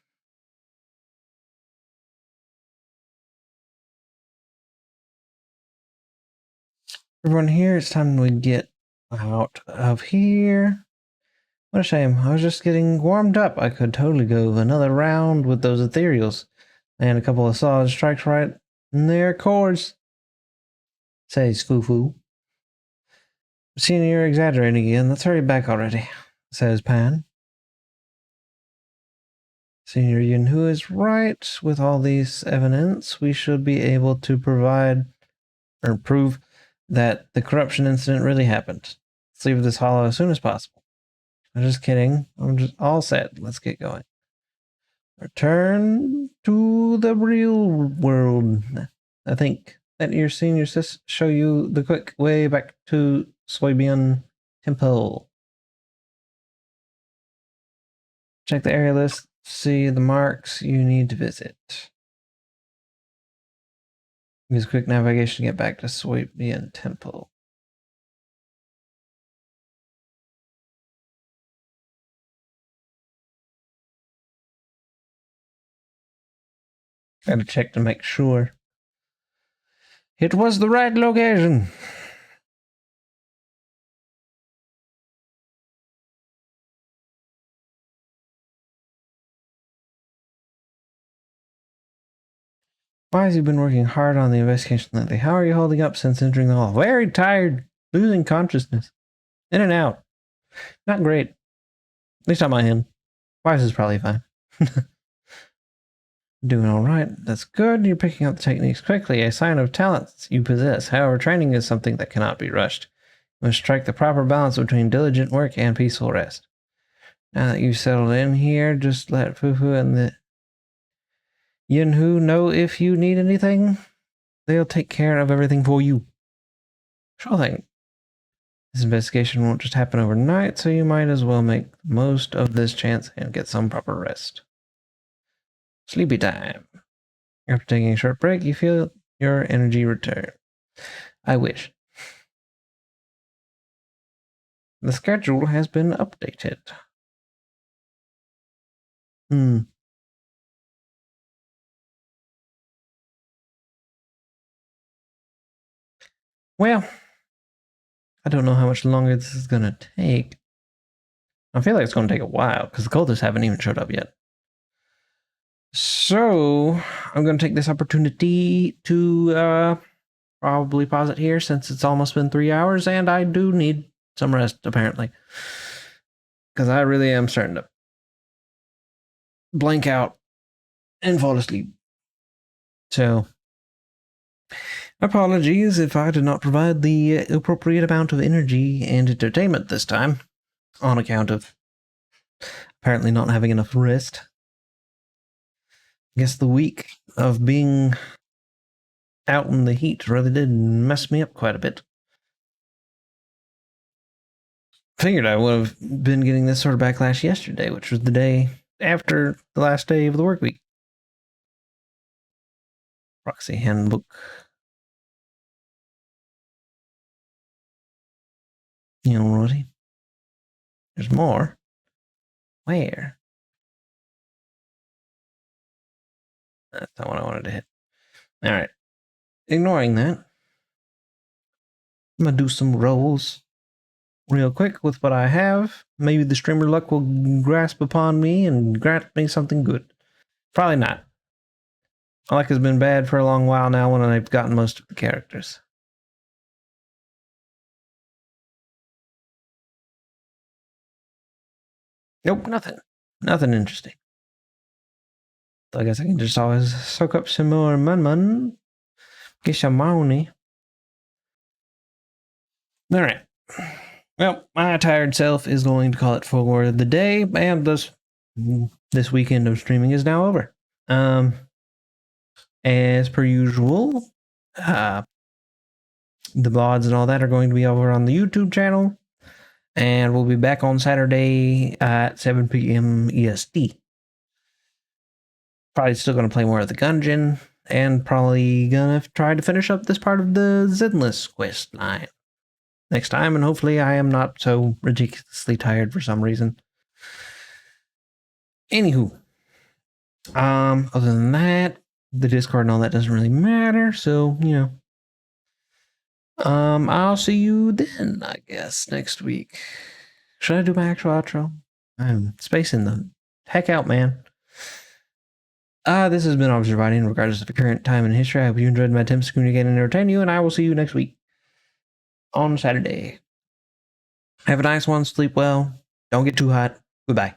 Everyone here, it's time we get out of here. What a shame. I was just getting warmed up. I could totally go another round with those ethereals. And a couple of solid strikes right in their cores. Says Foo-Foo. Seeing you're exaggerating again, let's hurry back already, says Pan. Senior Yin Hu is right. With all these evidence, we should be able to provide or prove that the corruption incident really happened. Let's leave this hollow as soon as possible. I'm just kidding. I'm just all set. Let's get going. Return to the real world. I think that your senior sis show you the quick way back to Soybean Temple. Check the area list, see the marks you need to visit. Use quick navigation to get back to Soybean Temple. Gotta check to make sure it was the right location. Why has he been working hard on the investigation lately? How are you holding up since entering the hall? Very tired, losing consciousness. In and out. Not great. At least on my end. Wise is probably fine. Doing all right. That's good. You're picking up the techniques quickly, a sign of talents you possess. However, training is something that cannot be rushed. You must strike the proper balance between diligent work and peaceful rest. Now that you've settled in here, just let Fufu and the Yinhu know if you need anything. They'll take care of everything for you. Sure thing. This investigation won't just happen overnight, so you might as well make the most of this chance and get some proper rest. Sleepy time. After taking a short break, you feel your energy return. I wish. The schedule has been updated. Well, I don't know how much longer this is going to take. I feel like it's going to take a while because the cultists haven't even showed up yet. So I'm going to take this opportunity to probably pause it here since it's almost been 3 hours and I do need some rest apparently. Because I really am starting to blank out and fall asleep. So apologies if I did not provide the appropriate amount of energy and entertainment this time on account of apparently not having enough rest. I guess the week of being out in the heat really did mess me up quite a bit. Figured I would have been getting this sort of backlash yesterday, which was the day after the last day of the work week. Proxy handbook. Alrighty. There's more. Where? That's not what I wanted to hit. Alright. Ignoring that, I'm going to do some rolls real quick with what I have. Maybe the streamer luck will grasp upon me and grant me something good. Probably not. My luck has been bad for a long while now when I've gotten most of the characters. Nope, nothing. Nothing interesting. So I guess I can just always soak up some more mun. Get some money. Alright. Well, my tired self is going to call it for the day, and this weekend of streaming is now over. As per usual, the VODs and all that are going to be over on the YouTube channel, and we'll be back on Saturday at 7 p.m. EST. Probably still going to play more of the Gungeon, and probably going to try to finish up this part of the ZENLESS quest line next time, and hopefully I am not so ridiculously tired for some reason. Anywho, other than that, the Discord and all that doesn't really matter, so, you know. I'll see you then, I guess, next week. Should I do my actual outro? I'm spacing the heck out, man. This has been Observoddy, and regardless of the current time in history, I hope you enjoyed my attempts to communicate and entertain you, and I will see you next week on Saturday. Have a nice one, sleep well, don't get too hot, goodbye.